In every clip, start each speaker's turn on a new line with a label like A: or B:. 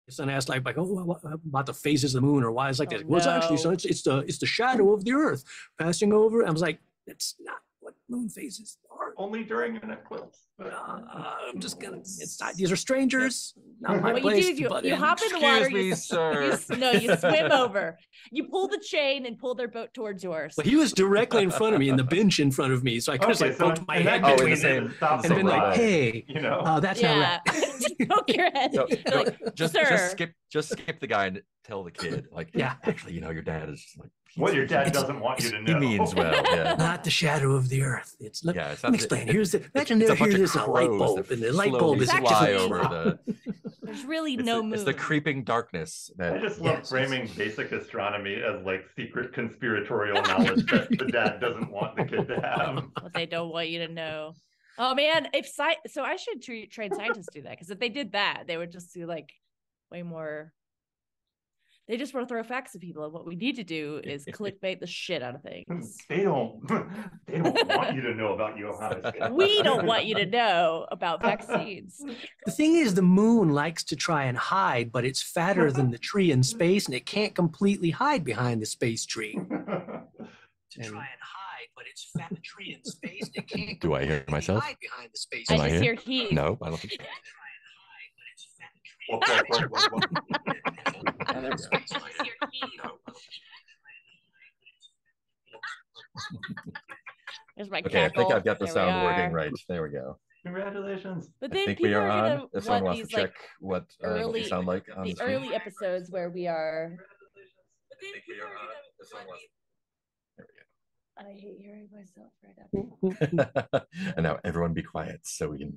A: son asked like, oh, what about the phases of the moon, or why is it like
B: Oh,
A: this? Well, it's actually,
B: no.
A: son, it's the shadow of the Earth passing over. I was like, that's not what moon phases are.
C: Only during an eclipse.
A: I'm just gonna. It's not. These are strangers. Not my
B: What
A: place.
B: you do is you hop in the
D: Excuse
B: water.
D: me, sir.
B: You swim over. You pull the chain and pull their boat towards yours.
A: Well, he was directly in front of me, in the bench in front of me, so I could have like poked my head
D: in
A: between
D: the same-
A: them and been like, "Hey,
C: you know,
A: that's
B: yeah.
A: not right."
B: Just poke your head.
D: No, no,
B: like,
D: just
B: sir.
D: skip the guy and tell the kid, like,
A: Yeah.
D: actually, your dad is like
C: what your dad doesn't want you to know.
D: He means well, yeah.
A: Not the shadow of the Earth. It's let
D: Yeah, it's
A: me
D: not
A: explain.
D: the-
A: Here's the imagine
D: it's a
A: there
D: bunch of
A: here's a light
D: crows
A: bulb,
D: that
A: and the light
D: slowly
A: bulb is
B: Exactly.
D: fly
A: actually
D: over the.
B: There's really
D: It's
B: no
D: the,
B: moon.
D: it's the creeping darkness
C: I
D: that.
C: just love framing basic astronomy as like secret conspiratorial knowledge that the dad doesn't want the kid to have.
B: What they don't want you to know. Oh man, so I should train scientists do that, because if they did that, they would just do like way more. They just want to throw facts at people, and what we need to do is clickbait the shit out of things.
C: They don't want you to know about Johannes.
B: We don't want you to know about vaccines.
A: The thing is, the moon likes to try and hide, but it's fatter than the tree in space, and it can't completely hide behind the space tree. To try and hide, but it's fat the tree in space, and it can't.
D: Do I hear myself?
A: Hide behind the space.
B: I
D: Am I
B: just
D: here?
B: hear heat.
D: No, I don't think so.
B: There's my
D: Okay, I think
B: cackle.
D: I've got the
B: There we
D: sound working
B: are.
D: right. There we go.
C: Congratulations.
B: But
D: I
B: then
D: think we
B: people
D: are
B: are
D: on.
B: gonna
D: If someone
B: want
D: wants
B: these
D: to
B: like
D: check what
B: early,
D: we sound like on
B: the
D: screen.
B: early episodes where we are. But then
D: I think we
B: people
D: are
B: are
D: on.
B: gonna
D: If someone
B: want
D: wants- There we
B: I hate hearing myself right now.
D: go. And now everyone be quiet so we can.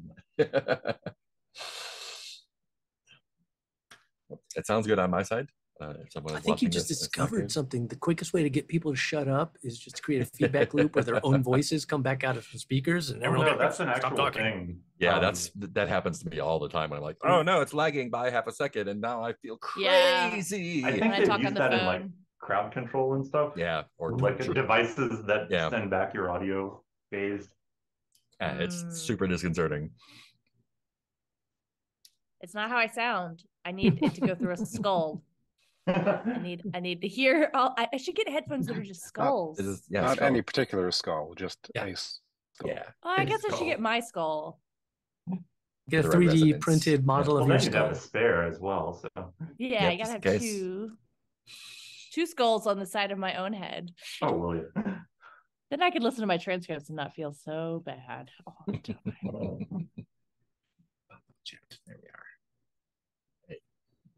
D: It sounds good on my side. If someone
A: I
D: is
A: think you
D: watching
A: just
D: this, it's not
A: discovered
D: good.
A: something. The quickest way to get people to shut up is just to create a feedback loop where their own voices come back out of the speakers, and
C: Oh,
A: everyone
C: no,
A: goes,
C: that's an
A: "Stop
C: actual
A: talking."
C: thing.
D: Yeah, that happens to me all the time. I'm like, oh no, it's lagging by half a second, and now I feel
B: Yeah.
D: crazy.
C: I
B: When
C: think
B: I
C: they've
B: talk on
C: used
B: the
C: that in like
B: phone.
C: crowd control and stuff.
D: Yeah, or
C: Like
D: torture.
C: devices that
D: Yeah.
C: send back your audio phased.
D: It's
B: Mm.
D: super disconcerting.
B: It's not how I sound. I need it to go through a skull. I need to hear. I should get headphones that are just skulls.
D: It is, yeah,
E: Not
D: skull.
E: any particular skull, just
A: Yeah.
E: a skull.
D: Yeah.
B: Oh, I guess I should
C: skull.
B: get my skull.
A: Get a
D: The right
A: 3D
D: resonance.
A: printed model
C: Well,
A: of
C: then
A: your
C: you'd have
A: skull.
C: a spare as well. So
B: Yeah,
D: Yep,
B: I gotta
D: just
B: have
D: in case.
B: two skulls on the side of my own head.
C: oh, will you?
B: Then I could listen to my transcripts and not feel so bad all the time.
D: There we are.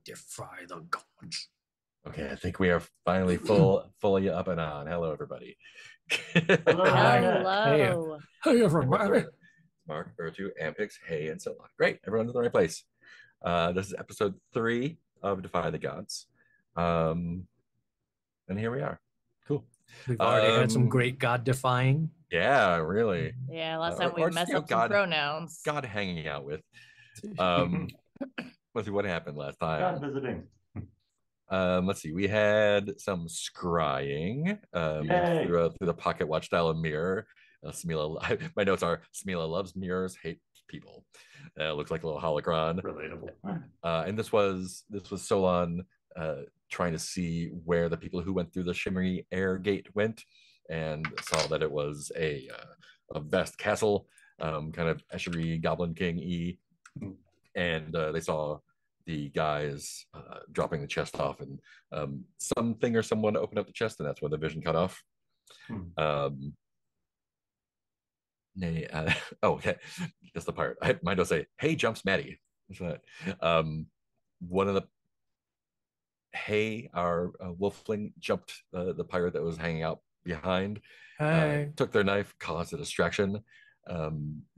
A: Defy the gods.
D: Okay, I think we are finally fully up and on. Hello, everybody.
C: Hello.
B: Hello.
A: Hey, everybody.
D: Mark, Urtu, Ampix, Hey, and so on. Great, everyone's in the right place. This is episode 3 of Defy the Gods. And here we are. Cool.
A: We've already had some
D: Um,
A: great god defying.
D: Yeah, really.
B: Yeah, last
D: Or-
B: time we
D: or
B: messed
D: just,
B: up some pronouns.
D: God hanging out with. Let's see what happened last
C: God
D: time.
C: visiting.
D: Let's see. We had some scrying
C: Yay.
D: through the pocket watch style of mirror. Smila, my notes are Smila loves mirrors, hates people. Looks like a little holocron.
C: Relatable.
D: And this was Solon trying to see where the people who went through the shimmery air gate went, and saw that it was a vast castle, kind of Eschery Goblin King and they saw the guys dropping the chest off, and something or someone opened up the chest, and that's when the vision cut off. Oh, okay, that's the part. Mine does say, "Hey, jumps Maddie." One of the our wolfling jumped the pirate that was hanging out behind. Took their knife, caused a distraction.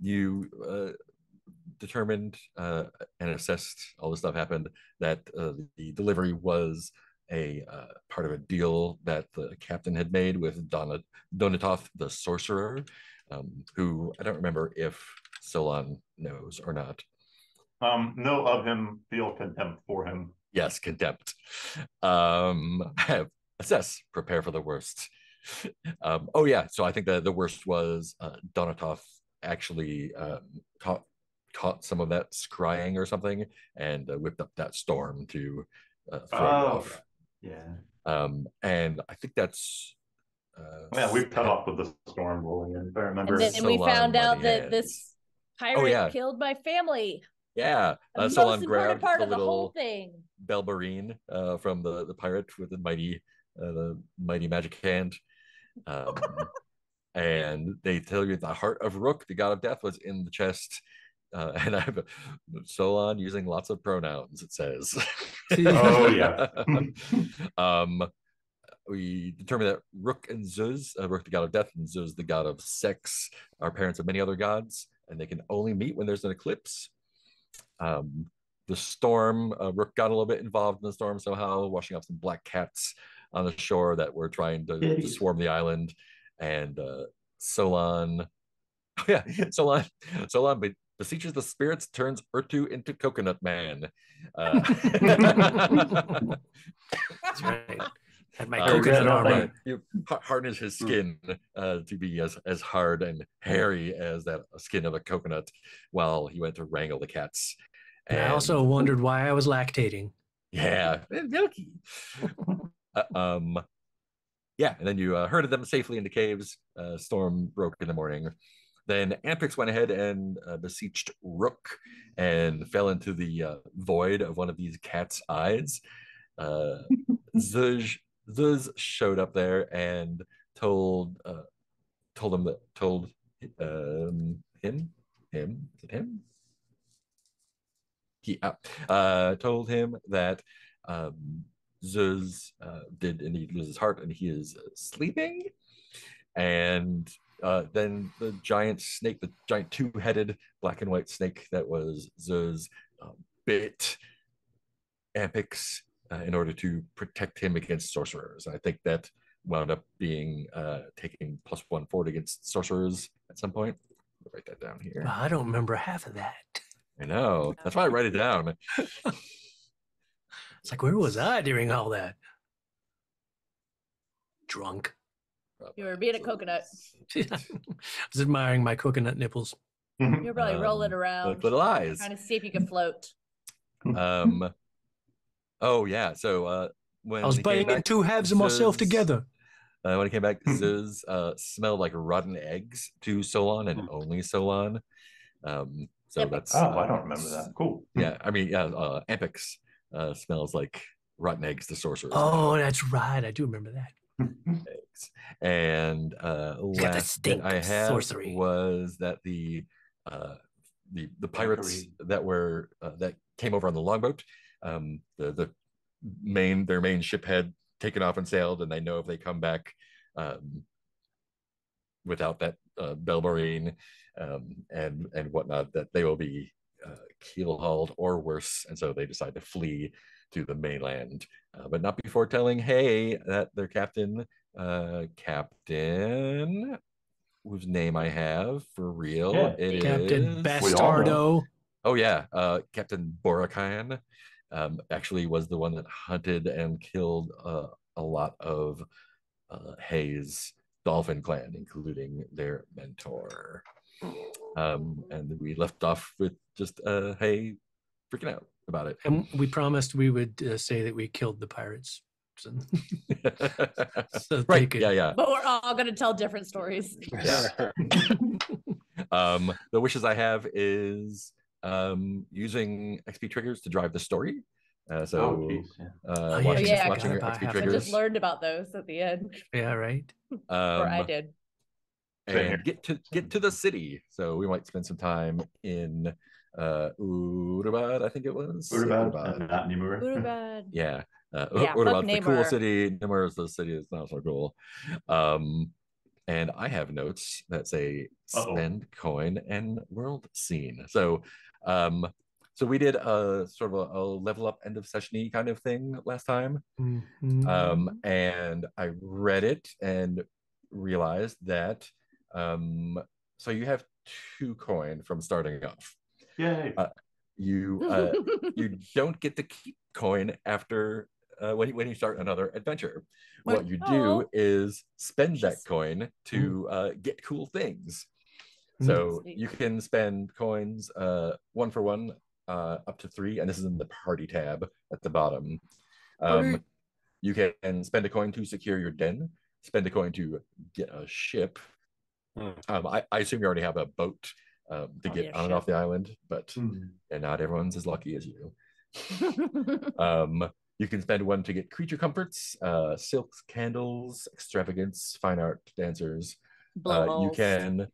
D: You determined and assessed, all this stuff happened, that the delivery was a part of a deal that the captain had made with Donatoth the sorcerer, who I don't remember if Solon knows or not.
C: Know of him, feel contempt for him.
D: Yes, contempt. Assess, prepare for the worst. Oh yeah, so I think the worst was Donatoth actually caught some of that scrying or something and whipped up that storm to throw you off.
C: Yeah.
D: And I think that's
C: Yeah, we've cut off with the storm rolling in, if I remember.
B: And then we
D: Solon
B: found out
D: money
B: that
D: heads.
B: this pirate killed my family.
D: Yeah,
B: The most
D: Solon
B: important
D: grabbed
B: part
D: the
B: of the whole
D: little
B: thing.
D: Belbarine from the pirate with the mighty magic hand. And they tell you the heart of Rook, the god of death, was in the chest. And I have Solon using lots of pronouns, it says.
C: Oh, yeah.
D: We determined that Rook and Zuz, Rook the god of death and Zuz the god of sex, are parents of many other gods, and they can only meet when there's an eclipse. The storm, Rook got a little bit involved in the storm somehow, washing off some black cats on the shore that were trying to swarm the island. And Solon, Solon beseeches the spirits, turns Urtu into Coconut Man.
A: That's right. Had my coconut armor.
D: You harness his skin to be as hard and hairy as that skin of a coconut while he went to wrangle the cats.
A: And I also wondered why I was lactating.
D: Yeah, milky. Yeah, and then you herded them safely into caves. Storm broke in the morning. Then Ampix went ahead and beseeched Rook and fell into the void of one of these cats' eyes. Zuz showed up there and told him that told him that Zuz did indeed lose his heart and he is sleeping. And then the giant snake, the giant two-headed black and white snake that was Zuz, bit Ampix in order to protect him against sorcerers. I think that wound up being taking +1 forward against sorcerers at some point. I'll write that down here.
A: I don't remember half of that.
D: I know. That's why I write it down.
A: It's like, where was I during all that? Drunk.
B: You were being a coconut.
A: I was admiring my coconut nipples.
B: You're probably rolling around.
D: Little eyes.
B: Trying to see if you can float.
D: Oh yeah. So when
A: I was biting in two halves of myself together.
D: When he came back, Zuz smelled like rotten eggs to Solon and only Solon. So that's
C: I don't remember that. Cool.
D: Yeah, I mean, Ampix smells like rotten eggs to sorcerers.
A: Oh, that's right. I do remember that.
D: Eggs. And last thing I had was that the pirates that came over on the longboat, their main ship had taken off and sailed, and they know if they come back without that Belbarine and whatnot, that they will be keel hauled or worse, and so they decide to flee to the mainland, but not before telling Hay that their captain, whose name I have for real,
A: Captain Bastardo.
D: Oh yeah, Captain Borakan actually was the one that hunted and killed a lot of Hay's dolphin clan, including their mentor. And we left off with just Hay freaking out about it.
A: And we promised we would say that we killed the pirates. So
D: right. Yeah.
B: But we're all going to tell different stories.
D: Yeah. The wishes I have is using XP triggers to drive the story. Watching your XP triggers.
B: I just learned about those at the end.
A: Yeah, right.
B: Or I did.
D: And get to the city. So we might spend some time in Urubad, I think it was.
C: Urubad, not Nimur.
B: Urubad.
D: Yeah. Urubad's the cool city. Nimur is the city that's not so cool. And I have notes that say spend coin and world scene. So we did a sort of a level up end of session-y kind of thing last time.
A: Mm-hmm.
D: And I read it and realized that so you have 2 coin from starting off.
C: Yay.
D: You don't get to keep coin after when you start another adventure. What you do is spend that coin to get cool things. So
B: Sweet.
D: you can spend coins one for one up to 3, and this is in the party tab at the bottom.
A: Okay.
D: You can spend a coin to secure your den, spend a coin to get a ship. I assume you already have a boat to get on and off the island, but and not everyone's as lucky as you. You can spend 1 to get creature comforts, silks, candles, extravagance, fine art, dancers. You can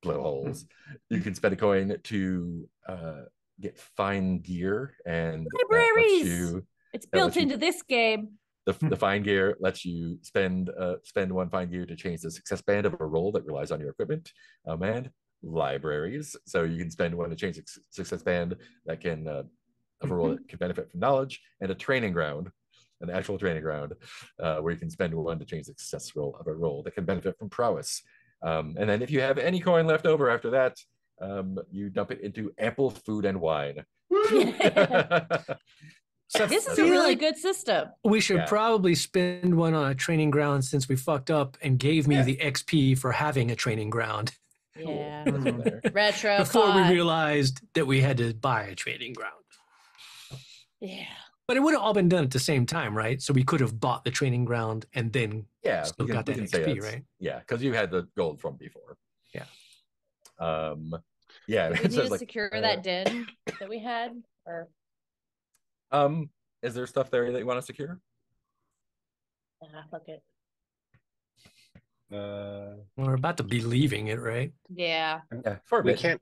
D: blow holes. You can spend a coin to get fine gear, and
B: libraries. It's built into this game.
D: The fine gear lets you spend 1 fine gear to change the success band of a roll that relies on your equipment. And libraries, so you can spend 1 to change the success band that can of a roll that can benefit from knowledge, and a training ground, an actual training ground, where you can spend 1 to change the success roll of a roll that can benefit from prowess. And then if you have any coin left over after that, you dump it into ample food and wine.
B: So this is a really good system.
A: We should probably spend 1 on a training ground since we fucked up and gave me the XP for having a training ground.
B: Yeah. Retro.
A: Before we realized that we had to buy a training ground.
B: Yeah.
A: But it would have all been done at the same time, right? So we could have bought the training ground and then still got that XP, right?
D: Yeah, because you had the gold from before.
A: Yeah.
D: Yeah.
B: Did we need to secure that den that we had, or
D: is there stuff there that you want to secure?
B: Fuck it.
A: We're about to be leaving it, right?
B: Yeah.
D: For a bit.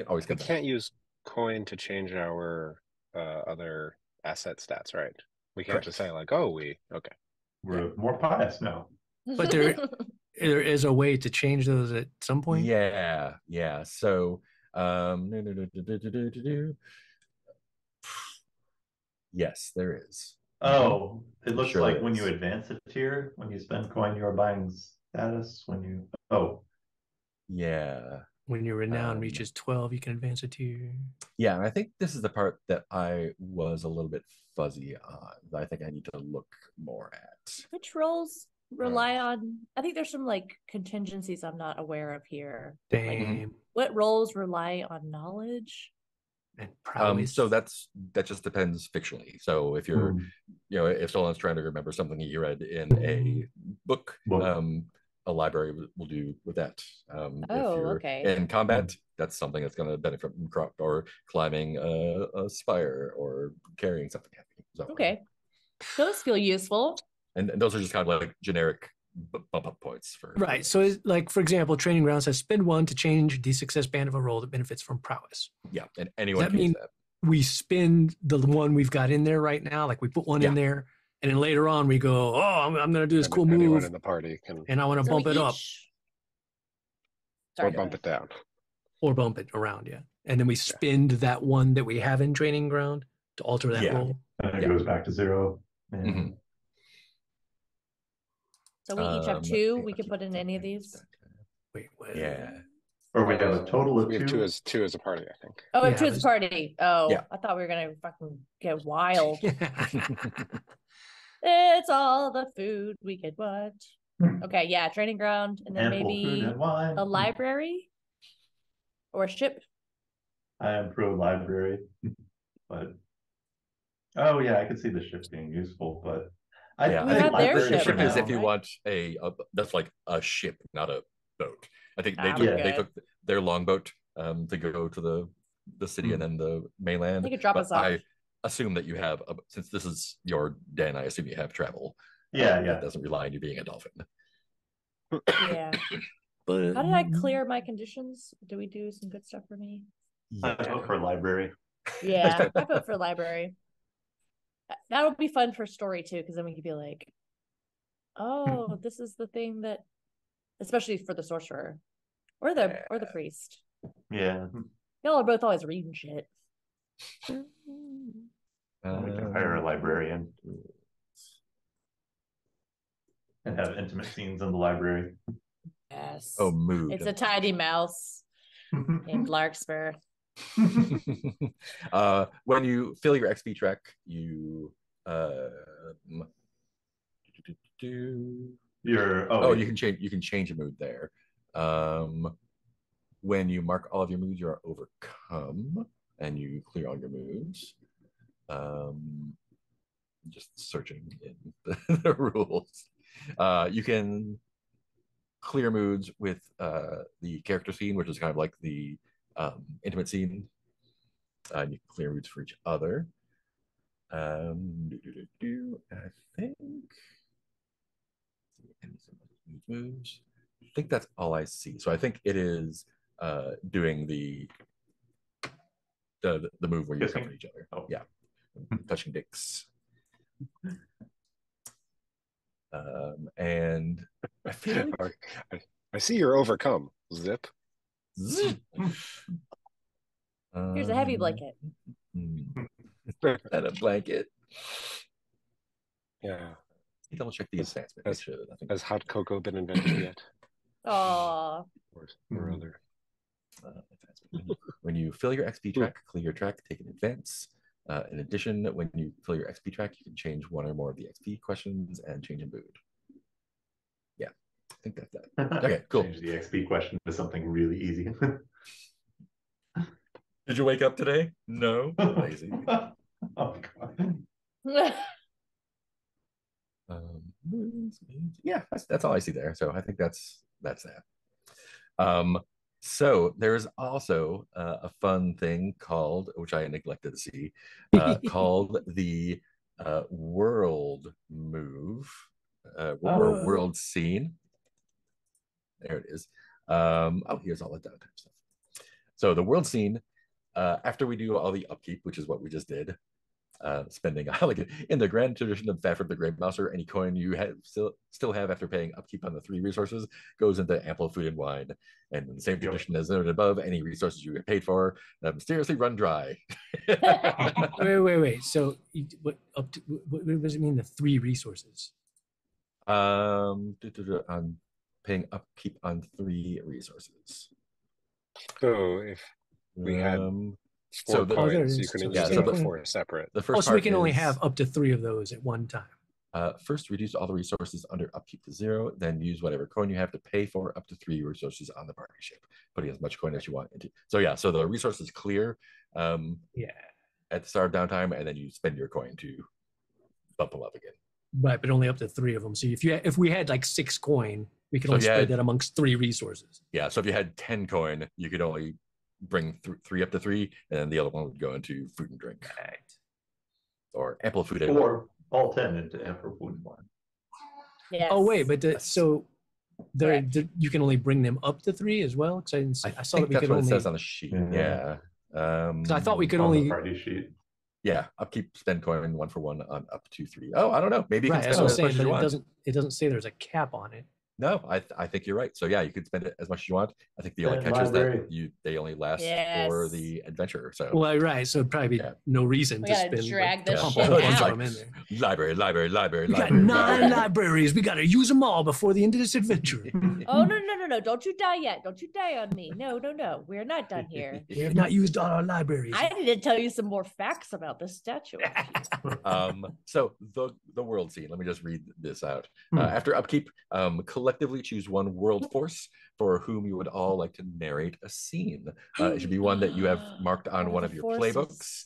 E: We can't use coin to change our other asset stats, right? We can't just say like, oh,
C: we're more pious now.
A: But there is a way to change those at some point.
D: Yeah. So yes, there is.
C: Oh, it looks like when you advance a tier, when you spend coin, you are buying status. When you
A: when your renown reaches 12, you can advance a tier.
D: Yeah, and I think this is the part that I was a little bit fuzzy on. I think I need to look more at.
B: Which roles rely on? I think there's some like contingencies I'm not aware of here.
A: Damn.
B: Like, what roles rely on knowledge?
A: And prowess.
D: So that just depends fictionally. So if you're, if someone's trying to remember something you read in a book, a library will do with that. If you're in combat, that's something that's going to benefit from crop or climbing a spire or carrying something heavy. So,
B: those feel useful.
D: And those are just kind of like generic bump up points for
A: right. So like, for example, training ground says spend 1 to change the success band of a roll that benefits from prowess.
D: Yeah, and anyone
A: can use that. We spend the 1 we've got in there right now, like we put 1 in there, and then later on we go, I'm going to do this cool move
E: in the party can,
A: and I want to bump it up.
E: Or bump it down.
A: Or bump it around, and then we spend that 1 that we have in training ground to alter that roll.
C: And it goes back to 0.
B: So we each have 2. We can put in any of these.
A: Wait, what?
D: Yeah.
C: Or we have a total of 2.
E: We have two as a party, I think.
B: Oh, 2 as a party. Oh, I thought we were gonna fucking get wild. It's all the food we could want. Okay, training ground, and then maybe a library or a ship.
C: I am pro library, but I could see the ship being useful, but
B: I think
D: the ship is if you want that's like a ship, not a boat. I think they took their longboat to go to the city and then the mainland.
B: They could drop us off.
D: I assume that you have, since this is your den, I assume you have travel.
C: That
D: doesn't rely on you being a dolphin.
B: Yeah. But how did I clear my conditions? Do we do some good stuff for me?
C: I vote for library.
B: Yeah, I vote for library. That would be fun for story too, because then we could be like, oh, this is the thing that, especially for the sorcerer or the priest.
C: Yeah,
B: y'all are both always reading shit.
C: We can hire a librarian and have intimate scenes in the library.
B: Yes.
D: Oh, mood.
B: It's a tiny mouse named Larkspur.
D: When you fill your XP track, you you can change a mood there. when you mark all of your moods, you are overcome, and you clear all your moods. Just searching in the rules. You can clear moods with the character scene, which is kind of like the intimate scene. You can clear moods for each other. I think moves. I think that's all I see. So I think it is doing the move where you cover each other. Oh yeah, touching dicks. And I feel like
E: I see you're overcome. Zip.
B: Here's a heavy blanket.
D: And a blanket.
E: Yeah.
D: Double check the advancement.
E: Has hot cocoa been invented yet?
B: Oh.
E: Or other.
D: When you fill your XP track, clear your track, take an advance. In addition, when you fill your XP track, you can change one or more of the XP questions and change in mood. Yeah, I think that's that. Okay, cool.
C: Change the XP question to something really easy.
D: Did you wake up today? No. Lazy.
C: Oh god.
D: Yeah, that's all I see there. So I think that's that. So there's also a fun thing called, which I neglected to see, called the world move, or world scene. There it is. Here's all the downtime stuff. So the world scene, after we do all the upkeep, which is what we just did, spending like in the grand tradition of Fafhrd the Grey Mouser, any coin you have still have after paying upkeep on the 3 resources goes into ample food and wine. And in the same tradition as noted above, any resources you get paid for mysteriously run dry.
A: Wait. So what does it mean, the 3 resources?
D: I'm paying upkeep on 3 resources.
E: So if we had 4 coins, you can use the 4 separate.
D: The first
A: so we can only have up to 3 of those at one time.
D: First, reduce all the resources under upkeep to 0, then use whatever coin you have to pay for up to 3 resources on the party ship, putting as much coin as you want into. So yeah, so the resources clear at the start of downtime, and then you spend your coin to bump them up again.
A: Right, but only up to 3 of them. So if we had like 6 coin, we could only spread that amongst 3 resources.
D: Yeah, so if you had 10 coin, you could only bring 3 up to 3, and then the other one would go into food and drink.
A: Right.
D: Or ample food and
C: wine. All 10 into ample food and wine.
B: Yes.
A: Oh wait, but you can only bring them up to 3 as well? Because I saw that we
D: that's
A: could
D: what
A: only.
D: It says on the sheet. Yeah.
A: Because I thought we could
C: on
A: only.
C: the party sheet.
D: Yeah, upkeep, spend coin 1 for 1 on up to 3. Oh, I don't know. Maybe you
A: Right,
D: can spend
A: that's what I'm
D: as much
A: saying,
D: as you
A: but
D: want.
A: it doesn't say there's a cap on it.
D: No, I think you're right. So yeah, you could spend it as much as you want. I think the only catch is that they only last for the adventure. So
A: well, right. So it'd probably be no reason to spend.
B: Drag this
A: pump
B: shit
A: a bunch
B: out.
A: of them in there.
D: Library.
A: We got 9 libraries. We got to use them all before the end of this adventure.
B: Oh no! Don't you die yet! Don't you die on me! No! We're not done here.
A: We have not used all our libraries.
B: I need to tell you some more facts about this statue.
D: So the world scene. Let me just read this out. After upkeep, collectively choose one world force for whom you would all like to narrate a scene. It should be one that you have marked on one of your playbooks,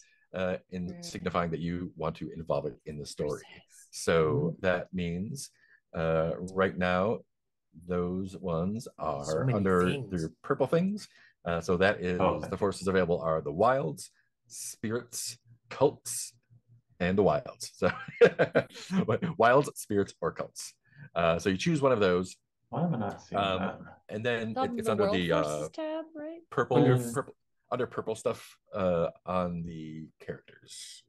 D: in signifying that you want to involve it in the story. So that means right now those ones are under the purple things. So that is the forces available are the wilds, spirits, cults, and the wilds. So wilds, spirits, or cults. So you choose one of those.
C: Why am I not seeing that?
D: And then it's
B: the
D: under
B: World
D: the
B: Forces tab, right?
D: under purple stuff on the characters.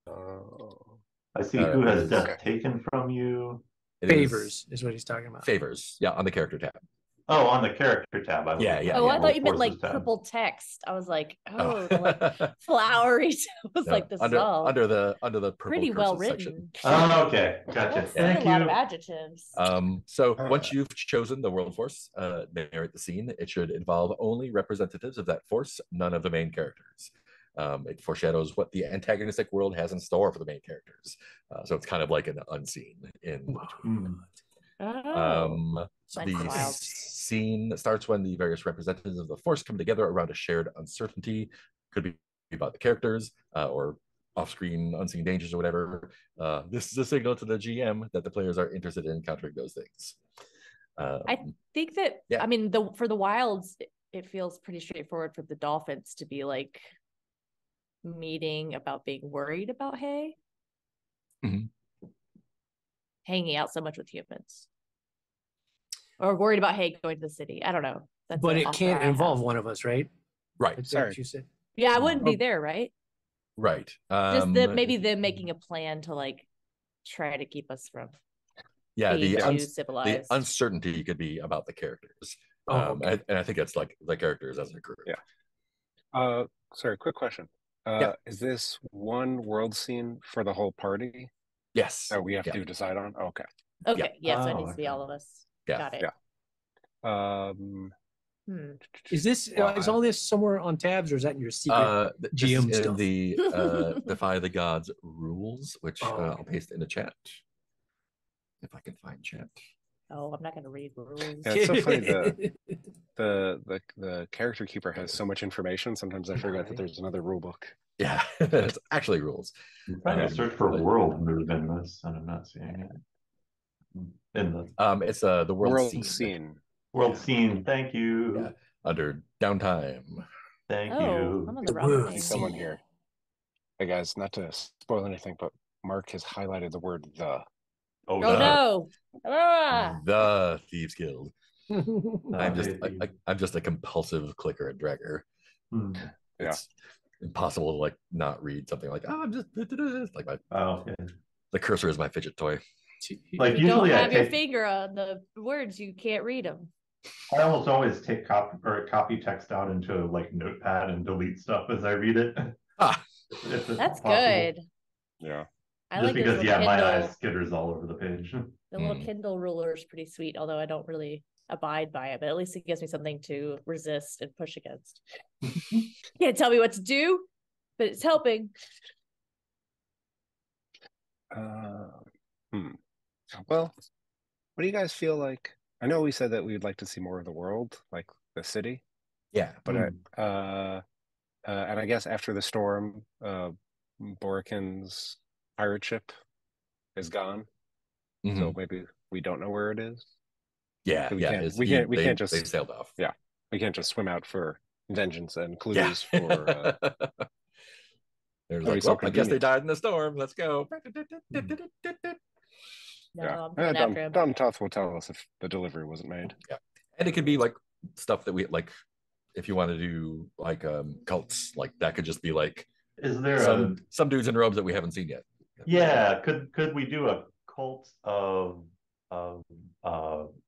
C: I see who has death taken from you.
A: Favors is what he's talking about.
D: Favors, yeah, on the character tab.
C: Oh, on the character tab.
B: Oh, I thought you meant like purple text. I was like, like flowery. It was like this
D: under the purple.
B: Pretty well written.
C: Oh, okay, gotcha. Thank you.
B: A lot of adjectives.
D: So once you've chosen the world force, narrate the scene. It should involve only representatives of that force, none of the main characters. It foreshadows what the antagonistic world has in store for the main characters. So it's kind of like an unseen in between.
B: Oh,
D: The
B: wild.
D: scene starts when the various representatives of the Force come together around a shared uncertainty. Could be about the characters or off-screen unseen dangers or whatever. This is a signal to the GM that the players are interested in encountering those things.
B: I think that,
D: yeah.
B: I mean, for the wilds, it feels pretty straightforward for the dolphins to be like meeting about being worried about hay. Hanging out so much with humans. Or worried about hay going to the city. I don't know.
A: But it can't involve one of us, right?
D: Right.
A: That's
E: Sorry.
A: what you said.
B: Yeah, I wouldn't be there, right?
D: Right.
B: Just maybe them making a plan to like try to keep us from being too civilized.
D: The uncertainty could be about the characters.
A: Okay.
D: And I think it's like the characters as a group.
E: Yeah. Sorry, quick question. Is this one world scene for the whole party?
D: Yes.
E: That we have to decide on? Okay.
B: Okay. Yes, it needs to be all of us.
D: Yeah.
B: Got it.
E: Yeah.
A: Is all this somewhere on tabs, or is that in your secret GM stuff?
D: The Defy the Gods rules, which I'll paste in the chat if I can find chat.
B: Oh, I'm not going to read rules.
E: Yeah, it's so funny. The character keeper has so much information. Sometimes I forget that there's another rule book.
D: Yeah, it's actually rules.
C: I'm trying to search for world move in this, and I'm not seeing it. In the
D: it's the world
E: scene.
C: World scene. Thank you.
D: Yeah, under downtime.
C: Thank you.
B: I'm on the wrong thing.
E: Someone here. Hey guys, not to spoil anything, but Mark has highlighted the word "the."
B: Oh no!
D: The Thieves Guild. I'm just a compulsive clicker and dragger. It's impossible to like not read something like I'm just like the cursor is my fidget toy.
C: Like
B: you usually don't have your finger on the words, you can't read them.
C: I almost always take copy text out into like Notepad and delete stuff as I read it.
B: That's good.
E: Yeah.
C: I just because my eyes skitters all over the page.
B: The little Kindle ruler is pretty sweet, although I don't really abide by it, but at least it gives me something to resist and push against. Can't tell me what to do, but it's helping.
E: Well, what do you guys feel like? I know we said that we'd like to see more of the world, like the city.
D: Yeah.
E: But and I guess after the storm, Borikin's pirate ship is gone. So maybe we don't know where it is.
D: Yeah,
E: we can't just
D: they sailed off.
E: Yeah. We can't just swim out for vengeance and clues for
D: there's like, well, I guess they died in the storm. Let's go.
B: No,
E: Donatoth will tell us if the delivery wasn't made.
D: Yeah. And it could be like stuff that we like if you want to do like cults, like that could just be like
C: is there
D: some dudes in robes that we haven't seen yet.
C: Yeah, could we do a cult of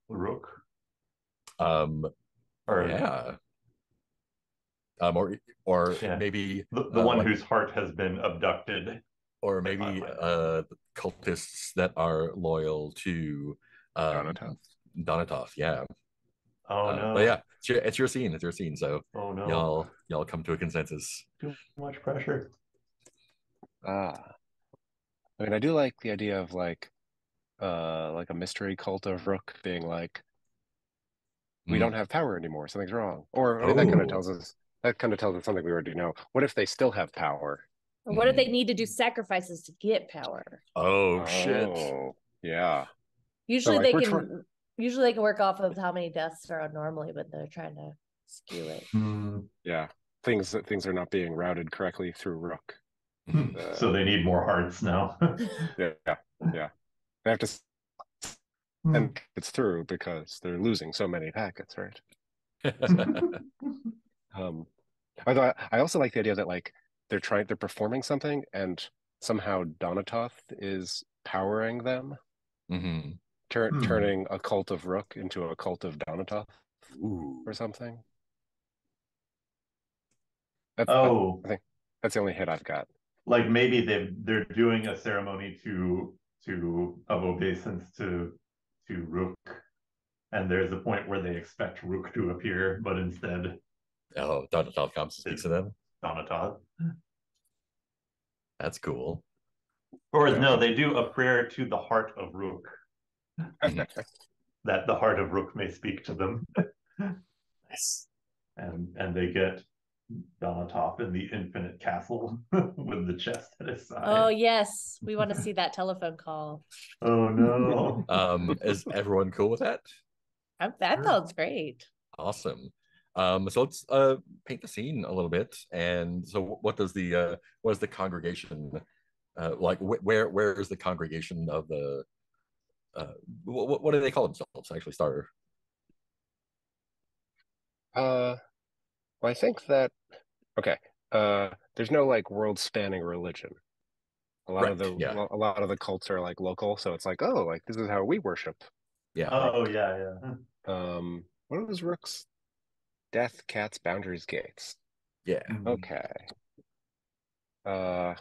C: Rook?
D: Or maybe
C: the one whose heart has been abducted,
D: or maybe cultists that are loyal to Donatoth. Yeah.
C: Oh no.
D: But yeah, it's your scene. It's your scene. So
C: no,
D: y'all come to a consensus.
C: Too much pressure.
E: I mean, I do like the idea of like a mystery cult of Rook being like, we don't have power anymore. Something's wrong. Or I mean, that kind of tells us something we already know. What if they still have power?
B: Or what if they need to do sacrifices to get power?
D: Oh shit!
E: Yeah.
B: Usually they can. Usually they can work off of how many deaths are on normally, but they're trying to skew it.
E: Yeah, things are not being routed correctly through Rook.
C: So they need more hearts now.
E: Yeah. They have to and it's through because they're losing so many packets, right? Although I also like the idea that like they're performing something and somehow Donatoth is powering them, turning a cult of Rook into a cult of Donatoth or something. I think that's the only hit I've got.
C: Like maybe they're doing a ceremony of obeisance to Rook, and there's a point where they expect Rook to appear, but instead
D: Donatoth comes to speak to them.
C: Donatoth.
D: That's cool.
C: Or no, they do a prayer to the heart of Rook. that the heart of Rook may speak to them.
D: Nice.
C: And they get Donatop in the infinite castle with the chest at his side.
B: Oh yes, we want to see that telephone call.
C: Oh no.
D: Is everyone cool with that?
B: That sounds great.
D: Awesome. So let's paint the scene a little bit. And so, what is the congregation like? Where is the congregation of the? What do they call themselves? Actually, starter.
E: Well, I think that okay. There's no like world-spanning religion. A lot of the cults are like local, so it's like, oh, like this is how we worship.
D: Yeah.
C: Oh yeah.
E: What was Rook's? Death, cats, boundaries, gates.
D: Yeah.
E: Okay.
B: So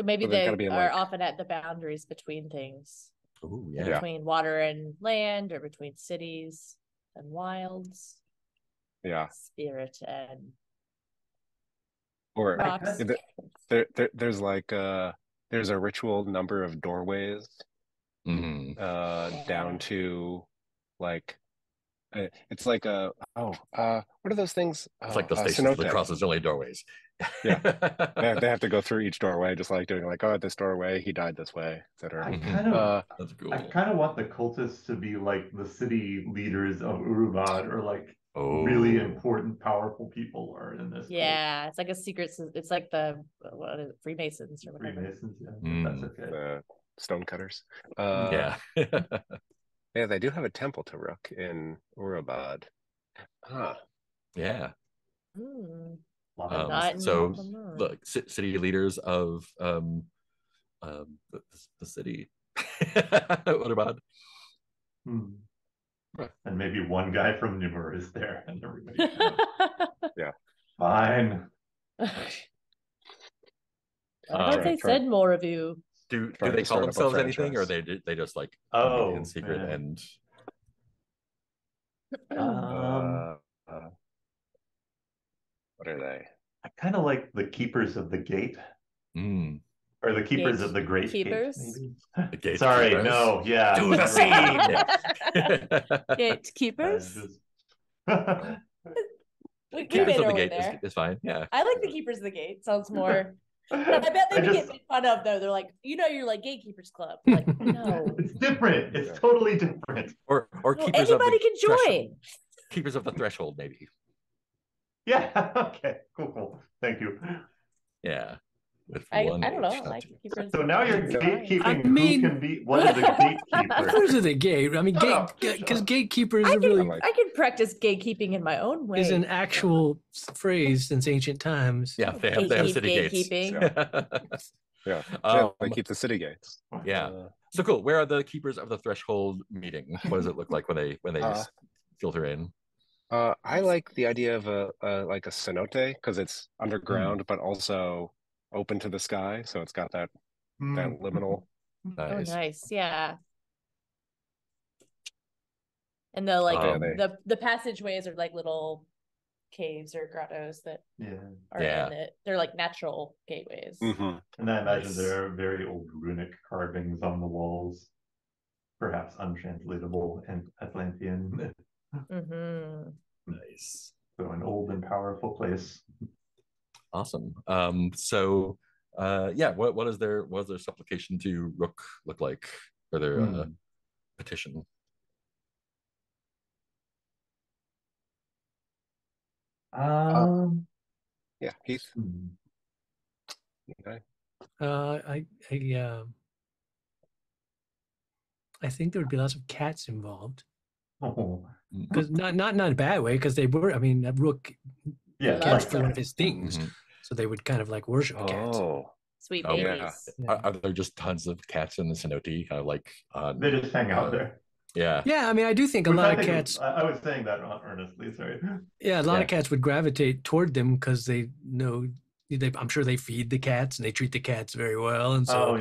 B: maybe
E: so
B: they
E: are
B: like... often at the boundaries between things.
D: Ooh, yeah.
B: Between water and land, or between cities and wilds.
E: Yeah.
B: Spirit and
E: or
B: rocks.
E: There's like there's a ritual number of doorways down to like it's like a what are those things?
D: It's like the stations of the cross is only doorways.
E: Yeah, they have to go through each doorway, just like doing like, oh, this doorway he died this way, etc.
C: That's cool. I kind of want the cultists to be like the city leaders of Urubad, or like really important, powerful people are in this.
B: Yeah, cult. It's like a secret. It's like the Freemasons or whatever.
C: Freemasons, yeah. That's okay.
E: The stonecutters.
D: Yeah.
E: Yeah, they do have a temple to Rook in Urubad.
D: Yeah.
B: So
D: look, city leaders of the city. Urubad.
C: And maybe one guy from Numur is there, and everybody.
E: Yeah.
C: Fine.
B: I thought they said more of you.
D: Do they call themselves anything, or they just like in secret and?
E: What are they?
C: I kind of like the keepers of the gate, or the keepers of the great
B: keepers.
C: Gate,
D: maybe. The gate
C: Sorry,
D: keepers.
C: no, yeah.
D: Do the scene.
B: Gatekeepers.
D: Keepers of the gate is fine. Yeah,
B: I like the keepers of the gate. Sounds more. I bet they get made fun of though. They're like, you're like gatekeepers club. Like, no,
C: it's different. It's totally different.
D: Or keepers
B: anybody can join.
D: Keepers of the threshold, maybe.
C: Yeah. Okay. Cool. Thank you.
D: Yeah.
B: I don't know. I like keepers.
C: So now you're gatekeeping. Who can be one of the gatekeepers?
A: Keepers of the gate. I mean, because gatekeepers are really.
B: I can practice gatekeeping in my own way.
A: Is an actual phrase since ancient times.
D: Yeah, they have city
B: gates.
E: Yeah, they keep the city gates.
D: Yeah. So cool. Where are the keepers of the threshold meeting? What does it look like when they filter in?
E: I like the idea of a cenote because it's underground, but also open to the sky, so it's got that liminal.
D: Nice.
B: Oh, nice, yeah. And the the passageways are like little caves or grottos that are in it. They're like natural gateways.
C: And I imagine there are very old runic carvings on the walls, perhaps untranslatable and Atlantean.
D: Nice.
C: So an old and powerful place.
D: Awesome. So what is their supplication to Rook look like, or their petition?
E: Yeah, Heath.
A: Okay. I think there would be lots of cats involved. Because not in a bad way, because they were. I mean, Rook cats for one of his things, so they would kind of like worship cats.
B: Sweet babies.
D: Yeah. Are there just tons of cats in the cenote? Kind of like
C: they just hang out there.
A: Yeah. I mean, I do think a lot of cats.
C: I was saying that earnestly. Sorry.
A: Yeah, a lot of cats would gravitate toward them because they know. I'm sure they feed the cats and they treat the cats very well, and so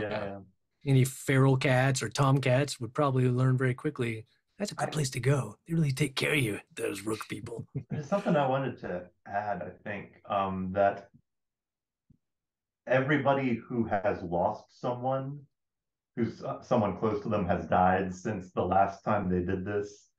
A: any feral cats or tomcats would probably learn very quickly. That's a good place to go. They really take care of you, those Rook people.
C: There's something I wanted to add, I think, that everybody who has lost someone who's someone close to them has died since the last time they did this,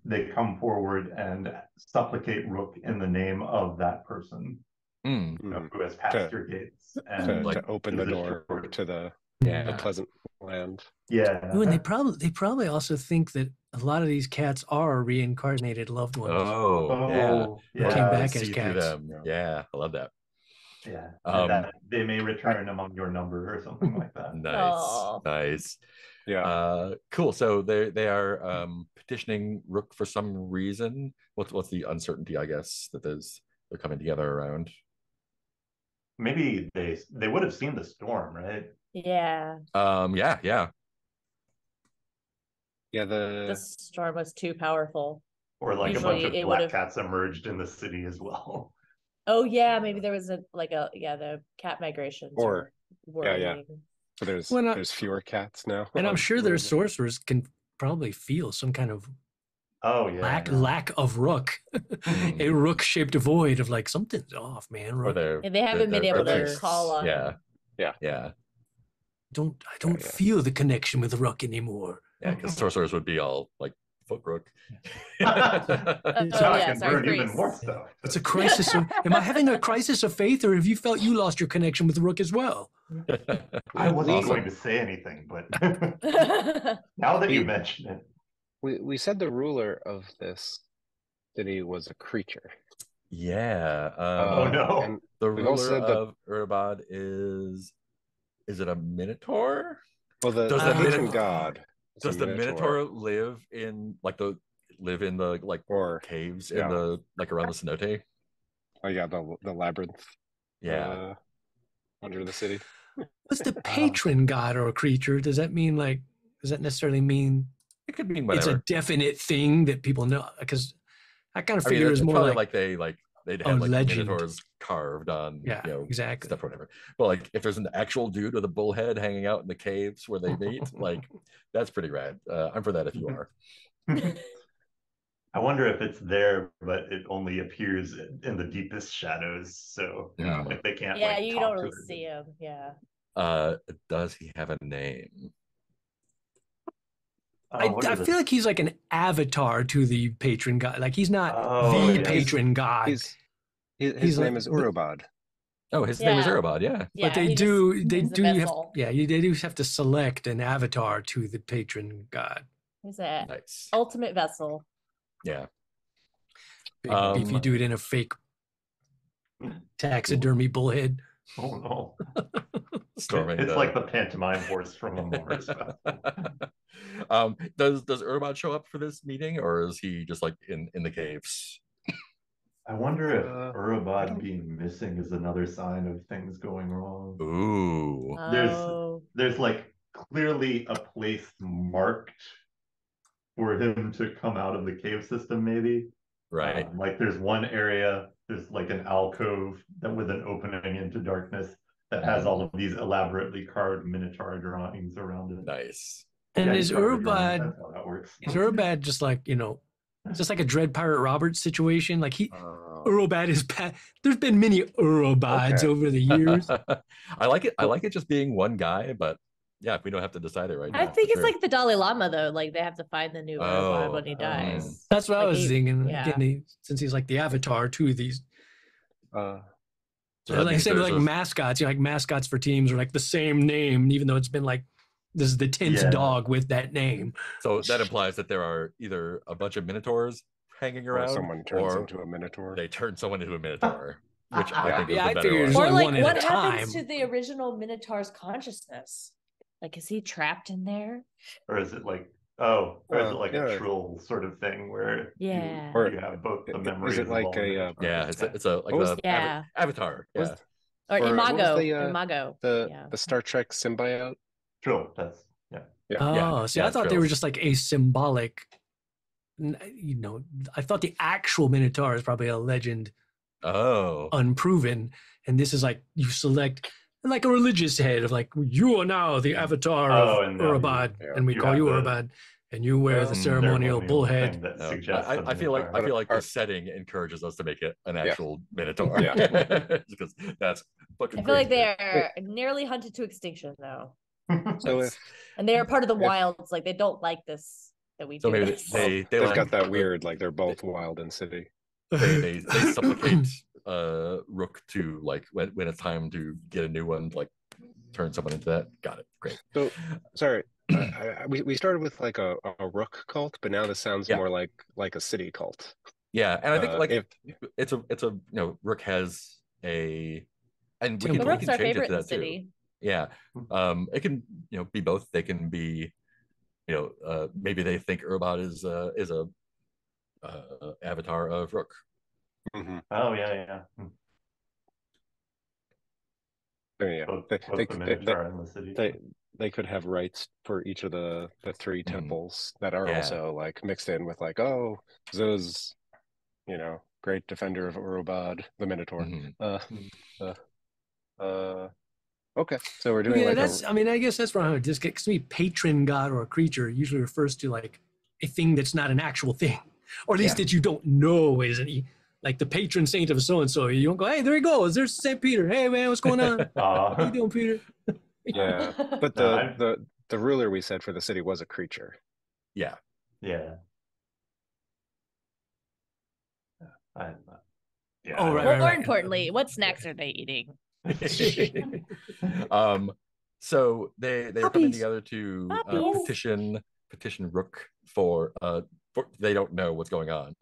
C: they come forward and supplicate Rook in the name of that person who has passed your gates, and
E: to open the door to the pleasant land.
C: Yeah.
A: Ooh, and they probably also think that a lot of these cats are reincarnated loved ones.
C: Yeah.
A: Came back as
D: See
A: cats.
D: through them. Yeah, I love that.
C: Yeah. And that they may return among your number or something like that.
D: Nice.
E: Yeah.
D: Cool. So they are petitioning Rook for some reason. What's the uncertainty, I guess, that they're coming together around?
C: Maybe they would have seen the storm, right?
B: Yeah.
E: Yeah,
B: the storm was too powerful.
C: Or like
B: Usually
C: a bunch of black cats emerged in the city as well.
B: Oh yeah, maybe there was the cat migrations.
E: So there's fewer cats now.
A: And I'm sure their sorcerers can probably feel some kind of lack of Rook. A Rook-shaped void of like something's off, man. Rook.
B: They haven't been able to call on
D: yeah.
A: I don't feel the connection with Rook anymore.
D: Yeah, because sorcerers would be all like foot Rook.
C: Even more stuff.
A: It's a crisis. Am I having a crisis of faith, or have you felt you lost your connection with Rook as well?
C: I wasn't going to say anything, but now that you mention it.
E: We said the ruler of this city was a creature.
D: Yeah.
C: No.
D: The ruler of Urabad is it a Minotaur?
E: Well, the patron god.
D: Does the Minotaur live in the caves in the around the cenote?
E: Oh yeah, the labyrinth.
D: Yeah.
E: Under the city.
A: What's the patron god or a creature? Does that mean does that necessarily mean
D: it could mean whatever?
A: It's a definite thing that people know? Because I kind of figure it's more
D: they'd have
A: legend.
D: Minotaurs carved on
A: exactly
D: stuff or whatever. But if there's an actual dude with a bullhead hanging out in the caves where they meet, that's pretty rad. I'm for that if you are.
C: I wonder if it's there, but it only appears in the deepest shadows, so they can't.
B: Yeah, you don't really see him. Yeah.
D: Does he have a name?
A: I feel like he's like an avatar to the patron god. Like he's not the patron god.
E: His name is Urabad.
D: Oh, his name is Urabad. Yeah.
A: But they do have to select an avatar to the patron god.
B: He's a ultimate vessel.
D: Yeah.
A: If you do it in a fake taxidermy bullhead.
C: Oh no.
D: Storming
C: it's like the pantomime horse from a Mars.
D: Does Urabad show up for this meeting, or is he just in the caves?
C: I wonder if Urabad being missing is another sign of things going wrong.
D: Ooh.
C: There's clearly a place marked for him to come out of the cave system, maybe.
D: Right.
C: There's one area, there's an alcove with an opening into darkness that has all of these elaborately carved Minotaur drawings around it.
D: Nice.
A: And is Urabad just just like a Dread Pirate Roberts situation? Urabad is there's been many Urabads over the years.
D: I like it just being one guy, but yeah, if we don't have to decide it right now.
B: I think it's like the Dalai Lama though. They have to find the new Urabad when he dies.
A: That's what I was thinking. Yeah. Again, since he's the avatar to these.
D: So
A: I said, mascots. Mascots for teams are the same name, even though it's been this is the 10th dog with that name.
D: So that implies that there are either a bunch of Minotaurs hanging around,
E: or someone turns into a Minotaur.
D: They turn someone into a Minotaur, which I think is the better one.
B: Or what happens to the original Minotaur's consciousness? Is he trapped in there?
C: Or is it a Trill sort of thing where you have both the memories?
E: Is it
D: it's a avatar? Yeah.
B: Or Imago.
E: The Star Trek symbiote.
C: Trill. That's
A: I thought they were just a symbolic. I thought the actual Minotaur is probably a legend. Unproven, and this is you select. A religious head of you are now the avatar of Urabad, and we call you Urabad, and you wear the ceremonial bullhead.
D: I feel like the setting encourages us to make it an actual Minotaur. Because that's fucking.
B: I feel like they are nearly hunted to extinction, though.
E: So
B: and they are part of the wilds. Like they don't like this that we do.
D: maybe
B: this.
D: they've
E: like, got that weird, like they're both wild and city.
D: They supplicate Rook to like when it's time to get a new one, like turn someone into that. Got it. Great.
E: So sorry, we started with like a Rook cult, but now this sounds more like a city cult.
D: Yeah, and I think like it's a Rook has a, and we can
B: Rook's our
D: change it
B: favorite
D: to
B: in the
D: that
B: city.
D: too. Yeah, it can be both. They can be maybe they think Urbad is a avatar of Rook.
C: Mm-hmm. Oh yeah.
E: They could have rights for each of the three temples that are also like mixed in with like, oh, Zuz, great defender of Urubad, the Minotaur. Okay, so we're doing
A: I guess that's wrong. Just because to me, patron god or a creature usually refers to like a thing that's not an actual thing, or at least that you don't know is any. Like the patron saint of so and so, you don't go, hey, there he goes. There's Saint Peter. Hey man, what's going on? How you doing, Peter?
E: Yeah, but the ruler we said for the city was a creature.
D: Yeah.
B: More importantly, what snacks are they eating?
D: So they're coming together to petition Rook for they don't know what's going on.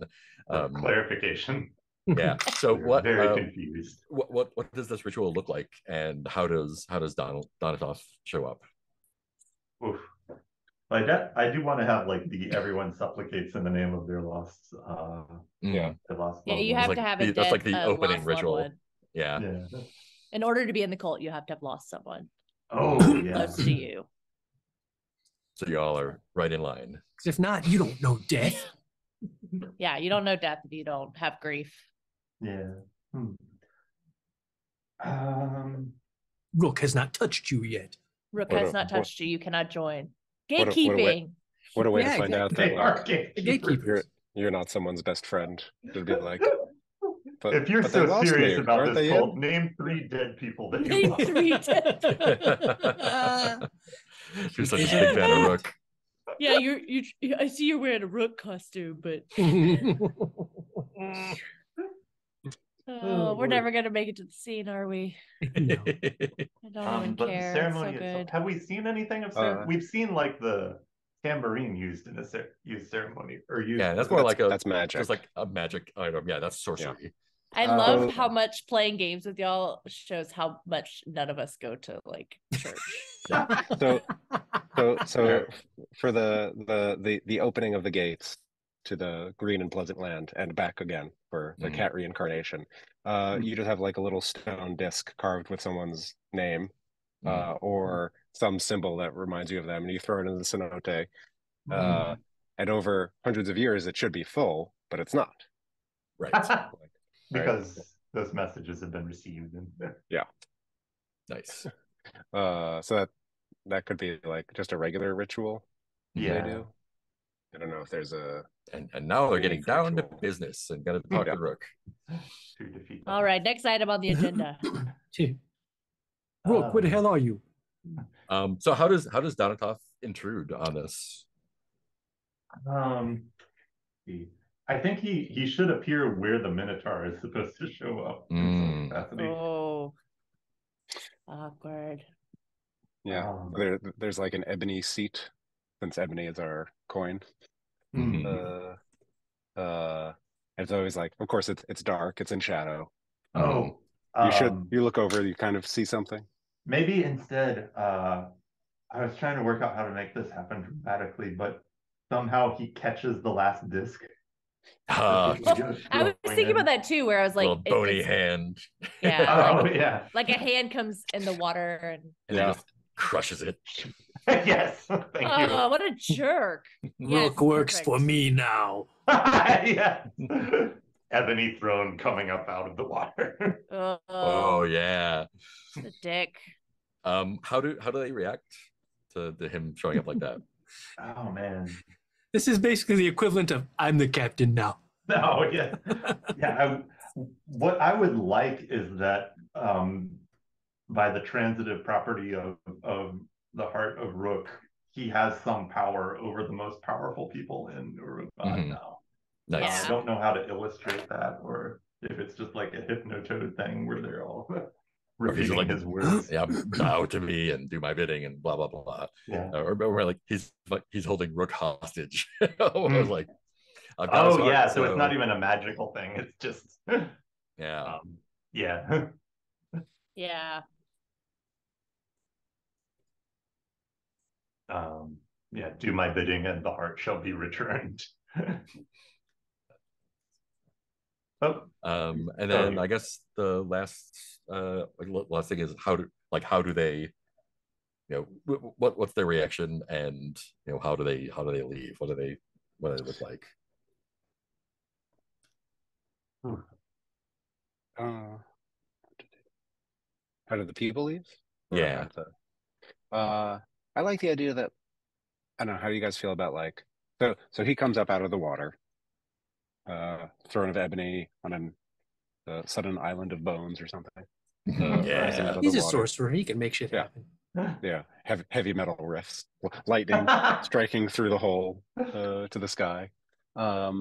C: Clarification.
D: Yeah. So what?
C: Very confused.
D: What does this ritual look like, and how does Donatov show up?
C: Oof. Like that, I do want to have like everyone supplicates in the name of their lost.
B: You have to have
D: that's like the opening ritual. Yeah.
B: In order to be in the cult, you have to have lost someone.
C: Oh, yeah.
B: Close to you.
D: So y'all are right in line.
A: Because if not, you don't know death.
B: Yeah, you don't know death if you don't have grief.
C: Yeah.
A: Rook has not touched you yet.
B: Rook has not touched you. You cannot join. Gatekeeping.
E: What a way to find out that like,
A: gatekeepers.
E: You're not someone's best friend. It'd be like,
C: if you're so serious about this cult, name 3 dead people that you love.
B: 3 dead.
D: You're such a big fan of Rook.
B: Yeah, you. I see you're wearing a Rook costume, but we're never gonna make it to the scene, are we?
A: No.
B: I don't even care.
C: The ceremony
B: so good.
C: Have we seen anything of ceremony? We've seen like the tambourine used in a ceremony, or used.
D: Yeah, that's more like
E: that's magic.
D: Just like a magic item. Yeah, that's sorcery.
E: Yeah.
B: I love how much playing games with y'all shows how much none of us go to like church.
E: So for the opening of the gates to the green and pleasant land and back again for the cat reincarnation, you just have like a little stone disc carved with someone's name or some symbol that reminds you of them, and you throw it in the cenote. And over hundreds of years, it should be full, but it's not.
D: Right.
C: Because those messages have been received.
E: Yeah.
D: Nice.
E: So that could be like just a regular ritual.
C: Yeah.
E: They do. I don't know if there's a.
D: And now they're getting down to business and got to talk to Rook.
C: To defeat
B: All right, next item on the agenda.
A: Rook, where the hell are you?
D: So how does Donatov intrude on this?
C: I think he should appear where the Minotaur is supposed to show up.
B: Oh, awkward.
E: Yeah, there's like an ebony seat, since ebony is our coin. It's always like, of course, it's dark, it's in shadow.
C: Oh,
E: you look over, you kind of see something.
C: Maybe instead, I was trying to work out how to make this happen dramatically, but somehow he catches the last disc.
B: I was thinking about that too, where I was like,
D: little bony hand.
B: Yeah, like a hand comes in the water and
D: just crushes it.
C: Yes, thank you.
B: What a jerk!
A: Rook works for me now.
C: Yeah, ebony throne coming up out of the water.
D: Oh yeah,
B: the dick.
C: How
D: do they react to him showing up like that?
C: Oh man.
A: This is basically the equivalent of I'm the captain now.
C: No, yeah. What I would like is that by the transitive property of the heart of Rook, he has some power over the most powerful people in Urubad now.
D: Nice.
C: I don't know how to illustrate that, or if it's just like a hypnotoad thing where they're all repeating like, his words.
D: Yeah, bow to me and do my bidding and blah blah blah.
C: Yeah.
D: Or like he's holding Rook hostage. Like,
C: oh yeah, so it's not even a magical thing. It's just
D: yeah.
C: Yeah.
B: Yeah.
C: Yeah, do my bidding and the heart shall be returned.
D: And then I guess the last thing is how do they, what's their reaction, and how do they leave? What do they look like?
E: How do the people leave?
D: Yeah.
E: I like the idea that, I don't know, how do you guys feel about like, so he comes up out of the water, throne of ebony on a sudden island of bones or something.
D: Yeah,
A: he's a sorcerer. He can make shit happen.
E: Yeah, heavy metal riffs, lightning striking through the hole to the sky. I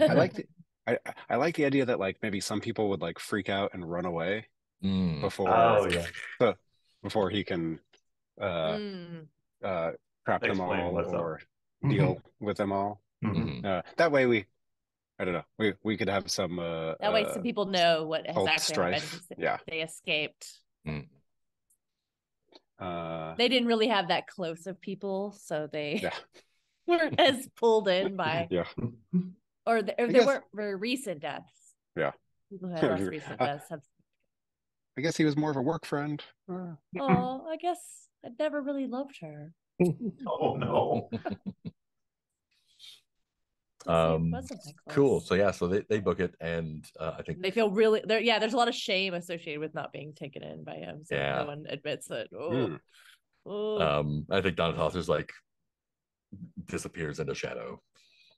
E: like the idea that like maybe some people would like freak out and run away before before he can trap them all or deal with them all. That way I don't know, we could have some
B: that way some people know what has actually
E: strife.
B: happened.
E: Yeah,
B: they escaped.
E: They
B: didn't really have that close of people, so they weren't as pulled in by or they weren't very recent deaths.
E: Yeah,
B: people who had less recent deaths have.
E: I guess he was more of a work friend.
B: Oh, I guess I never really loved her.
C: Oh no.
D: Cool. So so they book it, and I think
B: they feel really there. Yeah, there's a lot of shame associated with not being taken in by him. So no one admits it.
D: I think Donatos is like disappears into shadow.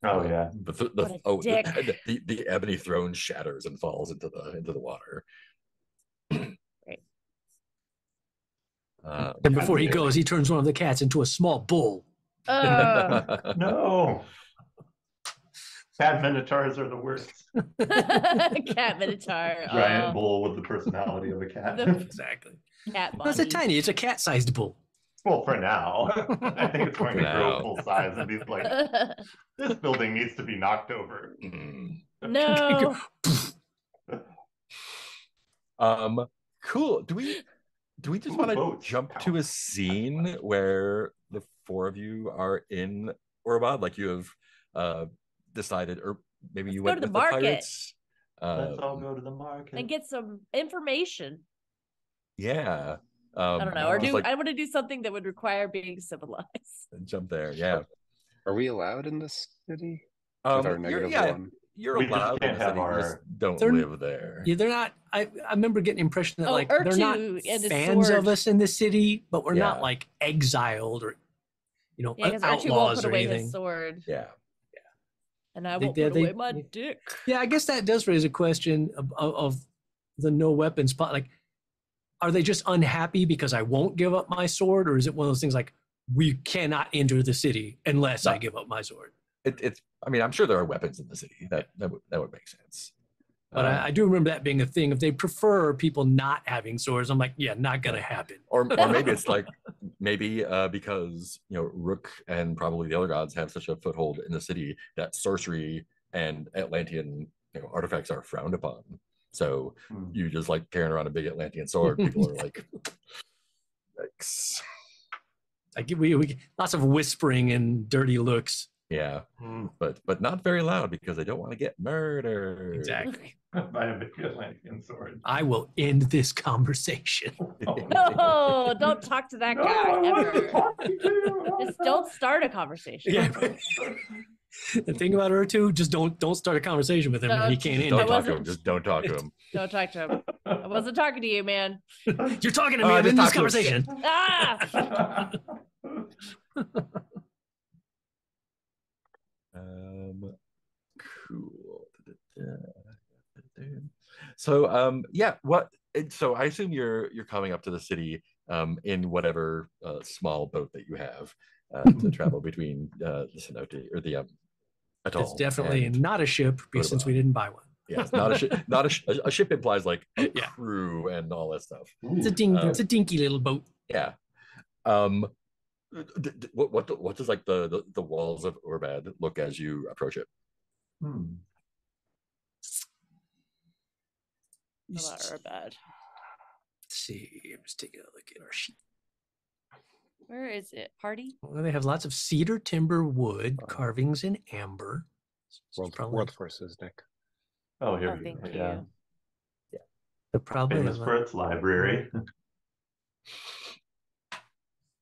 C: Oh yeah.
D: The ebony throne shatters and falls into the water.
B: Great.
A: And before he goes, he turns one of the cats into a small bull.
C: No. Cat minotaurs are the worst.
B: Cat minotaur.
C: Giant bull with the personality of a cat.
A: Exactly.
B: Cat
A: body. It's a cat-sized bull.
C: Well, for now. I think it's going to grow full size and be like, this building needs to be knocked over.
B: No.
D: Cool. Do we just want to jump to a scene where the four of you are in Urubad? Like you have decided, or maybe you went to the market. Pirates.
C: Let's all go to the market
B: and get some information.
D: Yeah.
B: I don't know, or I want to do something that would require being civilized.
D: And jump there, yeah.
E: Are we allowed in this city?
D: You're allowed.
C: Can't have
D: you just don't live there.
A: Yeah, they're not. I remember getting the impression that like
B: Urtu
A: they're not fans of us in the city, but we're not like exiled or outlaws or anything.
B: His sword.
D: Yeah.
B: And I won't put away my dick.
A: Yeah, I guess that does raise a question of the no weapons spot. Like, are they just unhappy because I won't give up my sword, or is it one of those things like we cannot enter the city unless I give up my sword?
D: It's. I mean, I'm sure there are weapons in the city. That would make sense.
A: But I do remember that being a thing. If they prefer people not having swords, I'm like, yeah, not gonna happen.
D: Or maybe it's like because Rook and probably the other gods have such a foothold in the city that sorcery and Atlantean artifacts are frowned upon. So you just like carrying around a big Atlantean sword. People are like, yikes.
A: Like we lots of whispering and dirty looks.
D: Yeah, but not very loud because they don't want to get murdered.
A: Exactly.
C: By a big Atlantean sword.
A: I will end this conversation.
B: No, don't talk to that guy ever. Just don't start a conversation.
A: Yeah. The thing about her too, just don't start a conversation with him. He can't end.
D: Don't talk to him. Just don't talk to him.
B: Don't talk to him. I wasn't talking to you, man.
A: You're talking to me. I'm in this conversation.
D: Cool. So so I assume you're coming up to the city in whatever small boat that you have to travel between the cenote or the atoll.
A: It's definitely not a ship since we didn't buy one.
D: Yeah, it's not a ship. A ship implies like a crew and all that stuff.
A: It's a dinky little boat.
D: Yeah. What does like the walls of Urbad look as you approach it?
B: Urbad.
A: Let's see. I'm just taking a look at our sheet.
B: Where is it? Party?
A: Well, they have lots of cedar, timber, wood, carvings in amber.
E: World Forces, Nick.
C: Oh, here we
B: thank
C: go.
B: you.
C: Yeah.
A: They're probably
C: Famous for its library.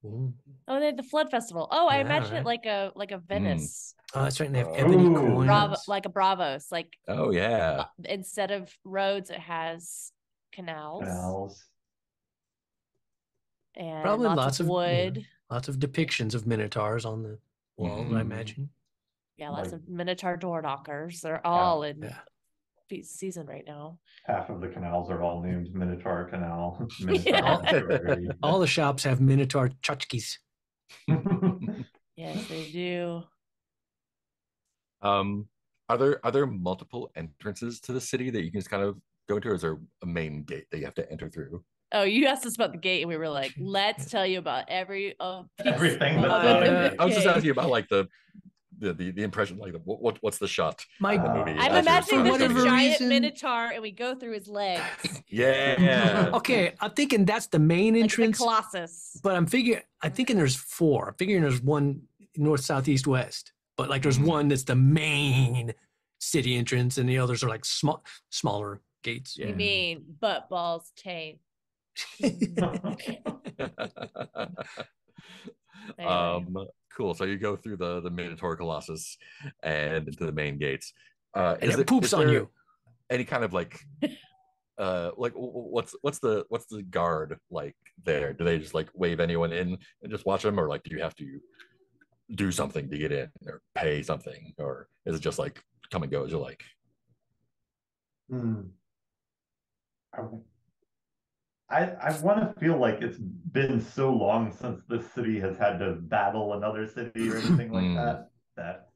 B: Oh, they had the Flood Festival. Oh, I imagine it like a Venice.
A: Oh, that's right. And they have ebony coins.
B: Like a Bravos. Like
D: yeah.
B: Instead of roads, it has canals. And
A: probably
B: lots of wood.
A: Lots of depictions of minotaurs on the walls, I imagine.
B: Yeah, lots of minotaur door knockers. They're all in season right now.
C: Half of the canals are all named Minotaur Canal.
A: All the shops have minotaur tchotchkes.
B: Yes, they do.
D: Are there multiple entrances to the city that you can just kind of go to, or is there a main gate that you have to enter through?
B: Oh, you asked us about the gate, and we were like, "Let's tell you about everything."
D: I was just asking about like the impression, like what's the shot?
A: The
B: movie? I'm imagining there's a giant minotaur, and we go through his legs.
D: Yeah.
A: Okay, I'm thinking that's the main entrance.
B: Like the Colossus.
A: But I'm thinking there's 4. I'm figuring there's one north, south, east, west. But like there's one that's the main city entrance, and the others are like smaller gates.
B: You mean butt, balls, taint?
D: Cool. So you go through the Minotaur Colossus and into the main gates.
A: And it poops on you.
D: Any kind of like what's the guard like there? Do they just like wave anyone in and just watch them, or like do you have to do something to get in or pay something, or is it just like come and go as you like?
C: I want to feel like it's been so long since this city has had to battle another city or anything like that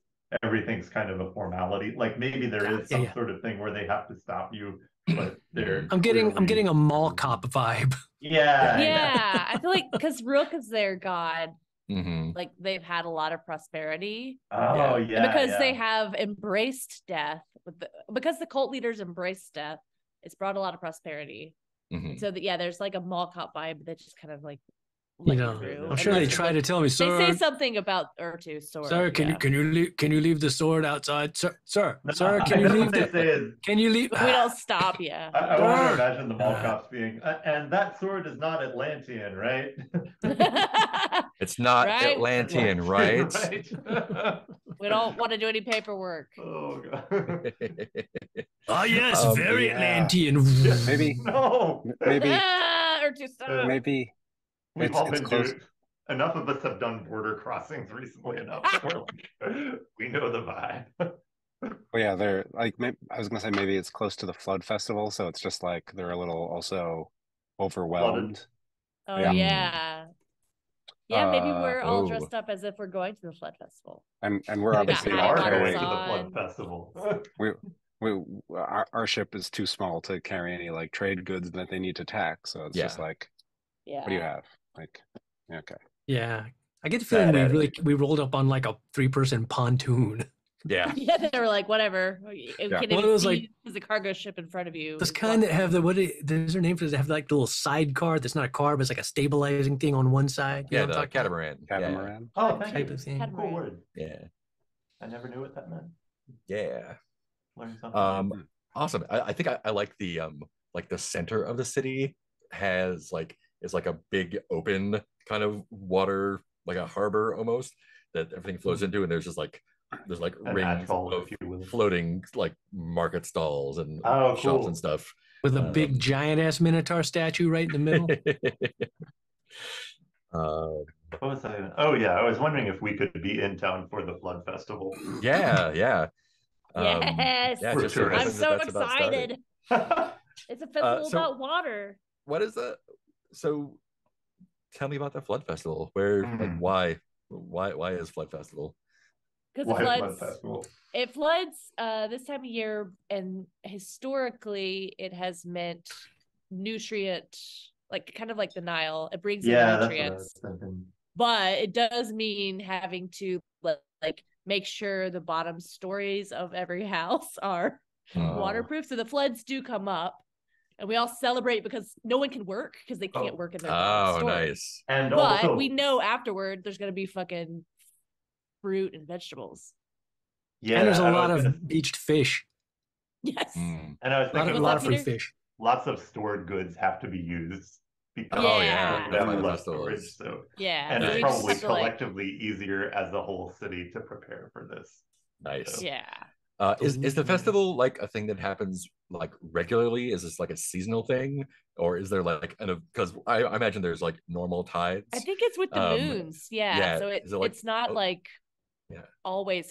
C: everything's kind of a formality. Like maybe there is some sort of thing where they have to stop you, but they're
A: I'm getting a mall cop vibe.
B: Yeah. I feel like because Rook is their god, like they've had a lot of prosperity. And because they have embraced death, because the cult leaders embraced death, it's brought a lot of prosperity. So that there's like a mall cop vibe that just kind of like through.
A: I'm sure they try to tell me, sir.
B: They say something about Urtu's sword.
A: Sir, can you leave the sword outside, sir? Can you leave Can you leave?
B: We don't stop you.
C: I want to imagine the mall cops being, and that sword is not Atlantean, right?
D: It's not Atlantean, right?
B: We don't want to do any paperwork.
C: Oh god.
A: Oh yes, very Atlantean.
E: Maybe.
C: No.
E: Maybe.
C: Maybe. We've all been close. Enough of us have done border crossings recently enough. We know the vibe.
E: Well, yeah, they're like. I was gonna say maybe it's close to the Flood Festival, so it's just like they're a little also overwhelmed.
B: Oh yeah. Maybe we're all dressed up as if we're going to the Flood Festival.
E: And we're obviously
C: not going to the Flood Festival.
E: Our ship is too small to carry any like trade goods that they need to tax. So it's just like, what do you have? Like, okay.
A: Yeah, I get the feeling we rolled up on like a 3-person pontoon.
D: Yeah.
B: They were like, whatever.
A: Well, it was like
B: there's a cargo ship in front of you.
A: Those kind that have there's their name for it. They have like the little sidecar that's not a car, but it's like a stabilizing thing on one side.
D: You know the catamaran.
E: Catamaran.
C: Oh, thank
A: type
C: you.
A: of thing.
C: Cool word.
D: Yeah.
C: I never knew what that meant.
D: Yeah.
C: Learn something.
D: Awesome. I think I like the center of the city is like a big open kind of water, like a harbor almost, that everything flows into, and there's rings of floating like market stalls and shops and stuff
A: with a big giant ass minotaur statue right in the middle.
C: What was I? Oh yeah, I was wondering if we could be in town for the Flood Festival.
D: Yeah.
B: Yes.
C: Sure.
B: I'm so excited. It's a festival about water.
D: What is that? So tell me about the Flood Festival. Where, like,
C: Mm.
D: why is Flood Festival?
B: Because
C: Why Flood Festival?
B: it floods this time of year, and historically it has meant nutrient, like kind of like the Nile. It brings in
C: Yeah, that's what I
B: nutrients,
C: was thinking.
B: but it does mean having to like make sure the bottom stories of every house are waterproof. So the floods do come up, and we all celebrate because no one can work because they can't work in their bottom story.
D: Nice.
C: And
B: But
C: also,
B: we know afterward there's going to be fucking fruit and vegetables.
C: yeah,
A: And there's a
C: and I
A: lot
C: was
A: of
C: gonna-
A: beached fish.
B: Yes.
C: and I was
A: A lot
C: thinking
A: of,
B: What's
A: lot
B: up,
A: of free
B: Peter?
A: fish.
C: lots of stored goods have to be used because
D: Oh,
B: Yeah.
D: That's why the
C: less
D: festival
C: storage.
D: is.
C: So,
B: Yeah.
C: and
B: so
C: it's
B: we just
C: probably
B: have to, like,
C: collectively easier as a whole city to prepare for this.
D: Nice.
C: So,
B: yeah.
D: Is the festival like a thing that happens like regularly? Is this like a seasonal thing, or is there like because I imagine there's like normal tides.
B: I think it's with the moons. Yeah.
D: yeah,
B: So
D: is it like-
B: it's not like
D: Yeah.
B: always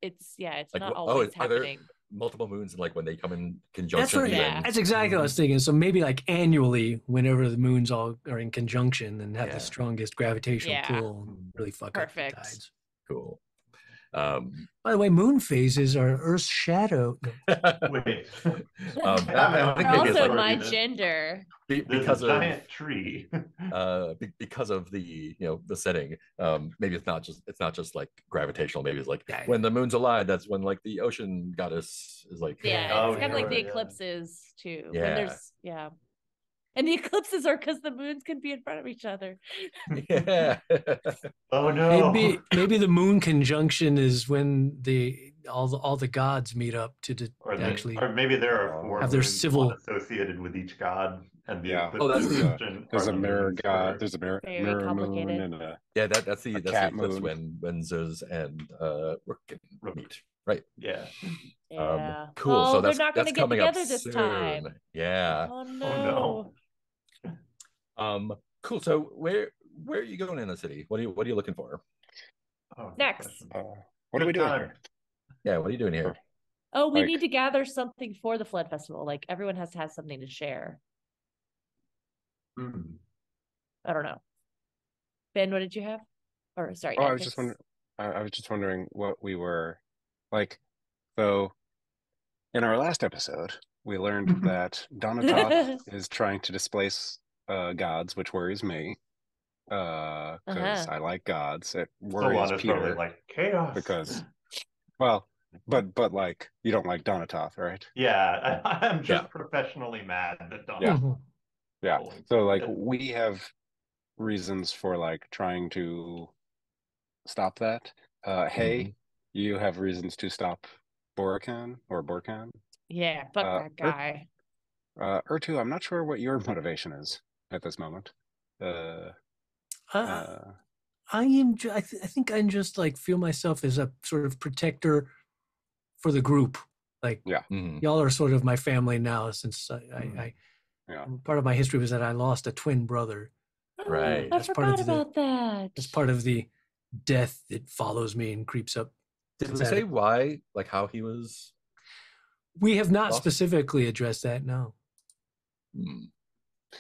B: it's
D: like
B: not
D: are
B: always
D: there
B: happening.
D: multiple moons like when they come in
A: That's
D: conjunction?
A: what,
B: Yeah.
A: that's exactly what I was thinking. So maybe like annually, whenever the moons all are in conjunction and have
D: Yeah.
A: the strongest gravitational
B: Yeah.
A: pull, really fuck up
B: Perfect.
A: the tides.
D: Cool.
A: By the way, moon phases are Earth's shadow.
C: wait.
D: I
B: They're
D: think maybe it's
B: also
D: like
B: my
C: this.
B: gender.
C: There's
D: because
C: a
D: of
C: giant tree.
D: because of the the setting. Maybe it's not just like gravitational. Maybe it's like
A: Yeah,
D: when the moon's aligned, that's when like the ocean goddess is like
B: Yeah.
C: Oh,
B: It's kind of like the
C: yeah.
B: eclipses too. When
D: Yeah.
B: there's and the eclipses are because the moons can be in front of each other.
D: yeah.
C: Oh no.
A: Maybe the moon conjunction is when all the gods meet up to actually.
C: Or maybe there are four
A: have their
C: moons,
A: civil-
C: one associated with each god, and the
E: Yeah.
C: eclipse
D: Oh, that's
C: in
D: the-
C: question
E: There's
C: are
E: a
C: the
E: mirror
C: moons
E: god.
C: for-
E: There's a mirror
B: Very
E: moon
B: complicated.
E: and a
D: Yeah, that's the
E: cat
D: eclipse
E: moon.
D: when Zeus and Rook can meet. Right.
C: Yeah.
B: Yeah.
D: Cool.
B: Oh,
D: So
B: they're
D: that's
B: not going
D: that's
B: to get
D: coming up
B: together this
D: soon.
B: time.
D: Yeah.
B: Oh
C: no.
D: Cool. So where are you going in the city? What are you looking for?
C: Oh, good
B: Next.
C: question.
E: what are we
C: Good
E: doing
C: time.
E: here?
D: Yeah, what are you doing here?
B: Oh, we
E: Like-
B: need to gather something for the Flood Festival. Like everyone has to have something to share.
C: Hmm.
B: I don't know. Ben, what did you have? Or sorry,
E: Oh, I
B: Ed,
E: was just
B: it's-
E: wondering. I was just wondering what we were like. So, in our last episode, we learned that Donatoth is trying to displace gods, which worries me. Because I like gods. It worries
C: Solana's
E: Peter
C: probably like chaos.
E: because, well, but like you don't like Donatoth, right?
C: yeah, I'm just
D: Yeah.
C: professionally mad that Don.
E: Yeah.
A: Mhm.
E: Yeah.
C: Holy
E: So like
C: shit.
E: we have reasons for like trying to stop that. Hey, you have reasons to stop Borkan or Borkan.
B: Yeah, fuck that
E: Ur-
B: guy.
E: Urtu, I'm not sure what your motivation is at this moment.
A: I am. I think I just like feel myself as a sort of protector for the group. Like
D: Mhm.
A: y'all are sort of my family now, since
E: Yeah.
A: part of my history was that I lost a twin brother.
D: Right.
B: I
A: That's part of
B: forgot
A: the-
B: about that.
A: It's part of the death that follows me and creeps up.
D: Did we
A: Is that
D: say
A: it?
D: why? Like how he was?
A: We have not
D: Lost?
A: specifically addressed that. No,
D: Hmm.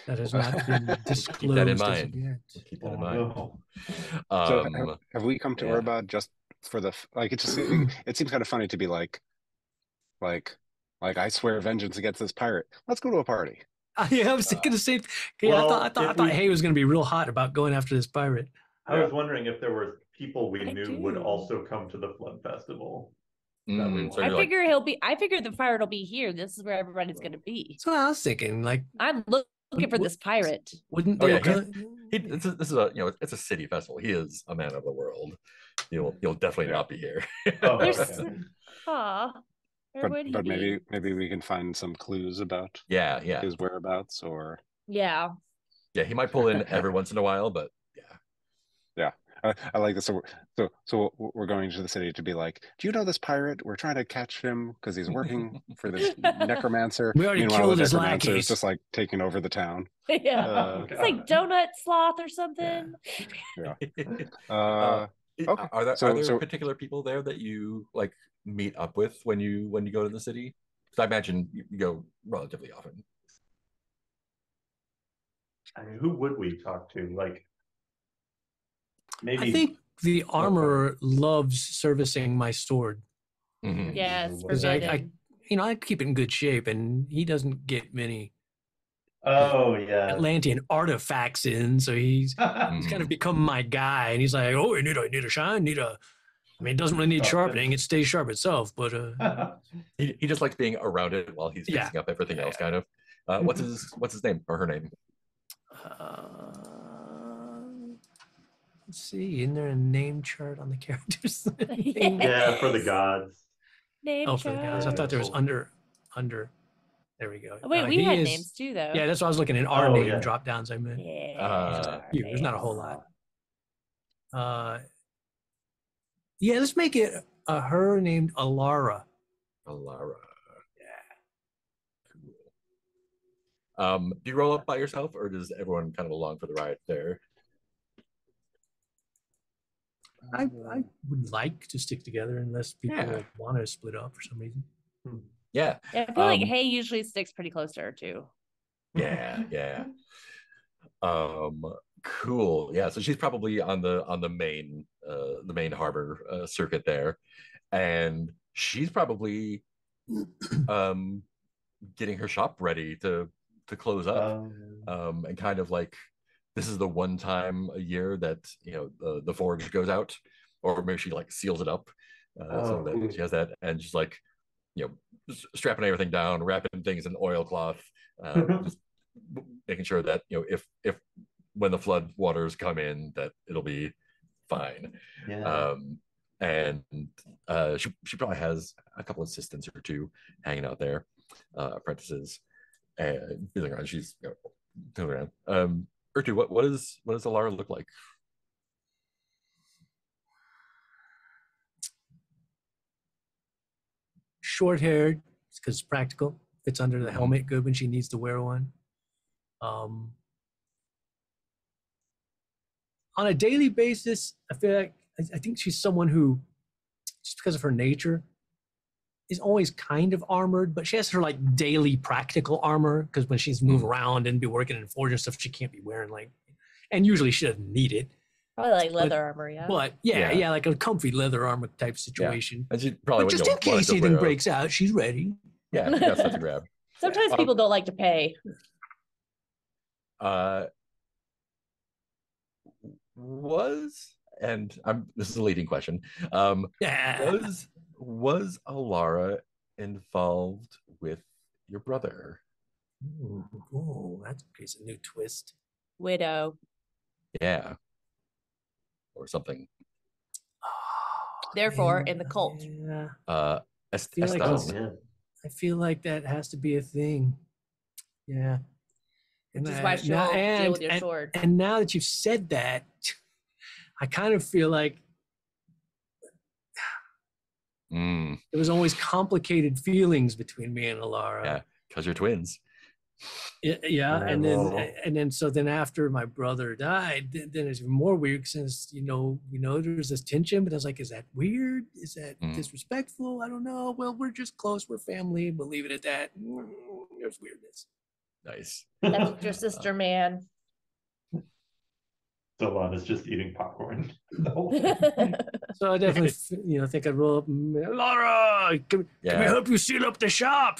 A: that has not been disclosed.
D: Keep that in
A: as of
D: mind.
A: yet.
D: Keep that
C: Oh,
D: in mind.
C: no.
E: So have we come to
D: yeah.
E: Urbad just for the like? It just it seems kind of funny to be like I swear vengeance against this pirate. Let's go to a party.
A: Yeah, I was thinking the same. Yeah,
C: well,
A: I
C: if
A: thought
C: we-
A: Hay was going to be real hot about going after this pirate.
C: I was wondering if there were people we
B: I
C: knew would
B: do.
C: also come to the Flood Festival.
D: Mm, so
B: I
D: you're like,
B: figure the pirate will be here. This is where everybody's going to be.
A: So I was thinking, like,
B: I'm looking for this pirate.
A: wouldn't
D: Oh,
A: they?
D: yeah, this is a it's a city festival. He is a man of the world. You'll definitely not be here.
C: Oh,
B: There's-
C: okay.
B: Aw. Where would he
E: But
B: be?
E: maybe we can find some clues about
D: yeah.
E: his whereabouts or
B: Yeah.
D: Yeah, he might pull in every once in a while, but yeah.
E: I like this. So we're going to the city to be like, do you know this pirate? We're trying to catch him because he's working for this necromancer.
A: We already
E: Meanwhile,
A: killed
E: the
A: his
E: necromancer
A: lackeys.
E: is just like taking over the town.
B: Yeah.
C: Oh,
B: It's like donut sloth or something.
E: Okay.
D: Are there
E: So-
D: particular people there that you like meet up with when you go to the city? Because I imagine you go relatively often.
C: I mean, who would we talk to? Like, Maybe.
A: I think the armorer loves servicing my sword.
D: Mhm.
B: Yes,
A: Because I
B: forbidden.
A: I keep it in good shape, and he doesn't get many
C: Oh yeah.
A: Atlantean artifacts in, so he's
D: Mhm.
A: kind of become my guy. And he's like, oh, you need a shine, I mean, it doesn't really need sharpening; it stays sharp itself. But
D: He just likes being around it while he's fixing up everything else, kind of. What's his name or her name?
A: Let's see, isn't there a name chart on the characters?
C: Yeah, for the gods.
B: Name
A: For the gods. I thought there was under. There we go.
B: Oh, wait, we had names too, though.
A: Yeah, that's what I was looking at. Our name drop downs. I meant.
B: Yeah.
A: There's not a whole lot. Yeah, let's make it her named Alara.
D: Alara. Yeah. Cool. Do you roll up by yourself, or does everyone kind of along for the ride there?
A: I would like to stick together unless people want to split up for some reason.
D: Yeah.
B: I feel like Hay usually sticks pretty close to her too.
D: Yeah. Cool. Yeah. So she's probably on the main harbor circuit there, and she's probably getting her shop ready to close up, and kind of like this is the one time a year that the forge goes out, or maybe she like seals it up, so that she has that, and she's like strapping everything down, wrapping things in oilcloth, just making sure that if when the flood waters come in that it'll be fine. And she probably has a couple assistants or two hanging out there, apprentices, and feeling around. She's feeling around. Ertu, what does Alara look like?
A: Short haired, because it's practical. Fits under the helmet good when she needs to wear one. On a daily basis, I feel like I think she's someone who, just because of her nature, is always kind of armored, but she has her like daily practical armor because when she's moving around and be working in forge and stuff, she can't be wearing and usually she doesn't need it.
B: Probably like leather armor, yeah.
A: But yeah, like a comfy leather armor type situation.
D: And she probably
A: but just in case anything breaks out, she's ready.
D: Yeah, you got stuff to grab.
B: Sometimes people don't like to pay.
D: This is a leading question. Was Alara involved with your brother?
A: Oh, that's a new twist.
B: Widow.
D: Yeah. Or something.
B: Therefore, in the cult.
A: Yeah. I feel like that has to be a thing. Yeah.
B: Which is why she'll deal with your sword.
A: And now that you've said that, I kind of feel like there was always complicated feelings between me and Alara.
D: Yeah, because you're twins.
A: Yeah, and then after my brother died, then it's even more weird since there's this tension. But I was like, is that weird? Is that disrespectful? I don't know. Well, we're just close. We're family. We'll leave it at that. There's weirdness.
D: Nice.
B: That's your sister, man.
C: Solana's just eating popcorn.
A: So I definitely, think I'd roll up. Alara, can we help you seal up the shop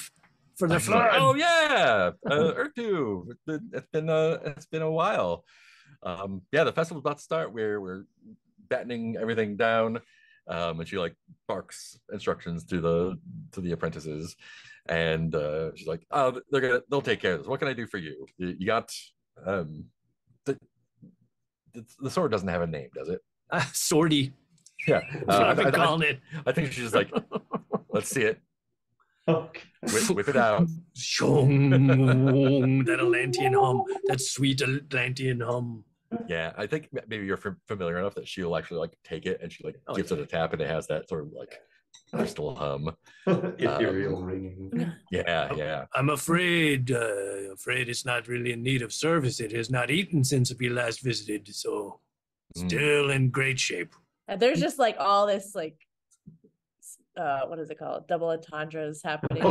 A: for the flood?
D: Oh yeah, Ertu. It's been a while. The festival's about to start. We're battening everything down, and she like barks instructions to the apprentices, and she's like, "Oh, they'll take care of this. What can I do for you? You got the sword doesn't have a name, does it?
A: Swordy.
D: Yeah,
A: I've been calling it.
D: I think she's just like, let's see it. Whip it out.
A: That Atlantean hum, that sweet Atlantean hum.
D: Yeah, I think maybe you're familiar enough that she'll actually like take it and she like gives it a tap and it has that sort of like crystal hum.
C: Ethereal ringing.
D: Yeah.
A: I'm afraid it's not really in need of service. It has not eaten since we last visited, so still in great shape.
B: There's just like all this like what is it called? Double entendres happening.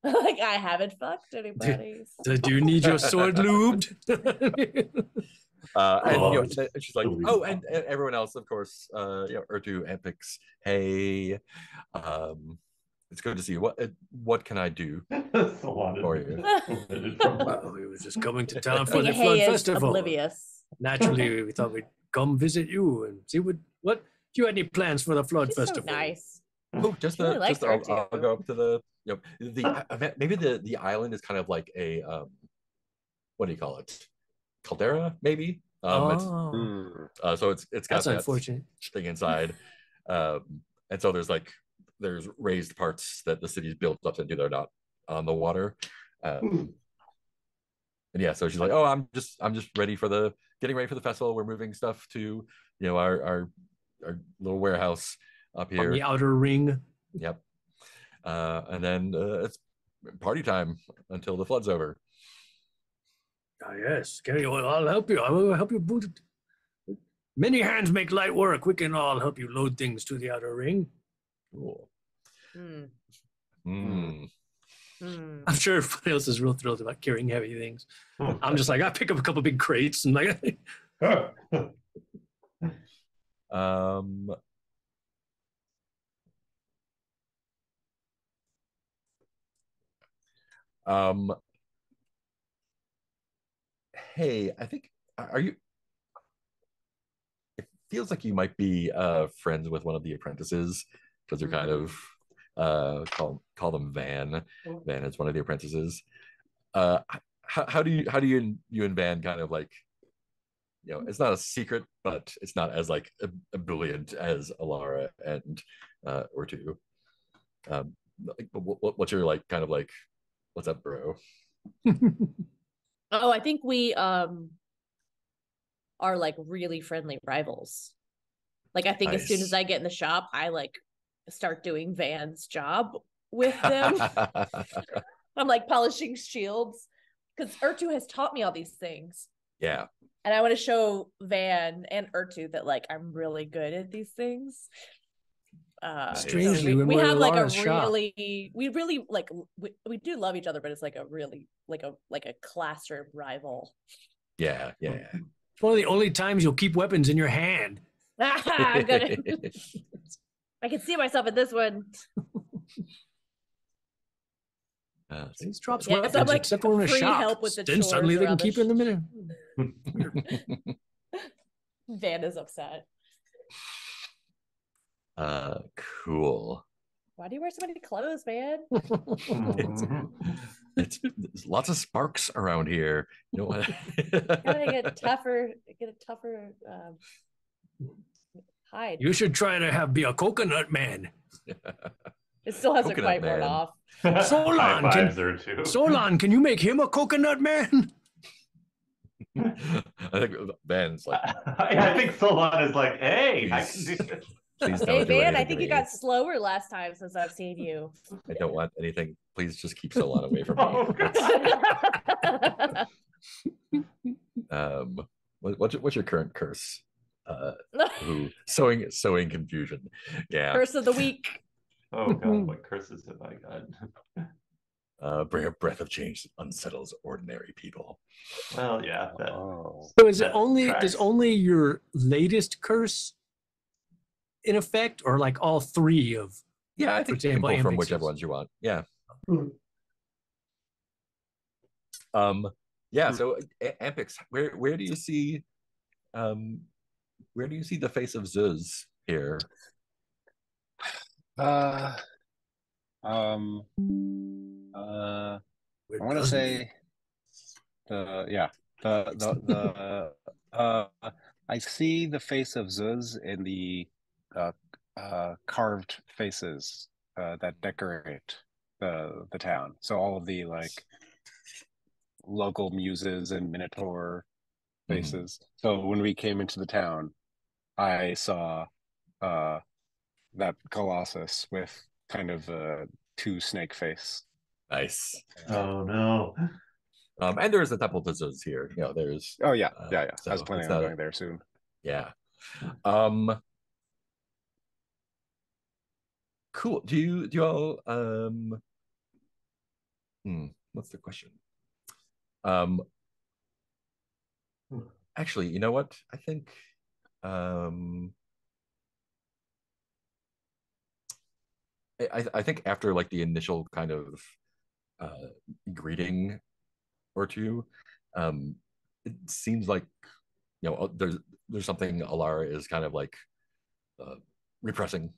B: Like I haven't fucked anybody.
A: Do you need your sword lubed?
D: she's like, oh, and everyone else, of course, Ertu, Ampix, hey, it's good to see you. What can I do for you?
A: Well, we were just coming to town for the Flood Festival.
B: Oblivious.
A: Naturally, we thought we'd come visit you and see what do you have any plans for the Flood Festival?
B: So nice.
D: Oh, I'll go up to the maybe the island is kind of like a what do you call it? Caldera, maybe. So it's got that unfortunate thing inside, and so there's raised parts that the city's built up into. They're not on the water, and yeah. So she's like, oh, I'm just getting ready for the festival. We're moving stuff to our little warehouse up here
A: on the outer ring.
D: Yep. And then it's party time until the flood's over.
A: Yes, I'll help you. I will help you boot it. Many hands make light work. We can all help you load things to the outer ring.
D: Cool.
A: I'm sure everybody else is real thrilled about carrying heavy things. I'm just like, I pick up a couple big crates and like.
D: Hey, I think are you? It feels like you might be friends with one of the apprentices because they're kind of call them Van. Van is one of the apprentices. How do you and Van kind of like, it's not a secret, but it's not as like ebullient as Alara and Ertu. What's your like kind of like, what's up, bro?
B: Oh, I think we are like really friendly rivals. Like I think nice. As soon as I get in the shop, I like start doing Van's job with them. I'm like polishing shields because Ertu has taught me all these things.
D: Yeah.
B: And I want to show Van and Ertu that like I'm really good at these things.
A: Strangely,
B: so we have like a really, we really like we do love each other, but it's like a really like a classroom rival.
D: Yeah.
A: It's one of the only times you'll keep weapons in your hand.
B: I'm gonna. I can see myself in this one.
A: These drops weapons, like, except when we're in a shop.
B: Help with the
A: then suddenly they can keep in the minute.
B: Van is upset.
D: Cool.
B: Why do you wear so many clothes, man?
D: it's lots of sparks around here. You know what?
B: Gotta get tougher. Get a tougher hide.
A: You should try to be a coconut man.
B: It still hasn't quite worn off.
A: Solon, can you make him a coconut man?
D: I think Van's like.
C: I think Solon is like, hey, I can do this.
B: Hey, Van, I think you got slower last time since I've seen you.
D: I don't want anything. Please just keep Solon away from me. What's your current curse? Sowing confusion. Yeah.
B: Curse of the week.
C: Oh God, what curses have I got?
D: Bring a breath of change that unsettles ordinary people.
C: Well, yeah.
A: So is it only your latest curse in effect, or like all three of?
D: Yeah, I think you can pull from whichever ones you want. Yeah. Yeah. So Ampix, where do you see the face of Zuz here?
E: I want to say I see the face of Zuz in the carved faces that decorate the town. So all of the like local muses and minotaur faces. So when we came into the town, I saw that Colossus with kind of a two snake face.
D: Nice.
C: Oh no.
D: And there's a temple to Zuz here. There's.
E: Oh yeah. So I was planning on going there soon.
D: Yeah. Cool. Do you all what's the question? Actually, you know what? I think um I think after like the initial kind of uh greeting or two, um it seems like there's something Alara is kind of like uh repressing.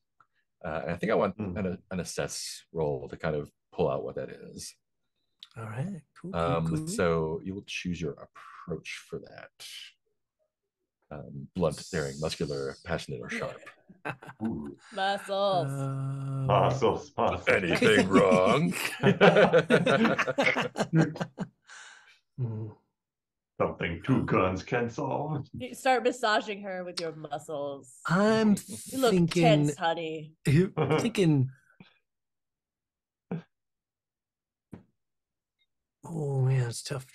D: And I think I want an assess roll to kind of pull out what that is.
A: All right, cool.
D: So you will choose your approach for that. Blunt, daring, muscular, passionate, or sharp.
B: Muscles.
C: Muscles.
D: Anything wrong?
C: Something 2 guns can solve.
B: You start massaging her with your muscles.
A: I'm
B: You look
A: thinking,
B: tense, honey.
A: thinking. Oh man, it's tough.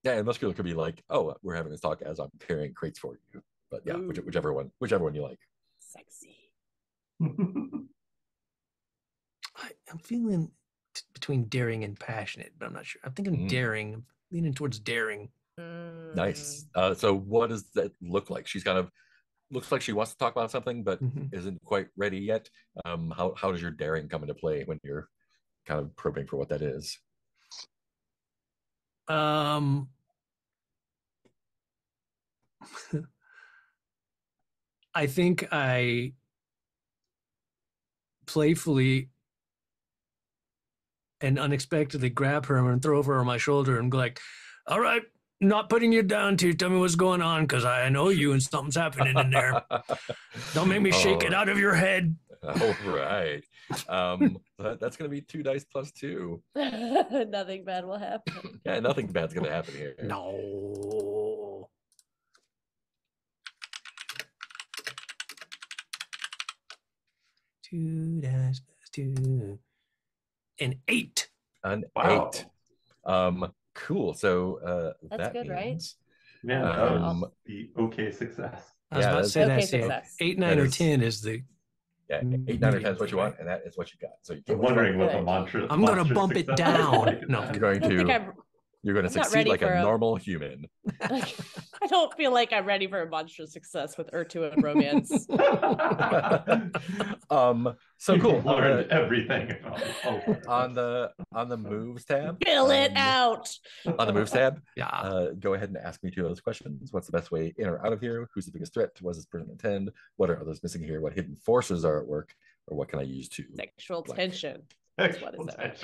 D: Yeah, and muscular could be like, oh, we're having this talk as I'm carrying crates for you. But yeah, whichever one you like.
B: Sexy.
A: I'm feeling between daring and passionate, but I'm not sure. I'm thinking daring. I'm leaning towards daring.
D: Nice. So what does that look like? She's kind of looks like she wants to talk about something, but isn't quite ready yet. How does your daring come into play when you're kind of probing for what that is?
A: I think I playfully and unexpectedly grab her and throw her on my shoulder and go like, all right, not putting you down to tell me what's going on because I know you and something's happening in there. Don't make me shake it out of your head.
D: All right. That's going to be 2 dice plus 2.
B: Nothing bad will happen.
D: Yeah, nothing bad's going to happen here.
A: No. Two dice plus 2. An 8.
D: An
C: Wow.
D: 8. Cool. So
B: that's
D: that
B: good,
D: means,
C: right? Yeah, that was the okay success.
A: I was about to say
B: okay,
A: that.
B: Success.
A: 8, 9, or 10 is the.
D: Yeah, 8, 9, or 10 is what you want, and that is what you got. So
C: I'm wondering what the mantra.
A: I'm going to bump it down. No,
D: you're going to succeed like a normal human.
B: I don't feel like I'm ready for a monstrous success with Urtu and romance.
D: So cool.
C: Learned everything
D: on the moves tab.
B: Fill it out.
D: On the moves tab,
A: yeah.
D: Go ahead and ask me 2 of those questions. What's the best way in or out of here? Who's the biggest threat? What does this person intend? What are others missing here? What hidden forces are at work? Or what can I use to
B: sexual tension?
C: What is that?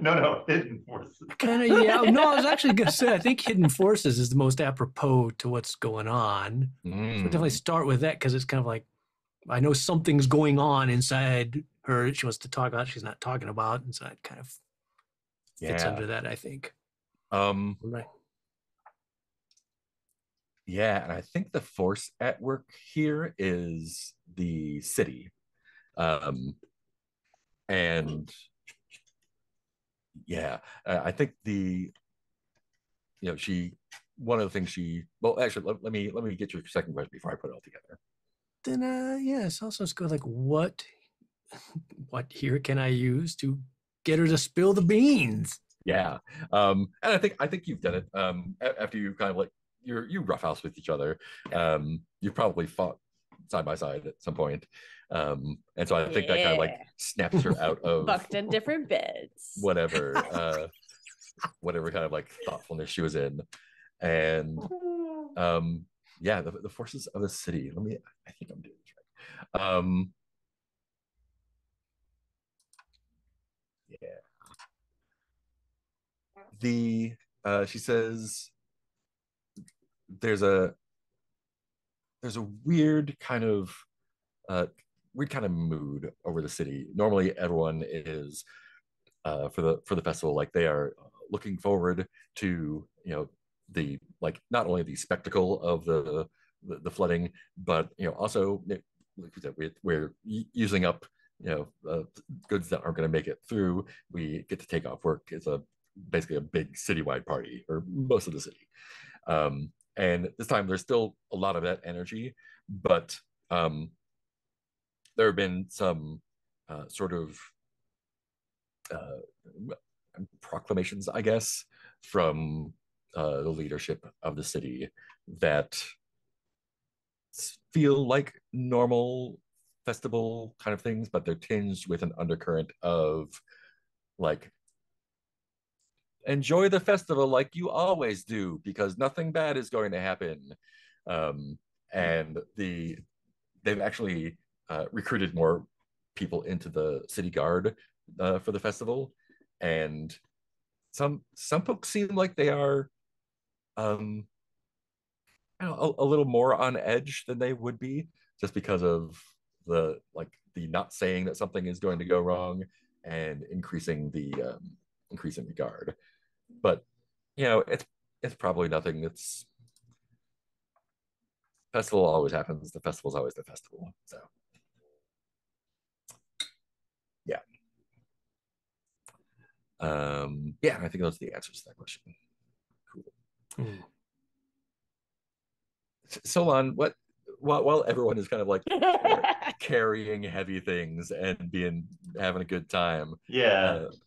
C: No, hidden forces.
A: Kind of, yeah. No, I was actually going to say, I think hidden forces is the most apropos to what's going on. So definitely start with that because it's kind of like, I know something's going on inside her. She wants to talk about, she's not talking about. And so it kind of fits under that, I think.
D: Right. Yeah, and I think the force at work here is the city. And yeah, I think one of the things actually, let me get your second question before I put it all together.
A: Then, it's also go like, what here can I use to get her to spill the beans?
D: Yeah. And I think you've done it. After you kind of like, you roughhouse with each other. You probably fought side by side at some point. And so I think that kind of like snaps her out of
B: bucked in different beds.
D: Whatever kind of like thoughtfulness she was in. And the forces of the city. I think I'm doing this right. She says there's a weird kind of mood over the city. Normally everyone is for the festival, like they are looking forward to the not only the spectacle of the flooding, but also we're using up goods that aren't going to make it through. We get to take off work. It's basically a big citywide party, or most of the city. And this time there's still a lot of that energy, but there have been some sort of proclamations, I guess, from the leadership of the city that feel like normal festival kind of things, but they're tinged with an undercurrent of like, enjoy the festival like you always do because nothing bad is going to happen. And they've actually recruited more people into the city guard for the festival, and some folks seem like they are a little more on edge than they would be, just because of the not saying that something is going to go wrong and increasing the guard. But it's probably nothing. It's festival always happens. The festival's always the festival. So yeah. Yeah, I think those are the answers to that question. Cool. Solon, what while everyone is kind of like carrying heavy things and having a good time,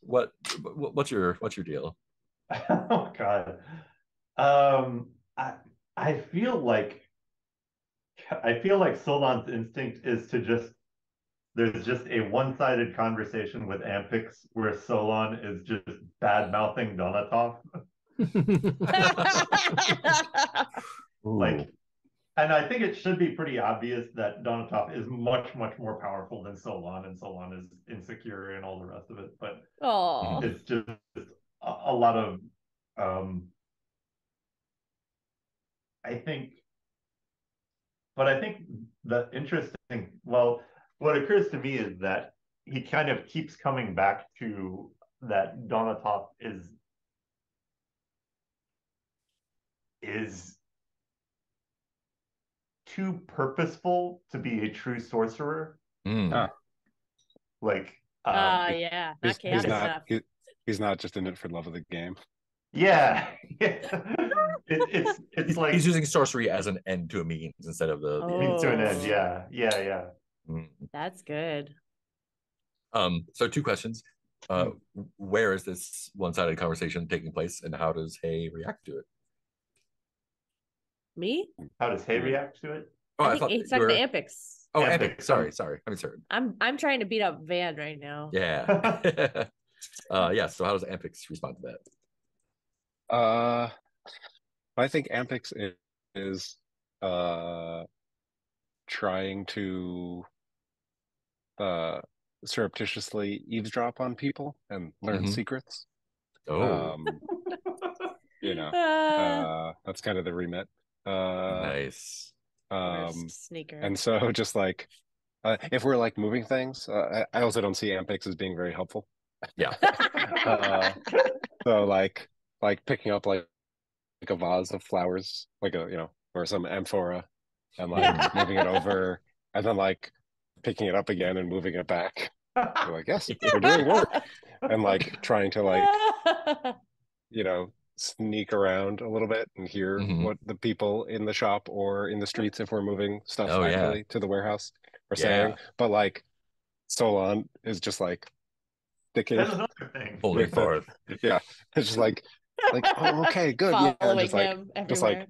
D: what's your deal?
C: Oh God. I feel like Solon's instinct is to there's just a one-sided conversation with Ampix where Solon is just bad-mouthing Donatov. Like, and I think it should be pretty obvious that Donatov is much, much more powerful than Solon, and Solon is insecure and all the rest of it. But it's just a lot of I think the interesting, what occurs to me is that he kind of keeps coming back to that Donatov is too purposeful to be a true sorcerer.
B: Like, yeah,
E: he's not just in it for love of the game.
C: Yeah. It's like
D: he's using sorcery as an end to a means instead of the
C: means to an end. Yeah.
B: That's good.
D: So 2 questions. Where is this one-sided conversation taking place, and how does Hay react to it?
B: Me?
C: How does Hay react to it?
B: I think he's talking to Ampix.
D: Oh, Ampix. Sorry. I misheard.
B: I'm trying to beat up Van right now.
D: Yeah. Yeah. So how does Ampix respond to
E: that? I think Ampix is trying to surreptitiously eavesdrop on people and learn secrets. That's kind of the remit.
D: Nice.
B: Sneaker.
E: And so just like if we're like moving things, I also don't see Ampix as being very helpful.
D: Yeah.
E: So like picking up like a vase of flowers, like or some amphora, and like moving it over, and then like picking it up again and moving it back. You're like, yes, we're doing work, and like trying to like sneak around a little bit and hear what the people in the shop or in the streets, if we're moving stuff to the warehouse, are saying. But like Solon is just like sticking.
C: That's another thing.
D: Holding forth.
E: Yeah, it's just like oh, okay, good.
B: Following
E: just like
B: him everywhere.
E: Just like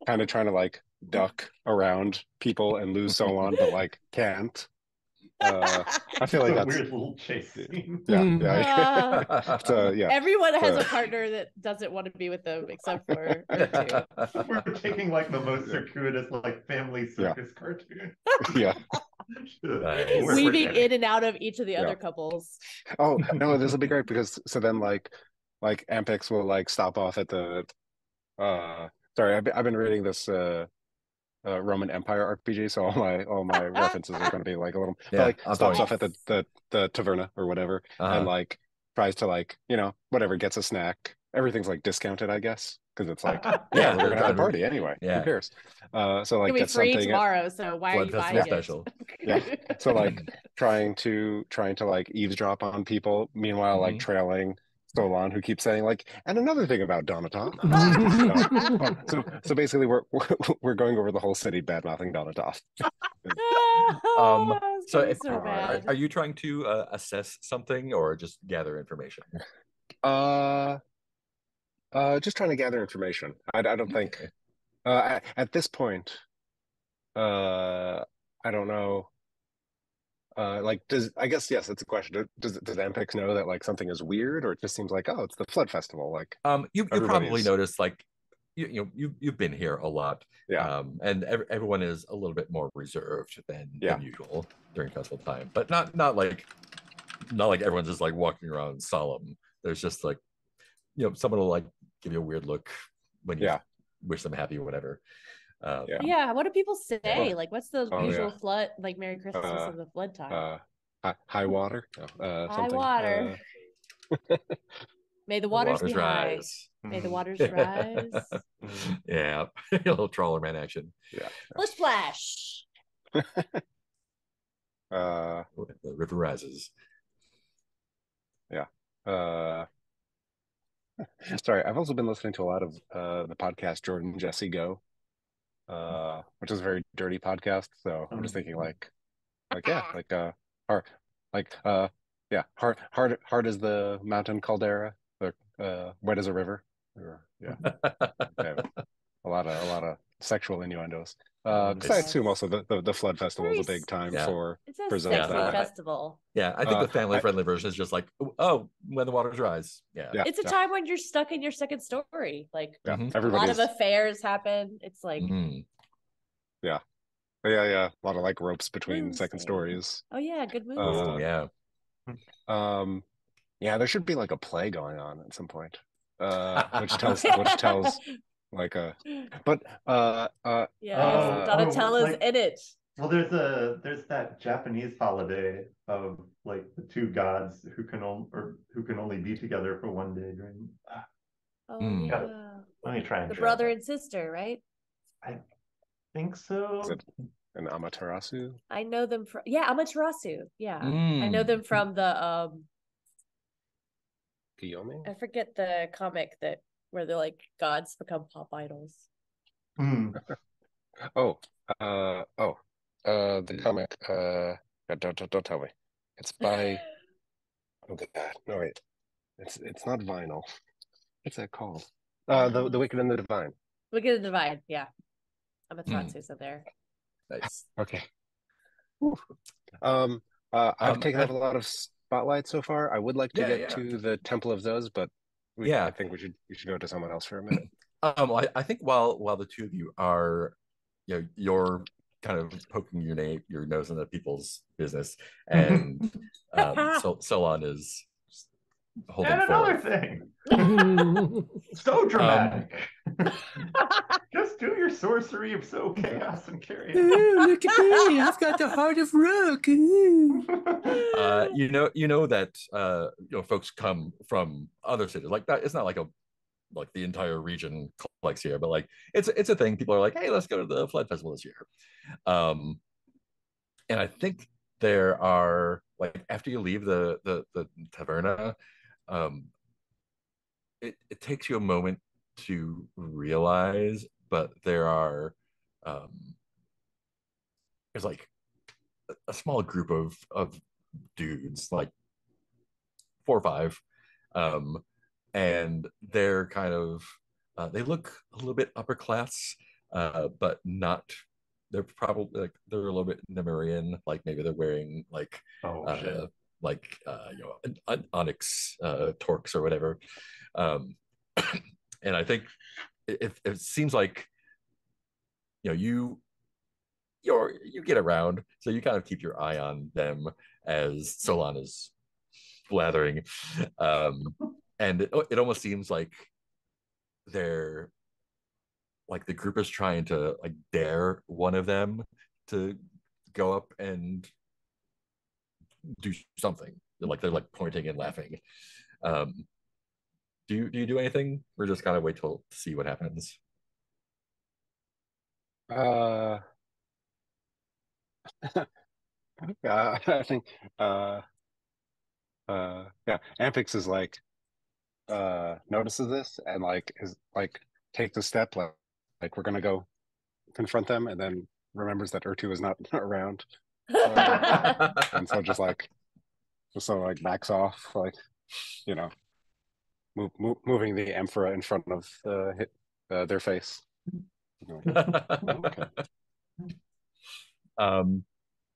E: kind of trying to like duck around people and lose Solon, but like can't. I feel like that's
C: a weird little chase scene.
E: Yeah. So yeah.
B: Everyone has a partner that doesn't want to be with them except for R2.
C: We're taking like the most circuitous like family circus cartoon.
E: Yeah.
B: Weaving in and out of each of the other couples.
E: Oh no, this will be great because so then like Ampix will like stop off at the sorry, I've been reading this Roman Empire RPG, so all my references are going to be like a little but like stops off at the taverna or whatever, and like tries to like whatever, gets a snack. Everything's like discounted, I guess, because it's like we're gonna have a party anyway. Who cares? So like
B: it's free tomorrow. So why are you buying it?
D: Special.
E: Yeah. So like trying to like eavesdrop on people, meanwhile like trailing Solon, who keeps saying like, and another thing about Donatov. So basically, we're going over the whole city bad mouthing Donatov.
D: Are you trying to assess something or just gather information?
E: Just trying to gather information. I don't think at this point, I don't know. Like, I guess yes, that's a question. Does Ampix know that like something is weird, or it just seems like, oh, it's the Flood Festival? Like,
D: you probably noticed, like, you've been here a lot,
E: yeah,
D: and everyone is a little bit more reserved than usual during festival time, but not like everyone's just like walking around solemn. There's just like, someone will like give you a weird look when you wish them happy or whatever.
B: Yeah, what do people say? Like, what's the usual flood, like Merry Christmas of the flood time?
E: High water.
B: High water. May the waters be rise. High. May the waters rise.
D: Yeah, a little trawler man action.
E: Yeah.
B: Splash.
D: The river rises.
E: Yeah. Sorry, I've also been listening to a lot of the podcast Jordan Jesse Go, which is a very dirty podcast. So I'm just thinking hard as the mountain caldera, wet as a river. A lot of sexual innuendos. Because I assume also the Flood Festival is a big time for
B: sexy festival.
D: Yeah, I think the family-friendly version is just like, oh, when the waters rise. Yeah.
B: It's a time when you're stuck in your second story. Like,
E: a
B: lot of affairs happen. It's like,
E: yeah. A lot of like ropes between second stories.
B: Oh yeah, good movie.
E: There should be like a play going on at some point, which tells like
B: Donatello's in it.
C: Well, there's that Japanese holiday of like the two gods who can only be together for one day during. Let me try and
B: the brother and sister, right?
C: I think so.
E: Is it an Amaterasu?
B: I know them from Amaterasu. Yeah, I know them from the
E: Guillaume?
B: I forget the comic where they're like gods become pop idols.
E: The comic. Don't tell me. It's by. Oh God! No wait, it's not Vinyl. What's that called? The Wicked and the Divine.
B: Wicked and the Divine. Yeah, Amaterasu in there.
D: Nice.
E: Okay. I've taken up a lot of spotlight so far. I would like to get to the Temple of Zeus, but I think we should go to someone else for a minute.
D: I think while the two of you are, you're kind of poking your nose into people's business, and Solon is holding
C: and another thing. So dramatic. Just do your sorcery of chaos and carry it.
A: Ooh, look at me! I've got the heart of Rook.
D: You know that folks come from other cities like that. It's not like the entire region collects here, but like it's a thing. People are like, hey, let's go to the Flood Festival this year. And I think there are, like, after you leave the taverna, it takes you a moment to realize, but there's like a small group of dudes, like 4 or 5, and they're kind of they look a little bit upper class, but not. They're probably like they're a little bit Nemerian, like maybe they're wearing like onyx torques or whatever, and I think it seems like you get around, so you kind of keep your eye on them as Solon is blathering, and it almost seems like they're like the group is trying to like dare one of them to go up and do something. They're like pointing and laughing. Do you do anything, or just kind of wait to see what happens?
E: I think Ampix is like notices this and like is like takes a step like we're gonna go confront them, and then remembers that Ertu is not around, and so just like backs off, like moving the amphora in front of their face.
D: Okay.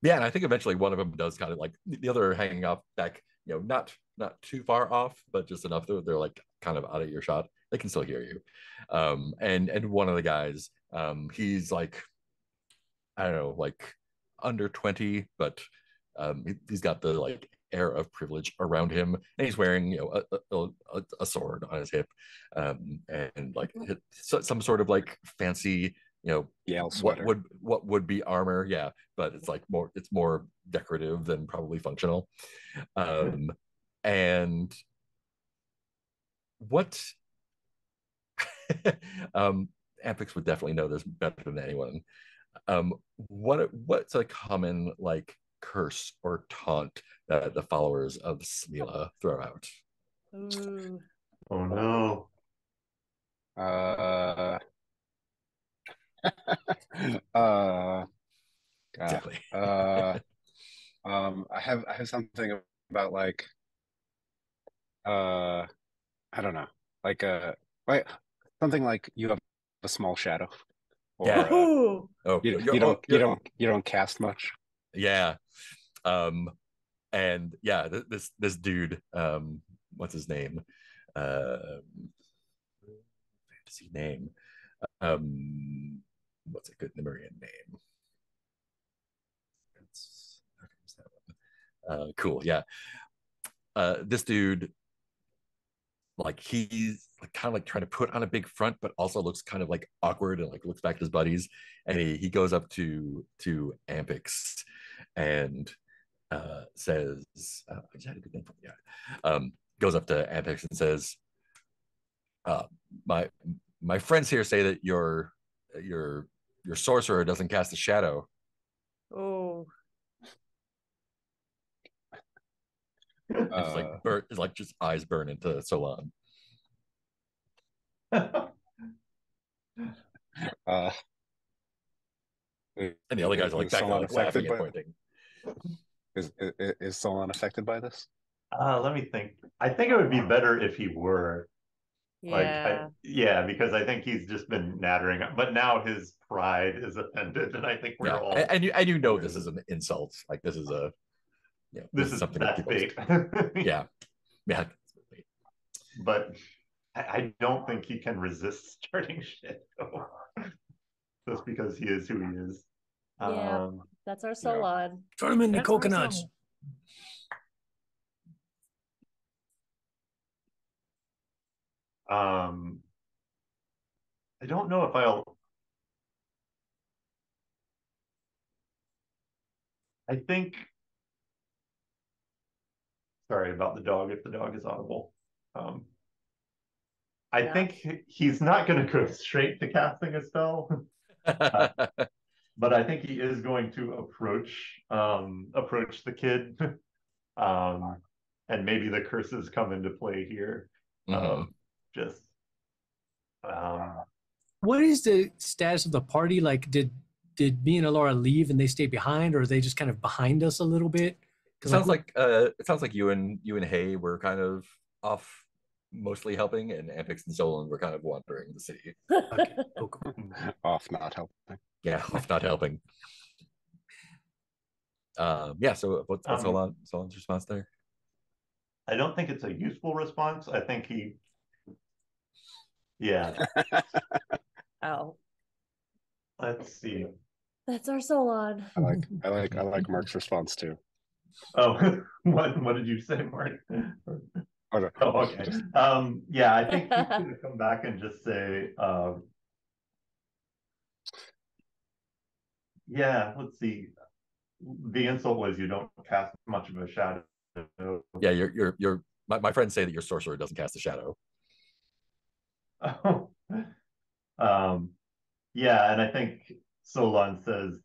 D: Yeah, and I think eventually one of them does kind of like the other hanging off back, not too far off, but just enough that they're like kind of out of earshot. They can still hear you. And one of the guys, he's like, I don't know, like under 20, but he's got the like air of privilege around him, and he's wearing a sword on his hip, and like some sort of like fancy
E: Yale sweater.
D: what would be armor, yeah, but it's more decorative than probably functional. And what Ampix would definitely know this better than anyone. What's a common like curse or taunt that the followers of Smila throw out?
B: Ooh.
C: Oh no.
D: Exactly.
E: I have something about like I don't know, like something like you have a small shadow, or
D: Yeah.
B: Ooh.
E: you don't cast much.
D: Yeah. And yeah, this dude, what's his name? Fantasy name. What's a good Nimerian name? Cool. Yeah. This dude, like he's like, kind of like trying to put on a big front, but also looks kind of like awkward and like looks back at his buddies, and he goes up to Ampix and says, I just had a good name for him. Yeah. Goes up to Ampix and says, my friends here say that your sorcerer doesn't cast a shadow.
B: Oh.
D: It's like just eyes burn into Solon.
E: And
D: the other guys are like back there, like laughing and pointing.
E: Is Solon affected by this?
C: Let me think. I think it would be better if he were.
B: Yeah.
C: Because I think he's just been nattering, but now his pride is offended, and I think we're all.
D: And this is an insult. Like this is a.
C: This is something that's bait.
D: Yeah.
C: But I don't think he can resist starting shit though. Just because he is who he is.
B: Yeah, that's our Solon.
A: Turn him into coconuts.
C: I don't know if I think. Sorry about the dog, if the dog is audible. I think he's not going to go straight to casting a spell. But I think he is going to approach the kid. And maybe the curses come into play here.
A: What is the status of the party? Like, did me and Alora leave and they stay behind, or are they just kind of behind us a little bit?
D: It sounds like you and Hay were kind of off, mostly helping, and Ampix and Solon were kind of wandering the city.
A: Okay.
E: Off not helping.
D: Yeah, off not helping. So what's Solon's response there?
C: I don't think it's a useful response. I think he
B: Oh.
C: Let's see.
B: That's our Solon.
E: I like Mark's response too.
C: Oh, what did you say, Mark?
E: Oh,
C: okay. I think he's gonna come back and just say, let's see. The insult was you don't cast much of a shadow.
D: Yeah, you're my friends say that your sorcerer doesn't cast a shadow.
C: And I think Solon says,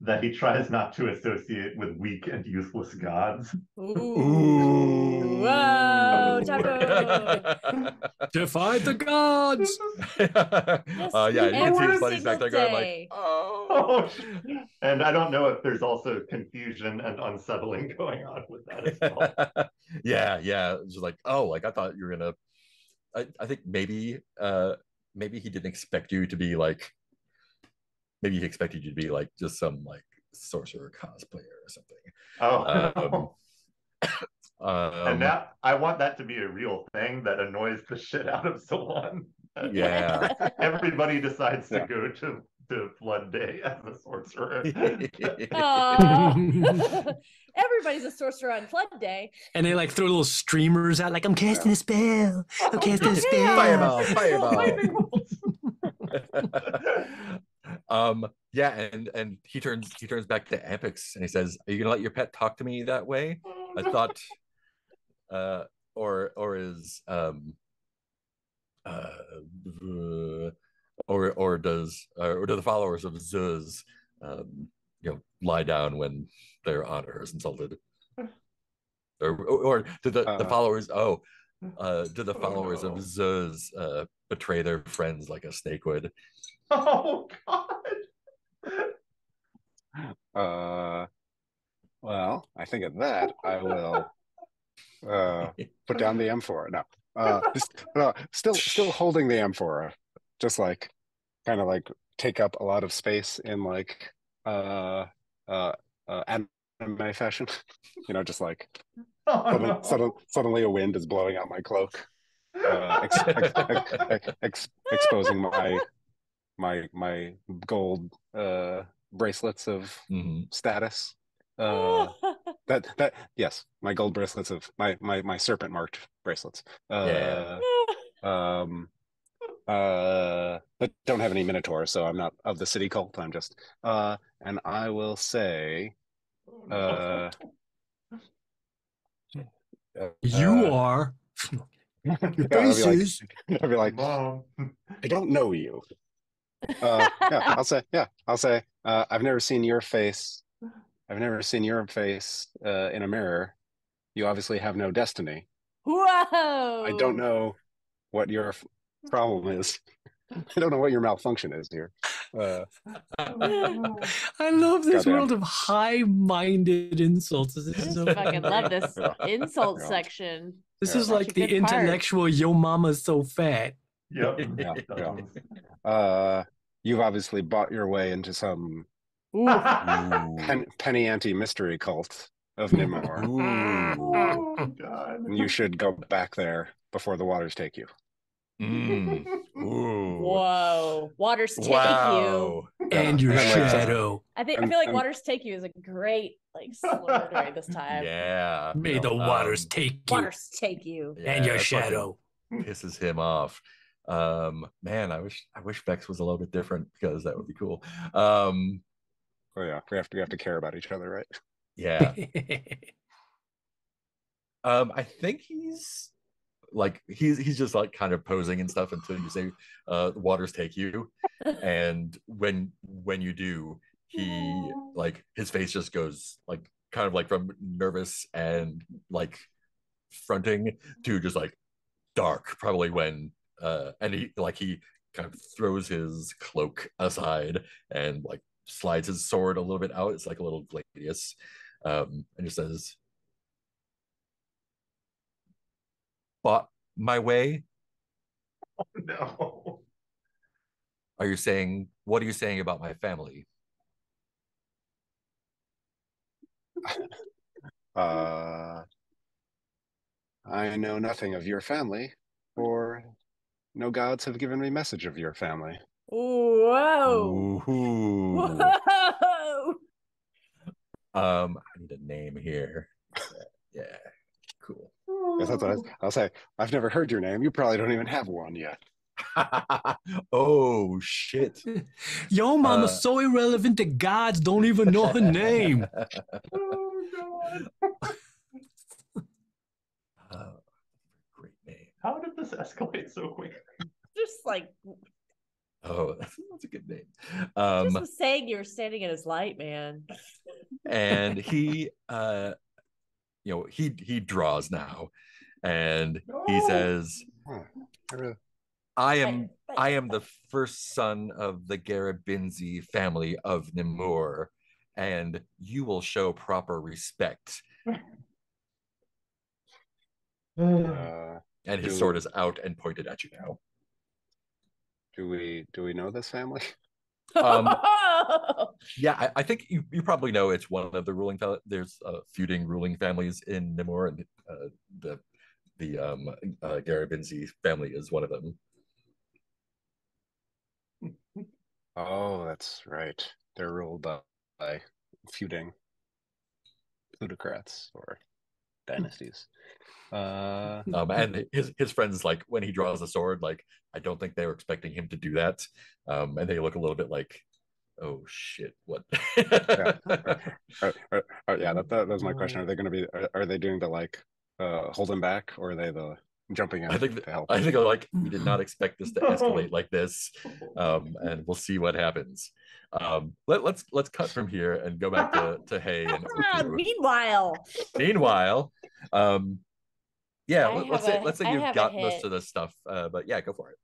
C: that he tries not to associate with weak and useless gods.
B: Ooh. Whoa, Taco.
A: Defy the gods.
B: Yes,
D: Yeah, you can see his
B: every
D: buddies back there going like,
B: day.
C: Oh, and I don't know if there's also confusion and unsettling going on with that as well.
D: yeah. It's just like, oh, like I thought you were gonna. I think maybe he didn't expect you to be like. Maybe he expected you to be like just some like sorcerer cosplayer or something.
C: Oh. And
D: Um,
C: now I want that to be a real thing that annoys the shit out of someone.
D: yeah.
C: Everybody decides to go to Flood Day as a sorcerer.
B: Everybody's a sorcerer on Flood Day.
A: And they like throw little streamers out, like, I'm casting a spell. I'm casting a spell.
D: Fireball. Yeah, and he turns back to Apex and he says, "Are you gonna let your pet talk to me that way?" I thought, or is or do the followers of Zuz lie down when their honor is insulted, or do the followers do the followers of Zuz betray their friends like a snake would?
C: Oh
E: God. Well, I think of that. I will put down the amphora. No, still holding the amphora, just like kind of like take up a lot of space in like anime fashion. Just like suddenly a wind is blowing out my cloak, exposing my gold bracelets of status. Yes, my gold bracelets of my serpent marked bracelets. But don't have any minotaurs, so I'm not of the city cult. I'm just and I will say
A: you are. Your faces.
E: I'll be like,
C: Mom.
E: I don't know you. I'll say I've never seen your face. I've never seen your face in a mirror. You obviously have no destiny.
B: Whoa!
E: I don't know what your problem is. I don't know what your malfunction is here.
A: I love this world of high-minded insults. This is
B: I fucking love this insult section.
A: This is like the intellectual "Yo mama's so fat."
C: Yep.
E: You've obviously bought your way into some penny ante mystery cult of Nimor.
C: Oh, God.
E: And you should go back there before the waters take you.
B: Whoa! Waters take you,
A: and your shadow.
B: I feel like waters take you is a great slur during this time.
D: Yeah.
A: May the waters take you.
B: Waters take you,
A: and your shadow.
D: Pisses him off. Man, I wish Vex was a little bit different because that would be cool.
E: Oh yeah, we have to care about each other, right?
D: Yeah. I think he's just like kind of posing and stuff until you say waters take you, and when you do, he like his face just goes like kind of like from nervous and like fronting to just like dark, probably when and he kind of throws his cloak aside and like slides his sword a little bit out. It's like a little gladius, and just says, "Bought my way."
C: Oh, no.
D: What are you saying about my family?
E: I know nothing of your family, for no gods have given me message of your family.
B: Whoa!
D: Whoa! I need a name here. Yeah, cool.
E: Yes, that's what I'll say. I've never heard your name. You probably don't even have one yet.
D: Oh shit!
A: Yo mama's so irrelevant that gods don't even know her name.
C: Oh, God.
D: Great name.
C: How did this escalate so quickly?
B: Just like
D: Oh, that's a good name.
B: Just was saying you were standing in his light, man.
D: And he he draws now, and he says, I am the first son of the Garabinzi family of Nimur, and you will show proper respect. And his sword is out and pointed at you now.
E: Do we know this family?
D: Yeah, I think you probably know it's one of the ruling. There's feuding ruling families in Nimur, and the Garabinzi family is one of them.
E: Oh, that's right. They're ruled by feuding plutocrats or dynasties.
D: And his friends, like, when he draws a sword, like, I don't think they were expecting him to do that. And they look a little bit like, oh shit, what?
E: Yeah, that was my question. Are they going to be? Are they doing the like hold him back, or are they the jumping in to help?
D: I think they're like, we did not expect this to escalate like this, and we'll see what happens. Let's cut from here and go back to Hay and Meanwhile, let's say you've got most of this stuff, but yeah, go for it.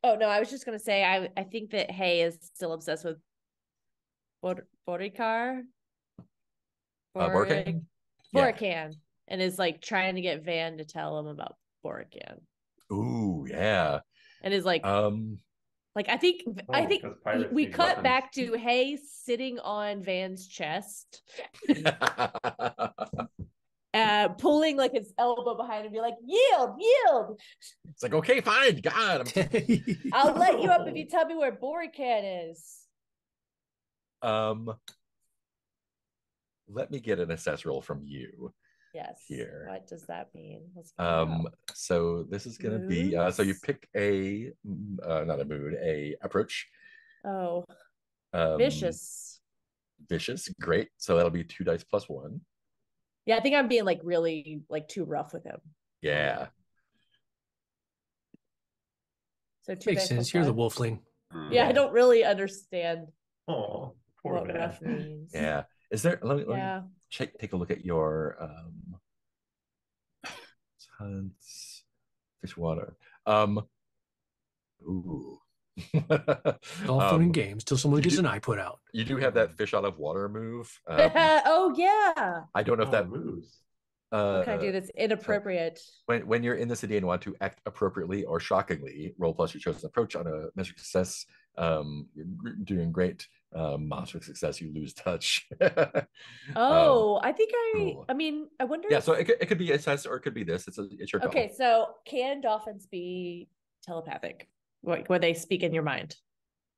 B: Oh no, I was just gonna say I think that Hay is still obsessed with Borikar.
D: Borkan?
B: Borkan, and is like trying to get Van to tell him about Borkan.
D: Ooh, yeah.
B: And is like I think we cut back to Hay sitting on Van's chest. Pulling like his elbow behind and be like, yield.
D: It's like, okay, fine, God.
B: I'll let you up if you tell me where Borkan is.
D: Let me get an assess roll from you.
B: Yes.
D: Here.
B: What does that mean?
D: So this is gonna be so you pick a not a mood, a approach.
B: Oh. Vicious,
D: great. So that'll be 2 dice plus 1.
B: Yeah, I think I'm being like really like too rough with him.
D: Yeah.
B: So 2
A: makes sense. You're the wolfling.
B: Yeah, I don't really understand
C: what
B: rough means.
D: Yeah. Is there? Let me take a look at your fish water. Ooh.
A: All fun and games till someone gets an eye put out.
D: You do have that fish out of water move.
B: Oh yeah.
D: I don't know if that
C: moves.
B: What can I do that's inappropriate?
D: When you're in the city and want to act appropriately or shockingly, roll plus your chosen approach on a measured success. You're doing great. Monster success, you lose touch.
B: I think I mean, I wonder.
D: Yeah, so it could be assess or it could be this. It's your call.
B: Okay, so can dolphins be telepathic? Where they speak in your mind?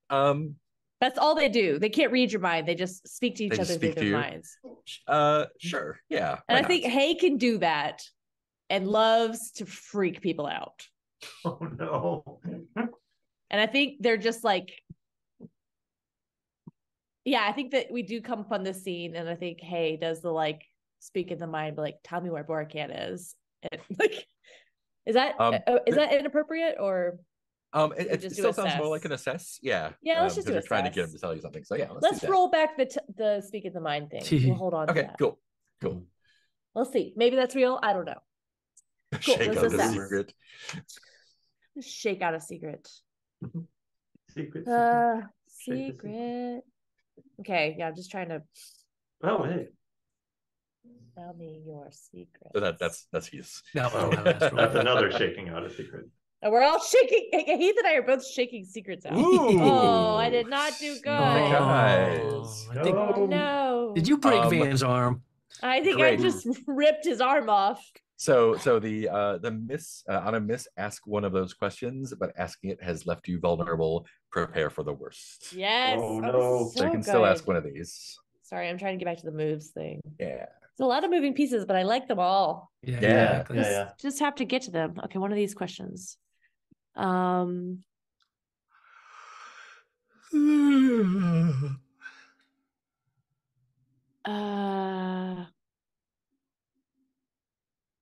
B: That's all they do. They can't read your mind. They just speak to each other through their minds.
D: Sure, yeah.
B: And I think Hay can do that and loves to freak people out.
C: Oh no.
B: And I think they're just like, yeah, I think that we do come upon this scene, and I think Hay does the like speak in the mind, but like, tell me where Borkan is. And like, is that inappropriate or?
D: It still sounds more like an assess. Yeah.
B: Yeah, let's just do
D: it. Trying to get him to tell you something. So yeah,
B: let's roll back the speak in the mind thing. We'll hold on.
D: Okay,
B: to that.
D: Cool.
B: Let's see. Maybe that's real. I don't know. Cool.
D: Shake out a secret.
B: Shake out a secret. Secret. Okay, yeah, I'm just trying to.
C: Oh, hey.
B: Tell me your secret.
D: So that's his.
C: That's another shaking out a secret.
B: And we're all shaking. Heath and I are both shaking secrets out.
D: Ooh.
B: Oh, I did not do good.
D: Guys.
B: No.
A: Did you break Van's arm?
B: I think I just ripped his arm off.
D: So the miss on a miss, ask one of those questions, but asking it has left you vulnerable. Prepare for the worst.
B: Yes.
C: Oh no.
D: So you can still ask one of these.
B: Sorry, I'm trying to get back to the moves thing.
D: Yeah.
B: It's a lot of moving pieces, but I like them all.
D: Yeah.
B: Just have to get to them. Okay, one of these questions.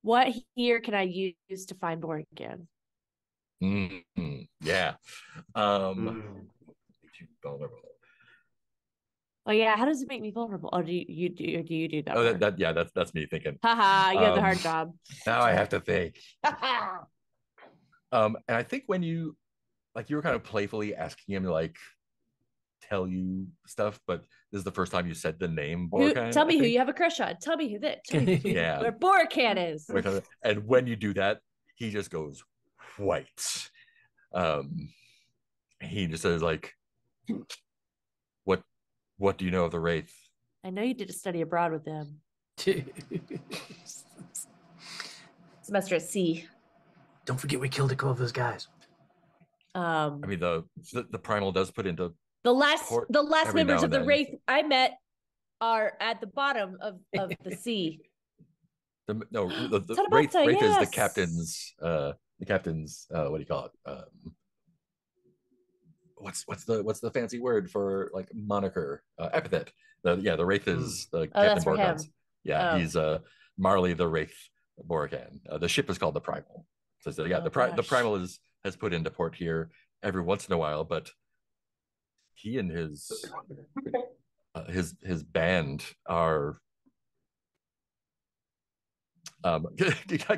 B: What here can I use to find Borkan?
D: Yeah. you vulnerable.
B: Oh yeah, how does it make me vulnerable? Oh, do you do that?
D: Oh, that's me thinking.
B: Haha, you have the hard job.
D: Now I have to think. And I think when you were kind of playfully asking him to like tell you stuff, but this is the first time you said the name Borkan.
B: Tell me who you have a crush on. Tell me who that. Tell me where Borkan is.
D: And when you do that, he just goes white. He just says like, what do you know of the Wraith?
B: I know you did a study abroad with them. Semester at sea.
A: Don't forget we killed a couple of those guys.
D: I mean, the primal does put into
B: the last members of the Wraith I met are at the bottom of the sea.
D: The Wraith is the captain's what do you call it? What's the fancy word for like moniker, epithet? The Wraith is the Captain Borkan. Yeah, he's Marley the Wraith Borkan. The ship is called the Primal. So the Primal has put into port here every once in a while, but he and his band are kind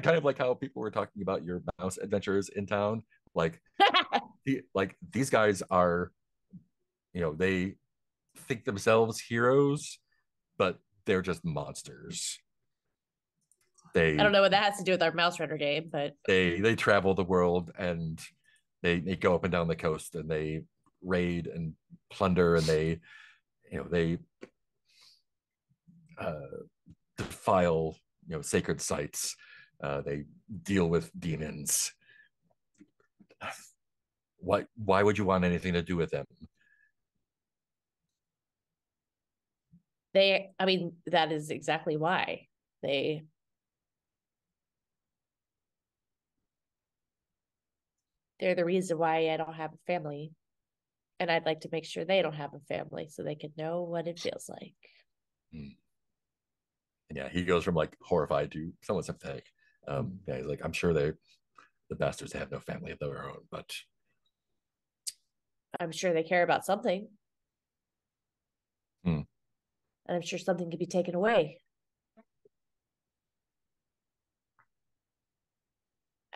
D: of like how people were talking about your mouse adventures in town. Like these guys are, they think themselves heroes, but they're just monsters. I
B: don't know what that has to do with our Mouse Runner game, but
D: they travel the world and they go up and down the coast and they raid and plunder and they defile sacred sites. They deal with demons. Why would you want anything to do with them?
B: That is exactly why. They're the reason why I don't have a family. And I'd like to make sure they don't have a family so they can know what it feels like.
D: Yeah, he goes from like horrified to somewhat sympathetic. He's like, I'm sure the bastards have no family of their own, but
B: I'm sure they care about something.
D: And
B: I'm sure something could be taken away.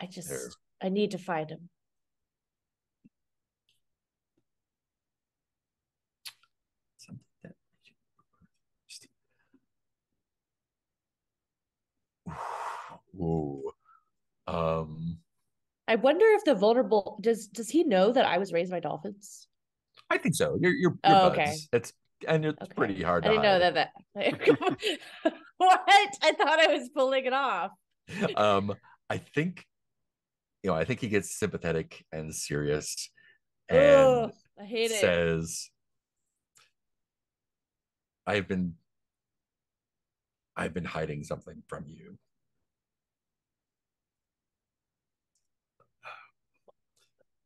B: I need to find him.
D: Ooh.
B: I wonder if the vulnerable does he know that I was raised by dolphins?
D: I think so. You're buds.
B: Okay.
D: It's pretty hard to
B: I didn't
D: hide.
B: know that. What? I thought I was pulling it off.
D: I think he gets sympathetic and serious and
B: I hate
D: says, I've been hiding something from you.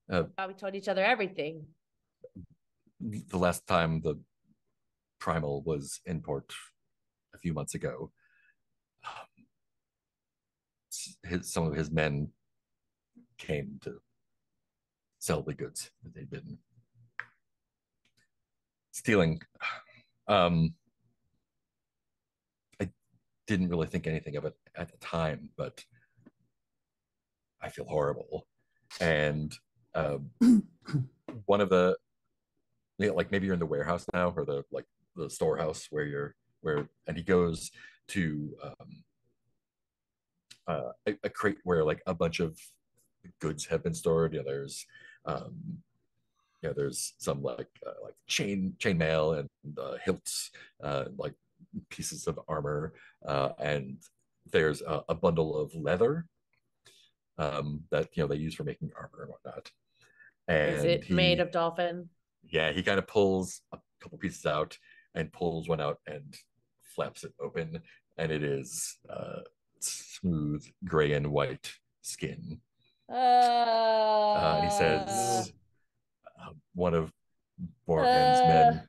B: We told each other everything.
D: The last time the Primal was in port a few months ago, some of his men came to sell the goods that they'd been stealing. I didn't really think anything of it at the time, but I feel horrible. And one of the, like, maybe you're in the warehouse now, or the storehouse and he goes to a crate where like a bunch of goods have been stored. There's some like chain mail and hilts, like pieces of armor, and there's a bundle of leather that they use for making armor and whatnot. And
B: is it made of dolphin?
D: Yeah, he kind of pulls a couple pieces out and pulls one out and flaps it open, and it is smooth gray and white skin. And he says, one of Borkan's men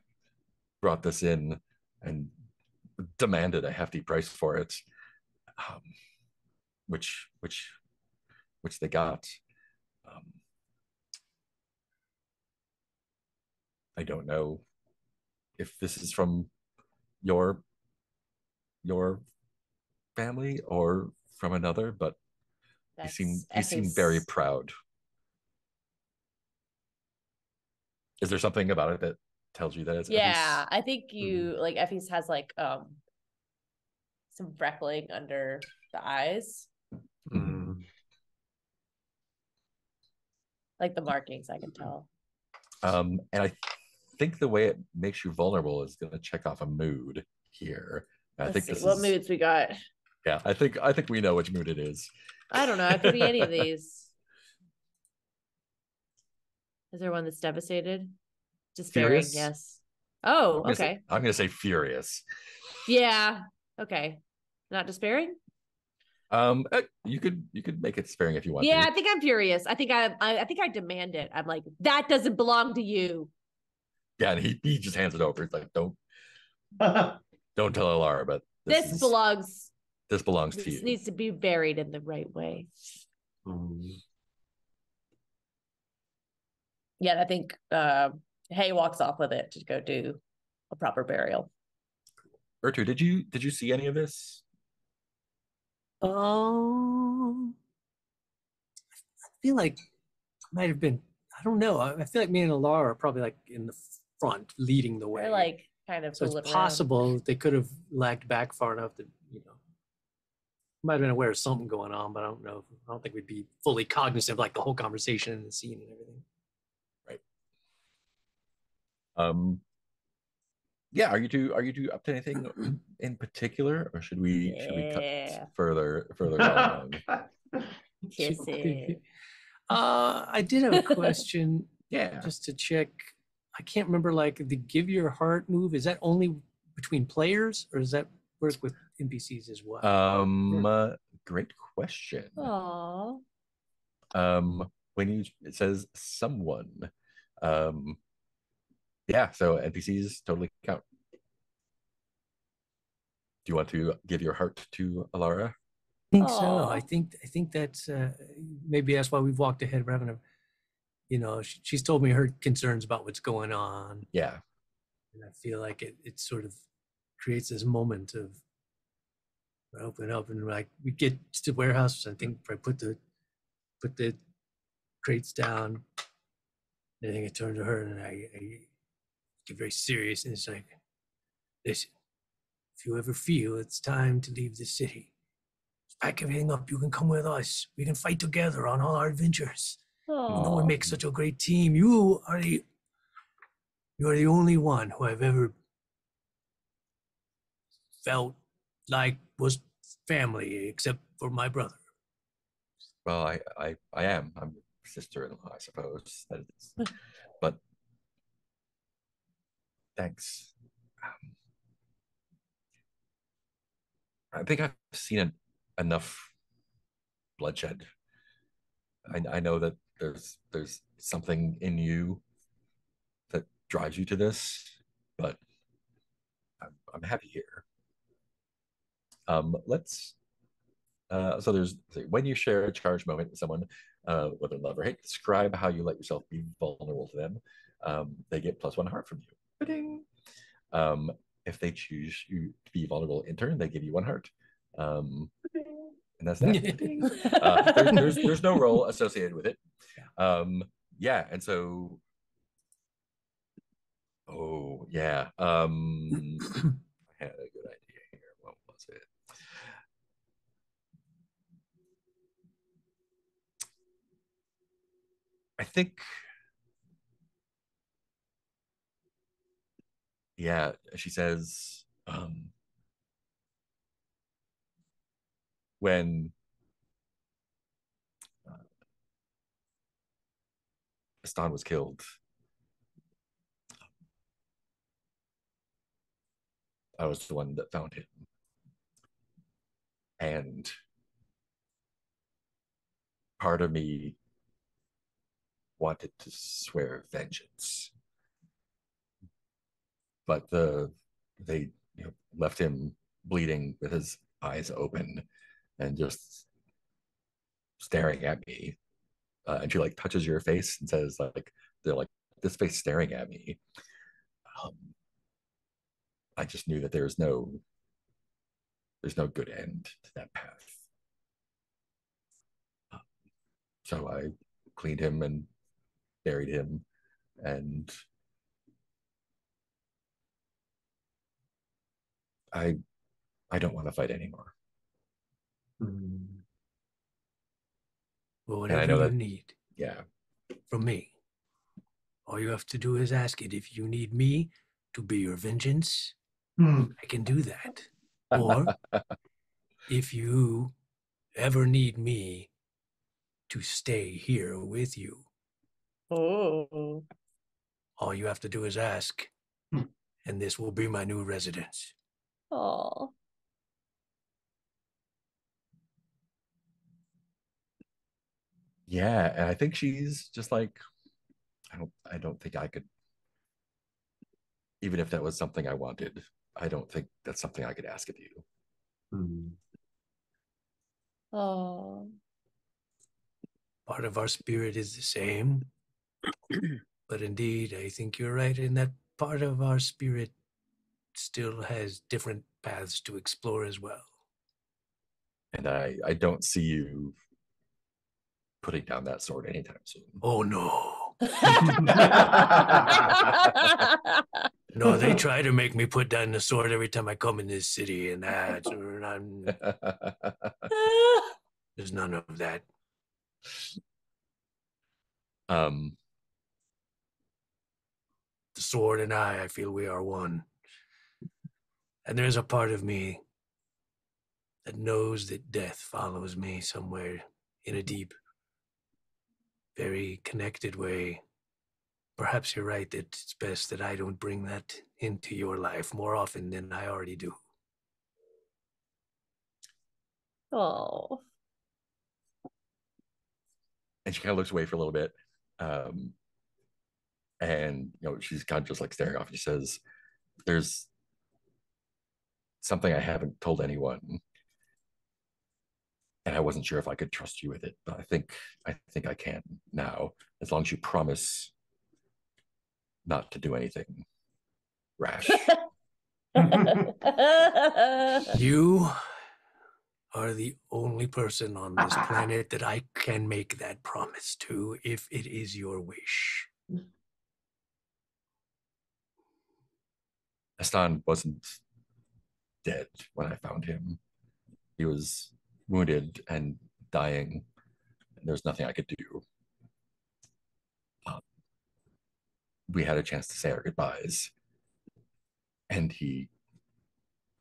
D: brought this in and demanded a hefty price for it, which they got. I don't know if this is from your family or from another, but you seem very proud. Is there something about it that tells you that it's
B: Yeah, I think you like Effie's has like some freckling under the eyes. Like the markings, I can tell.
D: And I think the way it makes you vulnerable is going to check off a mood here.
B: Let's see what moods we got.
D: Yeah, I think we know which mood it is.
B: I don't know. It could be any of these. Is there one that's devastated? Despairing, furious? Yes. Oh, okay.
D: I'm gonna say furious.
B: Yeah. Okay. Not despairing?
D: You could make it despairing if you want.
B: Yeah, to. I think I'm furious. I think I demand it. I'm like, that doesn't belong to you.
D: Yeah, and he just hands it over. It's like, don't tell Alara, but
B: this belongs
D: to you.
B: This needs to be buried in the right way. Yeah, I think Hay walks off with it to go do a proper burial.
D: Ertu, did you see any of this?
A: I feel like might have been. I don't know. I feel like me and Alara are probably like in the front, leading the way.
B: They're like kind of.
A: So it's possible they could have lagged back far enough that might have been aware of something going on, but I don't know. I don't think we'd be fully cognizant of like the whole conversation and the scene and everything.
D: Right. Yeah. Are you two up to anything in particular, or should we cut further along?
A: I did have a question.
D: Yeah.
A: Just to check. I can't remember, like, the give your heart move. Is that only between players, or does that work with NPCs as well?
D: Great question.
B: Aww.
D: When it says someone, yeah, so NPCs totally count. Do you want to give your heart to Alara?
A: I think so. I think that's maybe that's why we've walked ahead. We're having a, she's told me her concerns about what's going on.
D: Yeah,
A: and I feel like it sort of creates this moment of open up, and like we get to the warehouse. I think I put the crates down. And I think I turn to her and I get very serious, and it's like, listen, if you ever feel it's time to leave the city, just pack everything up. You can come with us. We can fight together on all our adventures. We make such a great team. You are the only one who I've ever felt like was family, except for my brother.
D: Well, I am. I'm sister-in-law, I suppose. That is. But thanks. I think I've seen enough bloodshed. I know that there's something in you that drives you to this, but I'm happy here. Let's. So there's when you share a charged moment with someone, whether love or hate, describe how you let yourself be vulnerable to them. They get +1 heart from you. Ba-ding. If they choose you to be vulnerable in turn, they give you 1 heart. And that's that. There's no role associated with it. Yeah, and so yeah. I had a good idea here. What was it? I think, yeah, she says, when Astan was killed, I was the one that found him. And part of me wanted to swear vengeance. But they left him bleeding with his eyes open and just staring at me. And she like touches your face and says, like, they're like this face staring at me. I just knew that there's no good end to that path. So I cleaned him and buried him, and I don't want to fight anymore.
A: Well, whatever you need,
D: yeah,
A: from me, all you have to do is ask it. If you need me to be your vengeance, I can do that. Or if you ever need me to stay here with you,
B: Oh.
A: all you have to do is ask, and this will be my new residence.
B: Oh.
D: Yeah, and I think she's just like, I don't think I could, even if that was something I wanted, I don't think that's something I could ask of you.
B: Oh.
A: Part of our spirit is the same. But indeed, I think you're right in that part of our spirit still has different paths to explore as well.
D: And I don't see you putting down that sword anytime soon.
A: Oh, no. No, they try to make me put down the sword every time I come in this city, and there's none of that. The sword and I feel we are one. And there's a part of me that knows that death follows me somewhere in a deep, very connected way. Perhaps you're right that it's best that I don't bring that into your life more often than I already do.
B: Oh.
D: And she kind of looks away for a little bit. And, she's kind of just like staring off. She says, there's something I haven't told anyone. And I wasn't sure if I could trust you with it, but I think I can now, as long as you promise not to do anything rash.
A: You are the only person on this planet that I can make that promise to, if it is your wish.
D: Hassan wasn't dead when I found him. He was wounded and dying, and there's nothing I could do. We had a chance to say our goodbyes, and he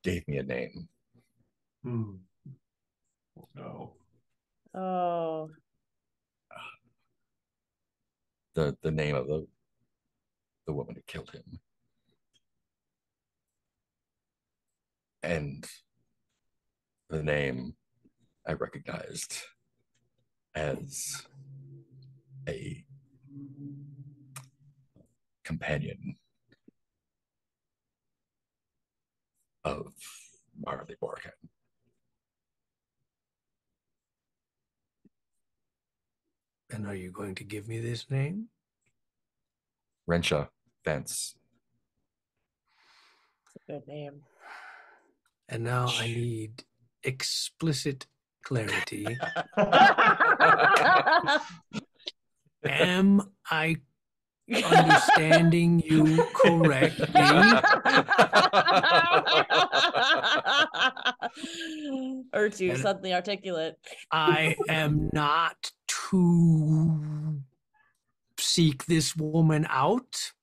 D: gave me a name.
C: No.
B: Oh.
D: The name of the woman who killed him. And the name I recognized as a companion of Marley Borkan.
A: And are you going to give me this name?
D: Rensha Vance.
B: Good name.
A: And now I need explicit clarity. Am I understanding you correctly?
B: Urtu, suddenly articulate.
A: I am not to seek this woman out?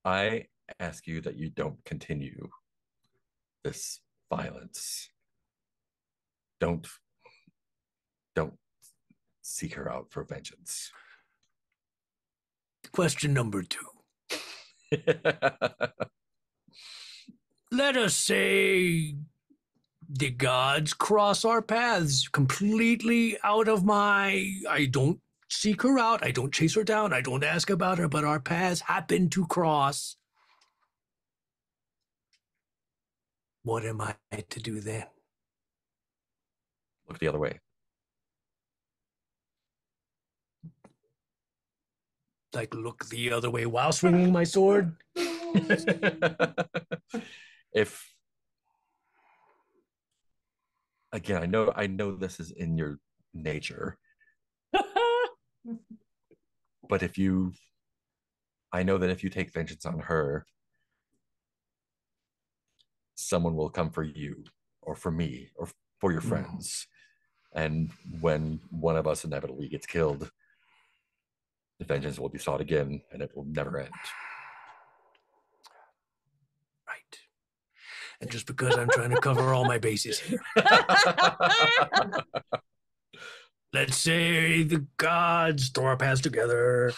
D: I ask you that you don't continue this violence. Don't seek her out for vengeance.
A: Question number 2. Let us say the gods cross our paths completely out of I don't seek her out, I don't chase her down, I don't ask about her, but our paths happen to cross. What am I to do then?
D: Look the other way.
A: like look the other way while swinging my sword.
D: If again, I know this is in your nature, but I know that if you take vengeance on her, someone will come for you or for me or for your friends. And when one of us inevitably gets killed, the vengeance will be sought again and it will never end.
A: Right. And just because I'm trying to cover all my bases here. Let's say the gods throw our paths together.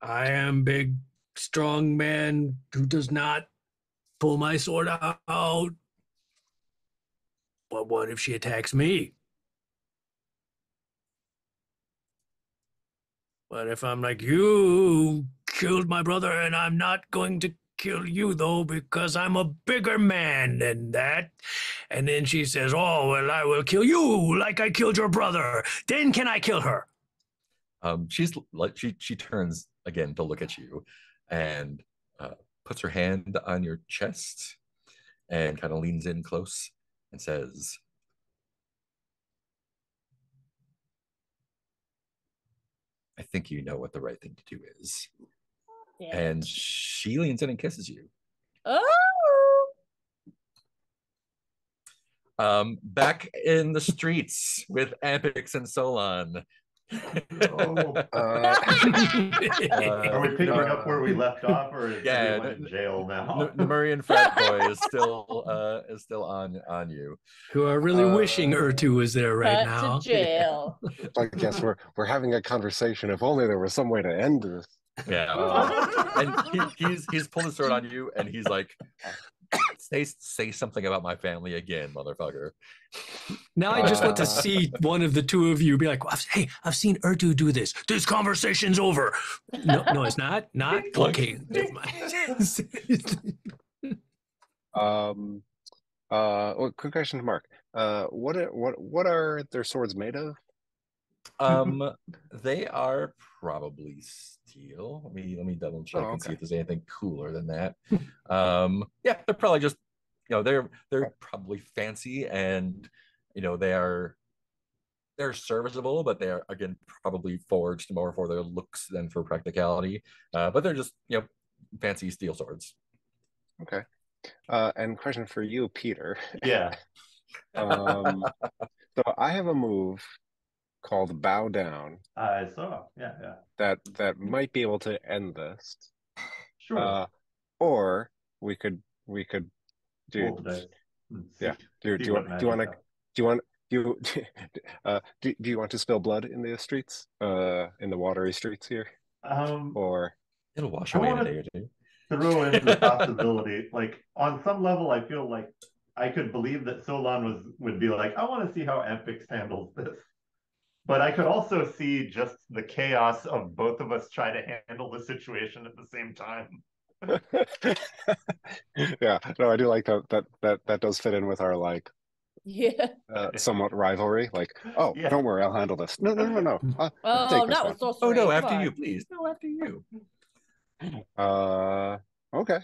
A: I am big, strong man who does not pull my sword out. But what if she attacks me? What if I'm like, you killed my brother and I'm not going to kill you though because I'm a bigger man than that? And then she says, oh, well, I will kill you like I killed your brother. Then can I kill her?
D: She's like, she turns again to look at you and puts her hand on your chest and kind of leans in close and says, I think you know what the right thing to do is. Yeah. And she leans in and kisses you. Back in the streets with Ampix and Solon.
C: Are we picking up where we left off, or is everyone in jail now?
D: Nemurian frat boy is still on you.
A: Who are really wishing Ertu was there right now.
B: To jail.
E: I guess we're having a conversation. If only there was some way to end this.
D: Yeah. And he's pulling the sword on you, and he's like, say something about my family again, motherfucker.
A: Now I just want to see one of the two of you be like, hey, I've seen Ertu do this. This conversation's over. No, it's not. Not okay. Never mind.
E: Well, quick question to Mark. What are their swords made of?
D: They are probably steel. Let me double check and see if there's anything cooler than that. Yeah, they're probably just, they're probably fancy, and they're serviceable, but they are again probably forged more for their looks than for practicality. But they're just fancy steel swords.
E: Okay. And question for you, Peter.
C: Yeah.
E: So I have a move called Bow Down.
C: I saw. Yeah.
E: That might be able to end this.
C: Sure.
E: Or we could do. Yeah. Do you want to spill blood in the streets? In the watery streets here? Or
D: it'll wash away in a day or two.
C: Throw in the possibility, like on some level, I feel like I could believe that Solon would be like, I want to see how Ampix handles this. But I could also see just the chaos of both of us trying to handle the situation at the same time.
E: Yeah, no, I do like that does fit in with our somewhat rivalry. Like, don't worry, I'll handle this. No.
D: After you, please. No, after you.
E: Okay.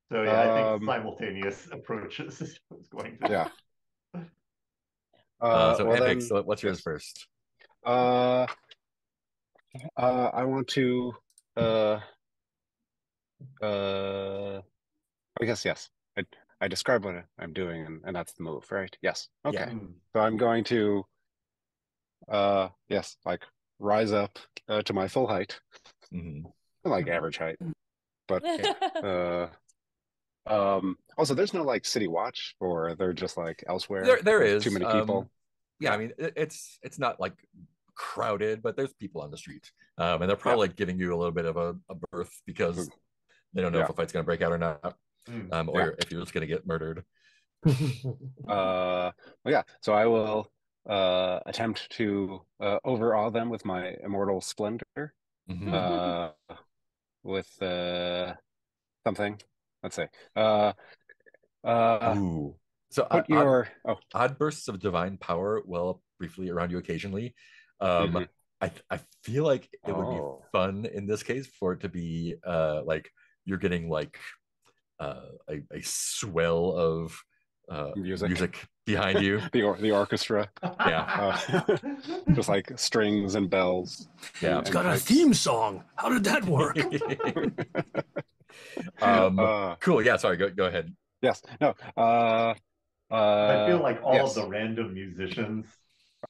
C: So yeah, I think simultaneous approaches is going to.
E: Yeah.
D: So Ampix, so what's yours first?
E: I want to I guess yes. I describe what I'm doing, and that's the move, right? Yes. Okay. Yeah. So I'm going to rise up to my full height. Mm-hmm. Like average height. But also there's no city watch, or they're just elsewhere.
D: There is
E: too many people.
D: Yeah, I mean it's not crowded, but there's people on the street, and they're probably giving you a little bit of a berth because they don't know if a fight's going to break out or not, or if you're just going to get murdered.
E: So I will attempt to overawe them with my immortal splendor. Mm-hmm. With something, let's say.
D: Ooh. So odd bursts of divine power well up briefly around you occasionally. I feel like it would be
E: Oh.
D: fun in this case for it to be like you're getting like a swell of music behind you.
E: The orchestra.
D: Yeah.
E: Just like strings and bells.
D: Yeah.
A: It's got a
E: pipes.
A: theme song. How did that work?
D: Cool. Yeah. Sorry. Go ahead.
E: Yes. No.
C: I feel like all
E: yes.
C: of the random musicians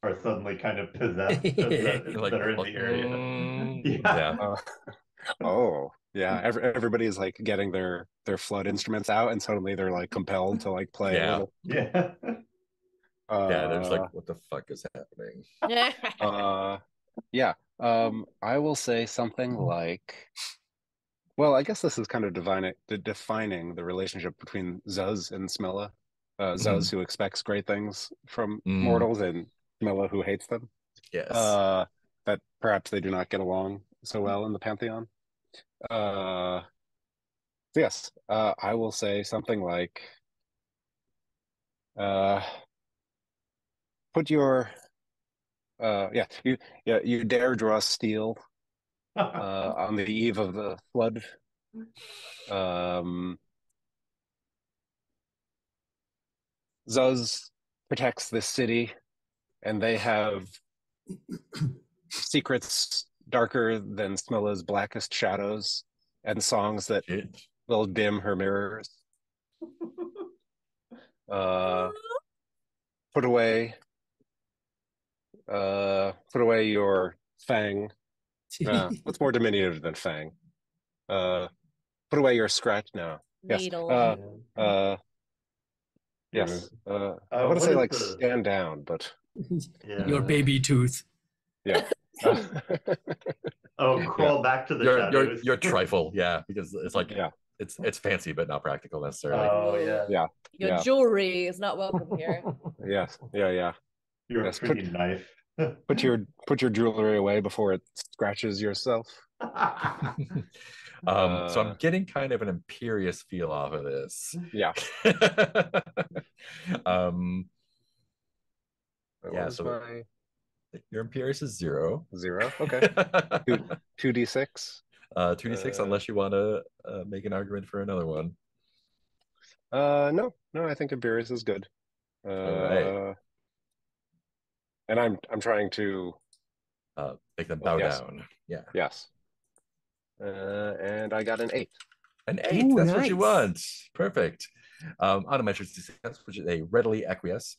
C: are suddenly kind of possessed
D: Like,
C: that are in the area.
D: Yeah.
E: Oh, yeah. Everybody's like getting their flood instruments out, and suddenly they're like compelled to like play a little.
C: Yeah.
D: Yeah. There's like, what the fuck is happening?
E: Yeah. I will say something like, well, I guess this is kind of defining the relationship between Zuz and Smilla. Zuz, who expects great things from mortals, and Smilla, who hates them.
D: Yes.
E: That perhaps they do not get along so well in the Pantheon. Yes, I will say something like, put your, you dare draw steel on the eve of the flood. Zuz protects this city, and they have secrets darker than Smilla's blackest shadows, and songs that will dim her mirrors. Put away your fang. What's more diminutive than fang? Put away your scratch now.
B: Needle.
E: Yes. I want to say like stand down, but
A: your baby tooth.
E: Yeah.
C: Crawl back to the shadows.
D: Your trifle, yeah, because it's like it's fancy but not practical necessarily.
C: Oh yeah.
B: Your jewelry is not welcome here.
E: Yes. Yeah.
C: Your pretty knife.
E: Put your jewelry away before it scratches yourself.
D: So I'm getting kind of an imperious feel off of this.
E: Yeah.
D: Yeah. So your imperious is 0.
E: 0. Okay. 2d6.
D: 2d6, unless you want to make an argument for another one.
E: No. I think imperious is good.
D: All right.
E: And I'm trying to
D: make them bow down. Yeah.
E: Yes. And I got an 8.
D: An 8. Ooh, that's nice. What you want. Perfect. On a metric success, which is a readily acquiesce.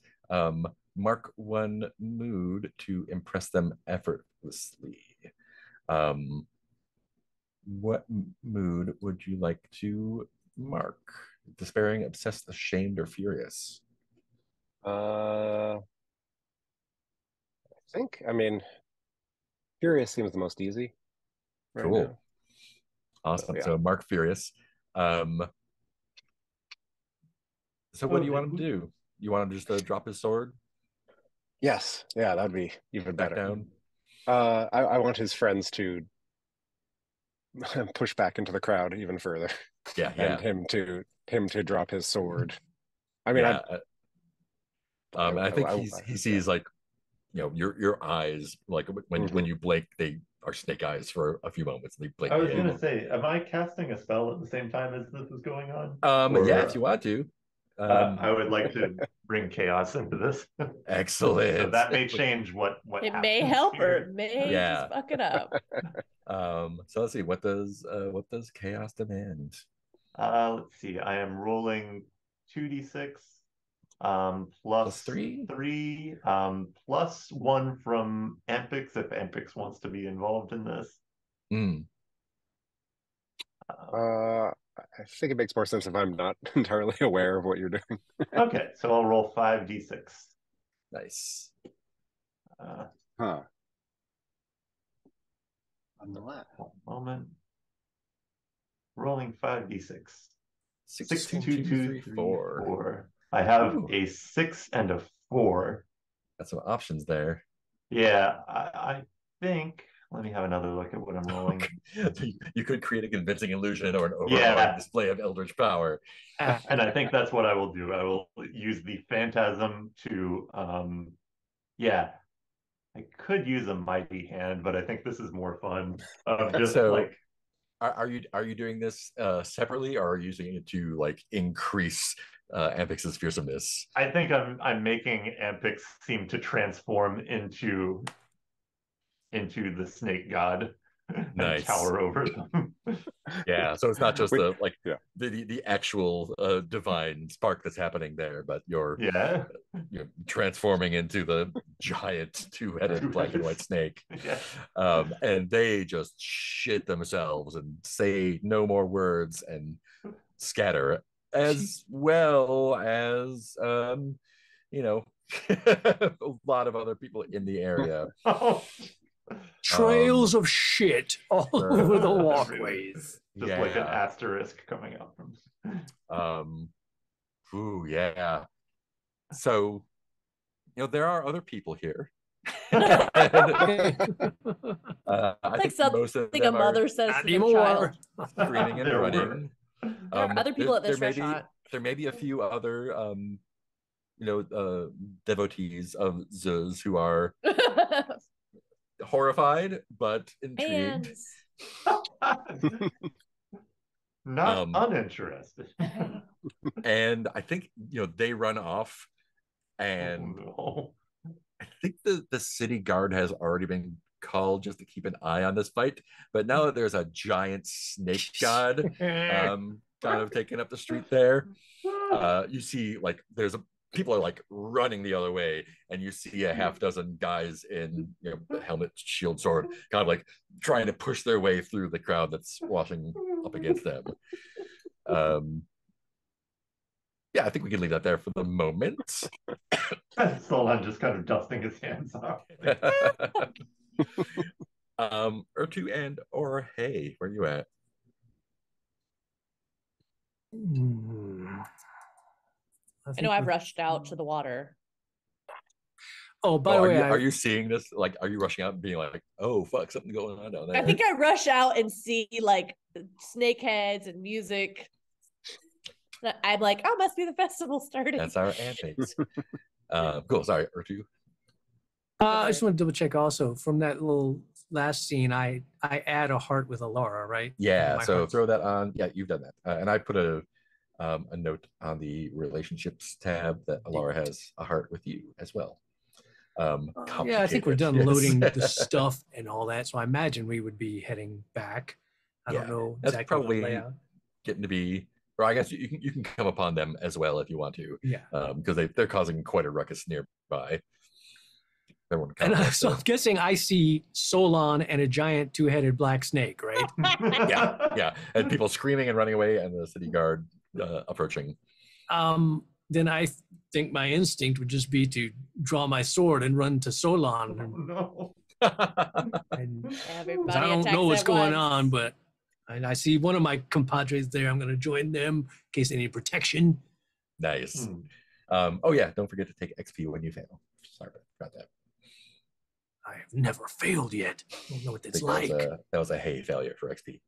D: Mark 1 mood to impress them effortlessly. What mood would you like to mark? Despairing, obsessed, ashamed, or furious?
E: I mean, furious seems the most easy.
D: Right cool. Now. Awesome. So Mark Furious. So what do you want him to do? You want him just to drop his sword?
E: Yes. Yeah, that'd be even better.
D: Down.
E: I want his friends to push back into the crowd even further.
D: Yeah.
E: And him to drop his sword. I mean,
D: I think he sees like, your eyes, like when you blink, they are snake eyes for a few moments. They blink.
C: I was gonna say, am I casting a spell at the same time as this is going on?
D: Yeah, if you want to.
C: I would like to bring chaos into this.
D: Excellent.
C: So that may change what
B: it may help or it may just fuck it up.
D: So let's see, what does chaos demand?
C: Let's see. I am rolling 2d6 plus 3 plus 1 from Ampix if Ampix wants to be involved in this.
E: I think it makes more sense if I'm not entirely aware of what you're doing.
C: Okay, so I'll roll 5d6.
D: Nice.
E: On the left.
C: One moment. Rolling 5d6.
D: 6, 2, 2, 3, 4.
C: I have a 6 and a 4.
D: Got some options there.
C: Yeah, I think. Let me have another look at what I'm rolling.
D: You could create a convincing illusion or an overwhelming display of eldritch power.
C: And I think that's what I will do. I will use the phantasm to, I could use a mighty hand, but I think this is more fun. Of just
D: So-
C: like,
D: Are you doing this separately, or are you using it to like increase Ampix's fearsomeness?
C: I think I'm making Ampix seem to transform into the snake god and
D: Nice.
C: tower over them.
D: Yeah, so it's not just the like
E: yeah.
D: the actual divine spark that's happening there, but you're
C: Yeah.
D: transforming into the giant two-headed black and white snake.
C: Yeah.
D: And they just shit themselves and say no more words and scatter, as well as you know, a lot of other people in the area.
C: Oh,
A: Trails of shit all over the walkways.
C: just like an asterisk coming out from.
D: Ooh, yeah. So, there are other people here.
B: It's
D: I
B: like
D: think most of
B: something a
D: them are
B: mother says
A: Not
B: to their
A: anymore.
B: child.
D: screaming and
C: There were.
D: running.
B: There are other people at this
D: there may be
B: restaurant.
D: there may be a few other devotees of Zuz who are horrified but intrigued.
C: Not uninterested.
D: And I think they run off, and
C: Oh,
D: I think the city guard has already been called just to keep an eye on this fight. But now that there's a giant snake god kind of taking up the street there, you see like people are like running the other way, and you see a half dozen guys in helmet, shield, sword, kind of like trying to push their way through the crowd that's washing up against them. Yeah, I think we can leave that there for the moment.
C: Solon just kind of dusting his hands off.
D: Ertu and or Hey, where are you at?
B: I know I've rushed out to the water.
A: Oh, by the way,
D: are you seeing this? Like, are you rushing out and being like, "Oh, fuck, something going on down there"?
B: I think I rush out and see like snake heads and music. I'm like, oh, must be the festival starting.
D: That's our antics. Cool. Sorry, Ertu.
A: I just want to double check also from that little last scene. I add a heart with Alara, right?
D: Yeah.
A: My
D: So
A: hearts.
D: throw that on. Yeah, you've done that. And I put a note on the relationships tab that Alara has a heart with you as well.
A: Yeah, I think we're
D: Complicated,
A: done
D: yes.
A: loading the stuff and all that. So I imagine we would be heading back. I don't know
D: That's
A: exactly what
D: probably
A: layout.
D: getting to be. Or I guess you can come upon them as well if you want to.
A: Yeah.
D: Because they're causing quite a ruckus nearby. Everyone
A: And
D: wants
A: so
D: to-
A: I'm guessing I see Solon and a giant two-headed black snake, right?
D: yeah, and people screaming and running away, and the city guard approaching.
A: Then I think my instinct would just be to draw my sword and run to Solon.
C: Oh, no.
A: And
B: Everybody
A: I don't
B: attacks
A: know what's
B: at
A: going
B: once.
A: on, but I see one of my compadres there. I'm going to join them in case they need protection.
D: Nice.
C: Hmm.
D: Oh yeah, don't forget to take XP when you fail. Sorry about that.
A: I have never failed yet. I don't know what
D: I
A: it's
D: think
A: like.
D: that was a Hey failure for XP.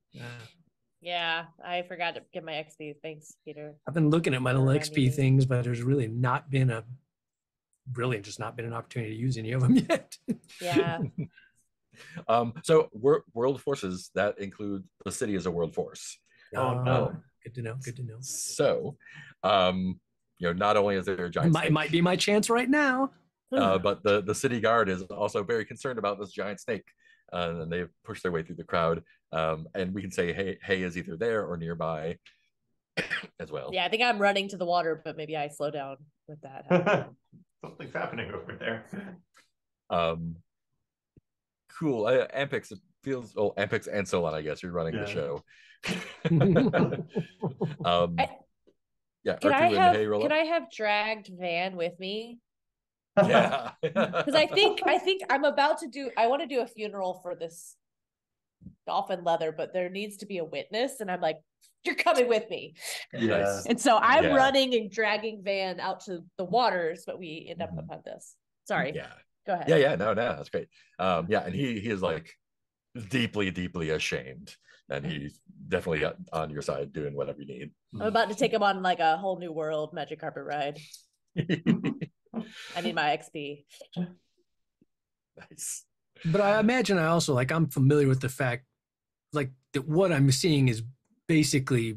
B: Yeah, I forgot to get my XP. Thanks, Peter.
A: I've been looking at my little
B: Reminding
A: XP
B: me.
A: things, but there's really not been an opportunity to use any of them yet.
B: Yeah.
D: So world forces that include the city as a world force.
C: Oh, no.
A: Good to know. Good to know.
D: So, not only is there a
A: It
D: giant snake,
A: might be my chance right now.
D: but the city guard is also very concerned about this giant snake, and they push their way through the crowd. And we can say, hey is either there or nearby as well.
B: Yeah, I think I'm running to the water, but maybe I slow down with that happening.
C: Something's happening over there.
D: Cool. Ampix, it feels. Oh, Ampix and Solon, I guess you're running the
C: Yeah.
D: show. Yeah.
B: Can
D: Ertu and Hey roll
B: I
D: up.
B: have dragged Van with me?
D: Yeah.
B: Because I think I'm about to do. I want to do a funeral for this dolphin leather, but there needs to be a witness, and I'm like, you're coming with me.
C: Yeah.
B: And so I'm
D: Yeah.
B: running and dragging Van out to the waters, but we end up
D: Mhm.
B: on this. Sorry.
D: Yeah.
B: Go ahead.
D: Yeah. No, that's great. Yeah, and he is like deeply, deeply ashamed, and he's definitely on your side doing whatever you need.
B: I'm about to take him on like a whole new world magic carpet ride. I need my XP.
D: Nice.
A: But I imagine I also like I'm familiar with the fact like that what I'm seeing is basically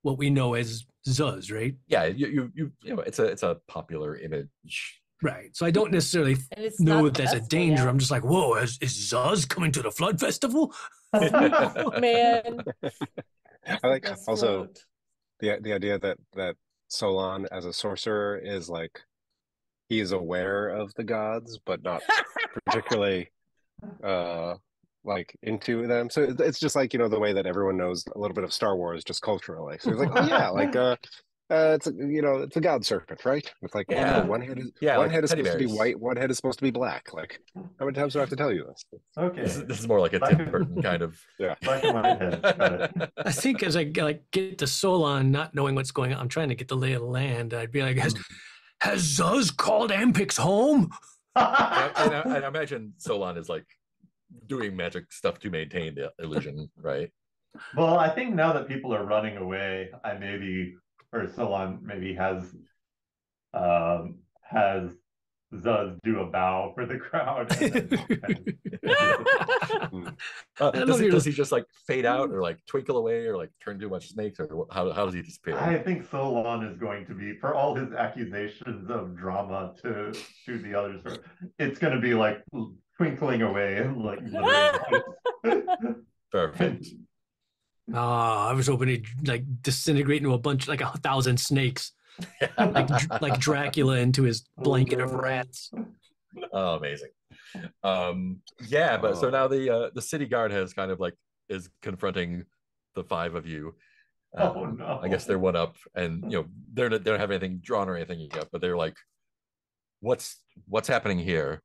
A: what we know as Zuz, right?
D: Yeah, you know, it's a popular image.
A: Right. So I don't necessarily
B: And it's
A: know
B: not
A: if
B: the
A: there's a
B: festival
A: danger.
B: yet.
A: I'm just like, whoa, is Zuz coming to the Flood Festival?
B: Man.
E: I like
B: Best
E: also
B: float.
E: the idea that Solon as a sorcerer is like he is aware of the gods, but not particularly like into them. So it's just like, you know, the way that everyone knows a little bit of Star Wars just culturally. So he's like, oh yeah, like it's you know, it's a god serpent, right? It's like,
D: Yeah.
E: oh,
D: Yeah,
E: one
D: like
E: head is
D: teddy
E: supposed to be
D: bears.
E: white, one head is supposed to be black. Like, how many times do I have to tell you this?
C: Okay.
D: This is more like a
C: Black
D: Tim Burton kind of.
E: Yeah.
C: Black and white heads. Got it.
A: I think as I like get to Solon, not knowing what's going on, I'm trying to get the lay of the land. I'd be like, has Zuz called Ampix home?
D: And I imagine Solon is like doing magic stuff to maintain the illusion, right?
C: Well, I think now that people are running away, or Solon maybe has Zuz do a bow for the crowd.
D: Does he just like fade out or like twinkle away or like turn too much snakes, or how does he disappear?
C: I think Solon is going to be, for all his accusations of drama to the others, it's going to be like twinkling away and like
D: Perfect.
A: I was hoping he'd like disintegrate into a bunch, like 1,000 snakes, like Dracula into his blanket of rats.
D: Oh, amazing. Yeah, but so now the city guard has kind of like is confronting the five of you.
C: Oh no!
D: I guess they're one up, and you know they don't have anything drawn or anything yet, but they're like, what's happening here?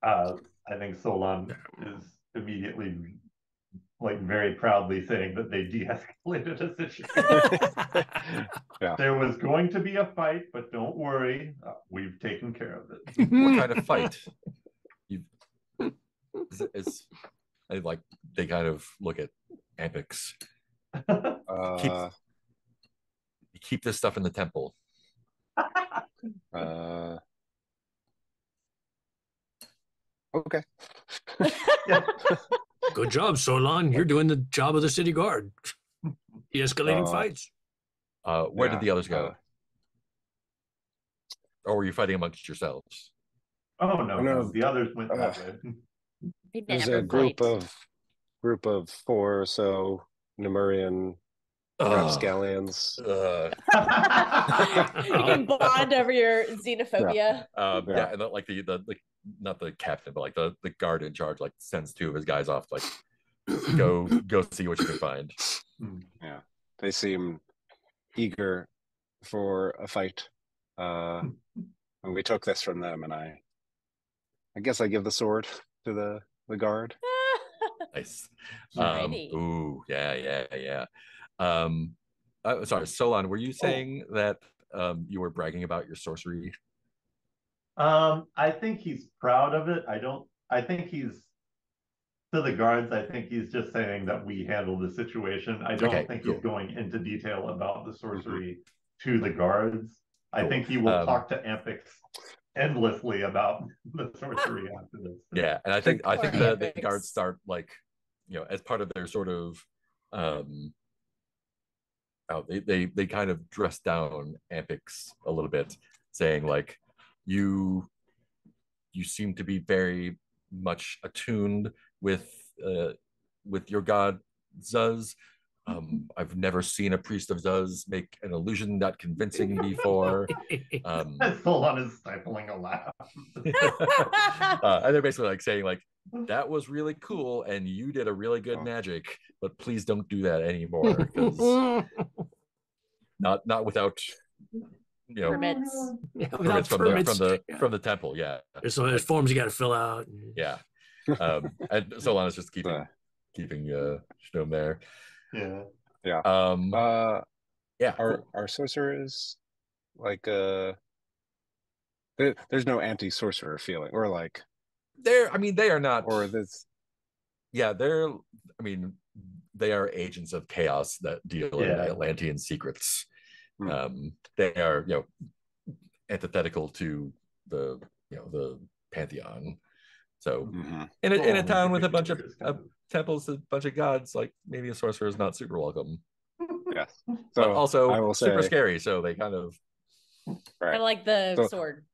C: I think Solon is immediately like very proudly saying that they de-escalated a situation.
E: Yeah.
C: There was going to be a fight, but don't worry, we've taken care of it.
D: What kind of fight? Like they kind of look at Ampix. Keep this stuff in the temple.
E: Okay.
C: Yeah.
A: Good job, Solon. You're doing the job of the city guard. De-escalating fights.
D: Where did the others go? Or were you fighting amongst yourselves?
C: Oh no, the others went that way.
E: There's a group of 4 or so Nemurian rapscallions.
B: You can bond over your xenophobia.
D: Yeah, and like the not the captain, but like the guard in charge like sends 2 of his guys off, like go see what you can find.
E: Yeah, they seem eager for a fight. And we took this from them, and I guess I give the sword to the guard.
D: Nice.
B: Shiny.
D: Ooh, yeah. Sorry, Solon, were you saying that you were bragging about your sorcery?
C: I think he's proud of it. I think he's, to the guards, I think he's just saying that we handled the situation. I don't think he's going into detail about the sorcery to the guards. I think he will talk to Ampix endlessly about the sorcery after this.
D: Yeah, and I think the guards start like, you know, as part of their sort of they kind of dress down Ampix a little bit, saying like, you seem to be very much attuned with your god Zuz. I've never seen a priest of Zuz make an illusion that convincing before.
C: Solon is stifling a laugh.
D: And they're basically like saying like, that was really cool and you did a really good magic, but please don't do that anymore, because not without, you know,
B: permits
D: from the temple. Yeah,
A: there's forms you got to fill out.
D: Yeah. And Solon is just keeping Shnome there.
C: Yeah.
E: Yeah. Our sorcerers like there's no anti-sorcerer feeling, or like
D: they are not,
E: or this.
D: Yeah, they are agents of chaos that deal in Atlantean secrets. They are, you know, antithetical to the the pantheon. So
E: Mm-hmm.
D: in a town with a bunch of temples, a bunch of gods, like maybe a sorcerer is not super welcome.
E: Yes. So
D: But also
E: I will
D: super
E: say,
D: scary. So they kind of
B: Kind of like the sword.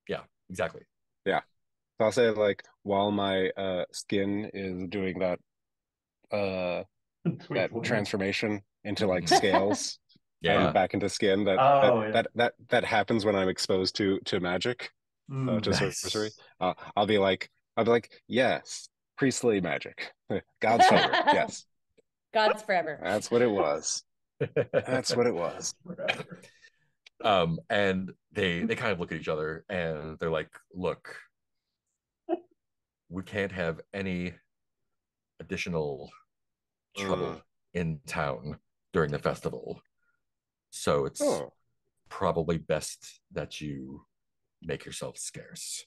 D: Yeah, exactly.
E: Yeah. So I'll say like while my skin is doing that that transformation into like scales and back into skin that happens when I'm exposed to magic, to sorcery. I'll be like, yes, priestly magic, God's favor, yes,
B: God's forever.
E: That's what it was. That's what it was.
D: And they kind of look at each other and they're like, look, we can't have any additional trouble in town during the festival. So it's probably best that you make yourself scarce.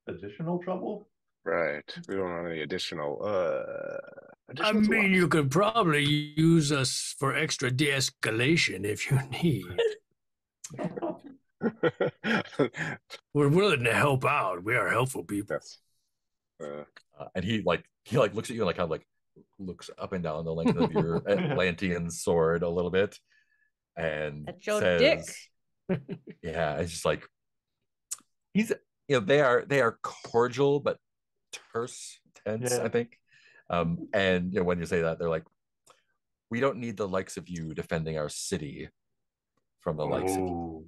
C: Additional trouble?
E: Right. We don't want any additional
A: I mean, you could probably use us for extra de-escalation if you need. We're willing to help out. We are helpful people.
E: Yes.
D: And he looks at you and kind of looks up and down the length of your Atlantean sword a little bit and says, dick. Yeah, it's just like he's they are cordial but terse, tense, I think. And when you say that, they're like, we don't need the likes of you defending our city from the likes of you.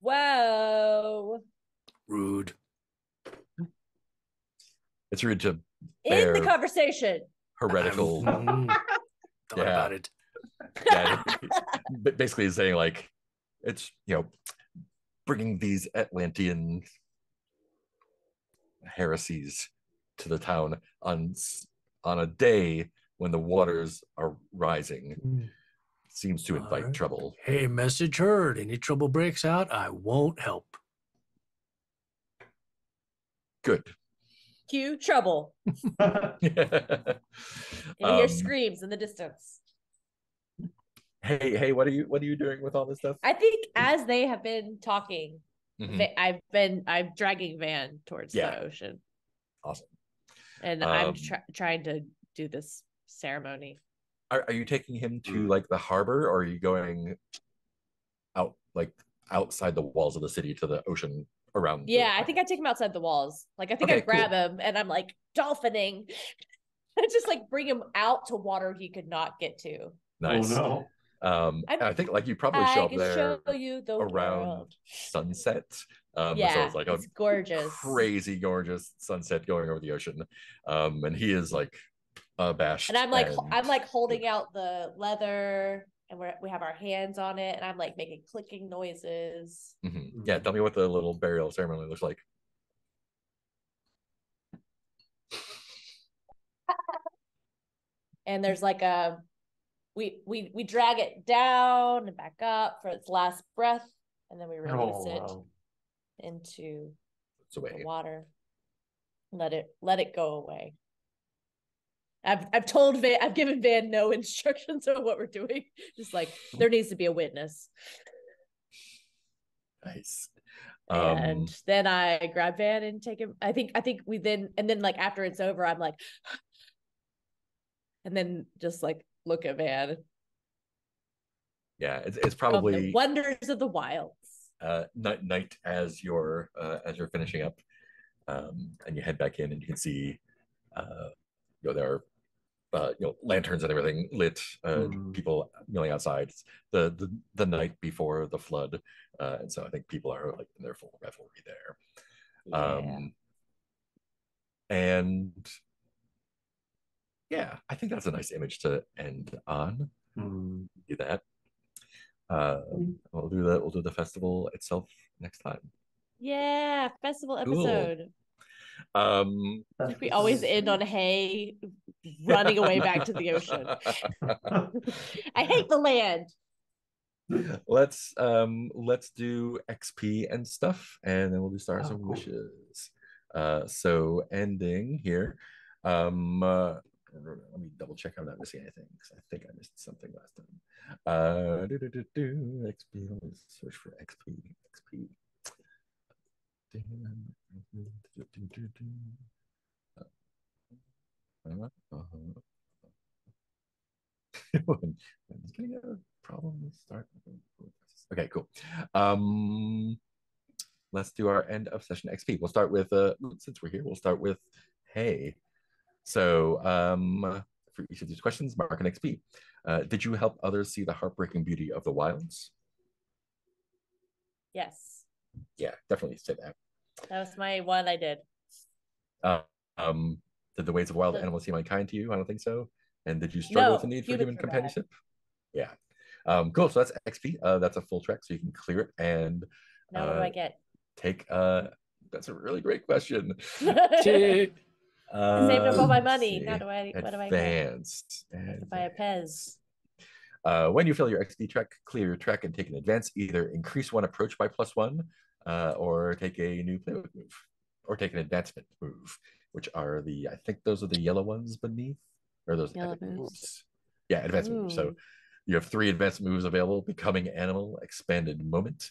B: Whoa.
A: Rude.
D: It's rude to
B: end the conversation.
D: Heretical.
A: Thought about it.
D: Yeah, basically he's saying like it's bringing these Atlantean heresies to the town on a day when the waters are rising seems to invite trouble.
A: Hey, message heard. Any trouble breaks out, I won't help.
D: Good.
B: Cue trouble. And you hear screams in the distance.
D: Hey, what are you doing with all this stuff?
B: I think as they have been talking, I'm dragging Van towards the ocean.
D: Awesome.
B: And I'm trying to do this ceremony.
D: Are you taking him to like the harbor, or are you going out like outside the walls of the city to the ocean around?
B: Yeah, I think I take him outside the walls. Like I think I grab him and I'm like dolphining. I just like bring him out to water he could not get to.
D: Nice.
C: Oh
D: no. I think like you probably show up there around
B: world.
D: sunset. So it's like
B: it's gorgeous,
D: crazy gorgeous sunset going over the ocean. And he is like abashed.
B: And I'm like holding out the leather, and we have our hands on it, and I'm like making clicking noises.
D: Mm-hmm. Yeah, tell me what the little burial ceremony looks like.
B: And there's like we drag it down and back up for its last breath, and then we release it into the water. Let it go away. I've given Van no instructions on what we're doing. Just like there needs to be a witness.
D: Nice.
B: And then I grab Van and take him. I think we then like after it's over, I'm like, and then just like look at Van.
D: Yeah, it's probably
B: the wonders of the wilds.
D: Night as you're finishing up, and you head back in, and you can see, there are lanterns and everything lit, people milling outside. It's the night before the flood, and so I think people are like in their full revelry there. And yeah, I think that's a nice image to end on. Do that. We'll do the festival itself next time.
B: Yeah, festival episode. We always end on Hay running away back to the ocean. I hate the land.
D: Let's do XP and stuff, and then we'll do stars and wishes. So ending here. Let me double check I'm not missing anything, because I think I missed something last time. XP, let's search for XP. Getting a problem. Start. Okay, cool. Let's do our end of session XP. We'll start with since we're here, we'll start with hey. So for each of these questions, mark an XP. Did you help others see the heartbreaking beauty of the wilds?
B: Yes.
D: Yeah, definitely say that.
B: That was my one I did.
D: Did the ways of wild animals seem unkind to you? I don't think so. And did you struggle with the need for human companionship? Yeah. Cool. So that's XP. That's a full track, so you can clear it. And
B: now what do I get?
D: Take that's a really great question.
B: Saved up all my money. How do I what do I get?
D: Advanced.
B: Buy a Pez.
D: When you fill your XP track, clear your track and take an advance. Either increase one approach by +1, or take a new playbook move, or take an advancement move, which are I think those are the yellow ones beneath, or those
B: yellow moves.
D: Yeah, advancement moves. So you have 3 advanced moves available: Becoming Animal, Expanded Moment,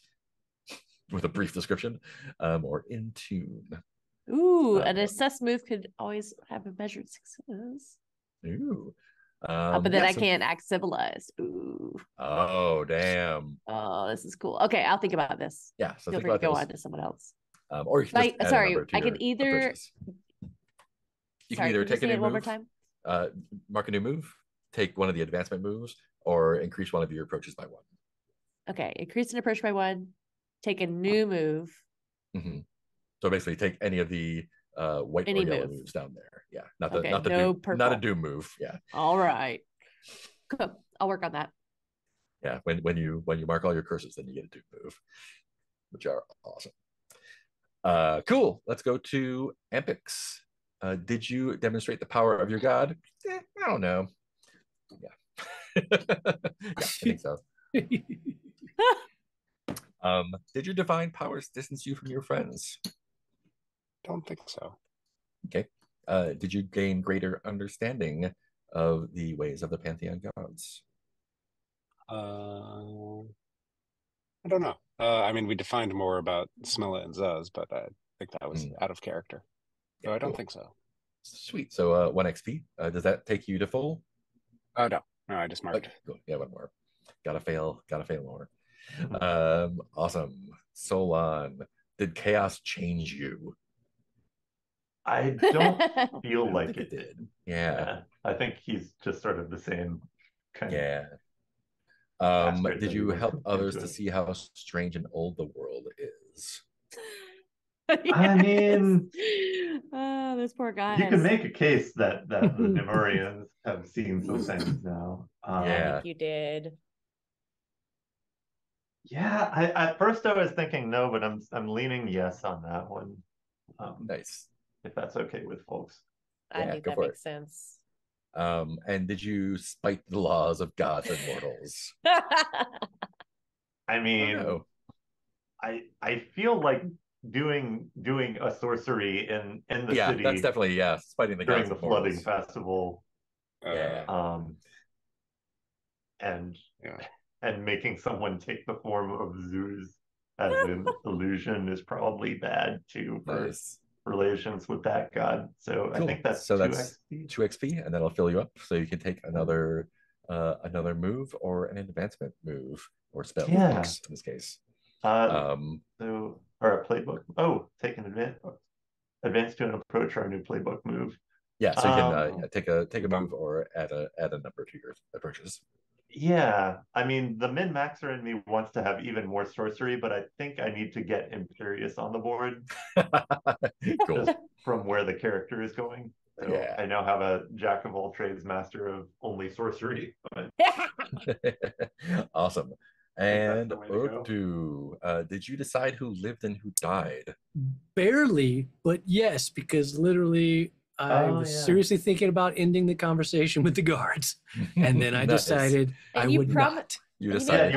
D: with a brief description, or In Tune.
B: Ooh, an assessed move could always have a measured success.
D: Ooh.
B: But then I can't act civilized. Ooh.
D: Oh, damn.
B: Oh, this is cool. Okay, I'll think about this.
D: Yeah, so
B: feel free to go on to someone else.
D: Or you can just
B: sorry, I can either.
D: You can either take a new move, one more time. Mark a new move, take one of the advancement moves, or increase one of your approaches by 1.
B: Okay, increase an approach by 1. Take a new move.
D: Mm-hmm. So basically, take any of the white or yellow moves down there. Yeah, not a doom move. Yeah.
B: All right. Cool. I'll work on that.
D: Yeah, when you mark all your curses, then you get a doom move, which are awesome. Cool. Let's go to Ampix. Did you demonstrate the power of your god? I don't know. Yeah, I think so. Did your divine powers distance you from your friends?
E: Don't think so.
D: Okay. Did you gain greater understanding of the ways of the Pantheon gods?
E: I don't know. I mean, we defined more about Smilla and Zuz, but I think that was out of character. So I don't think so.
D: Sweet. So 1 XP. Does that take you to full?
E: Oh, no. No, I just marked.
D: Okay, cool. Yeah, 1 more. Gotta fail more. Awesome. Solon, did chaos change you?
C: I don't feel like it did.
D: Yeah.
C: I think he's just sort of the same kind
D: of. Did you help others to see how strange and old the world is?
B: Yes.
C: I mean,
B: this poor guy.
C: You can make a case that the Nemurians have seen some things now.
B: I think you did.
C: Yeah, at first I was thinking no, but I'm leaning yes on that one.
D: Nice.
C: If that's okay with folks.
B: I think that makes sense.
D: And did you spite the laws of gods and mortals?
C: I mean, I feel like doing a sorcery in the city.
D: That's definitely spiting the
C: during
D: gods
C: the
D: and
C: flooding
D: mortals.
C: festival. And making someone take the form of Zeus as an illusion is probably bad too for relations with that god. So cool. I think that's 2 XP.
D: 2 XP, and that'll fill you up, so you can take another move or an advancement move or spell. In this case.
C: Or a playbook. Oh, take an advance to an approach or a new playbook move.
D: Yeah, so you can take a move or add a number to your approaches.
C: Yeah, I mean, the min-maxer in me wants to have even more sorcery, but I think I need to get Imperious on the board.
D: Cool.
C: Just from where the character is going. So I now have a jack of all trades, master of only sorcery. But...
D: Awesome. And Odu, did you decide who lived and who died?
A: Barely, but yes, because literally I was seriously thinking about ending the conversation with the guards, and then I decided I would not.
D: You decided.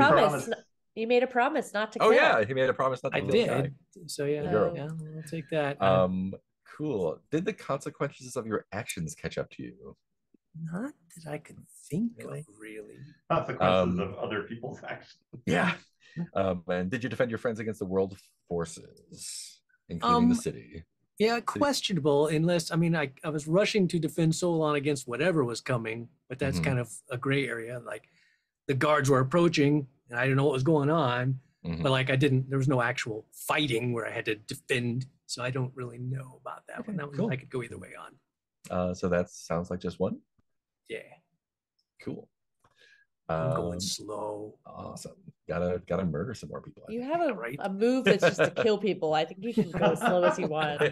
B: You made a promise not to kill.
D: Oh yeah, he made a promise not to kill.
A: I did. So I'll take that.
D: Cool. Did the consequences of your actions catch up to you?
A: Not that I could think of, really.
C: Consequences of other people's actions.
D: Yeah. And did you defend your friends against the world forces, including the city?
A: Yeah, questionable, unless, I mean, I was rushing to defend Solon against whatever was coming, but that's kind of a gray area. Like, the guards were approaching, and I didn't know what was going on, but like, there was no actual fighting where I had to defend, so I don't really know about that one. That one, cool. I could go either way on.
D: So that sounds like just one?
A: Yeah.
D: Cool.
A: I'm going slow.
D: Awesome. Gotta murder some more people.
B: You have a move that's just to kill people. I think you can go as slow as you want.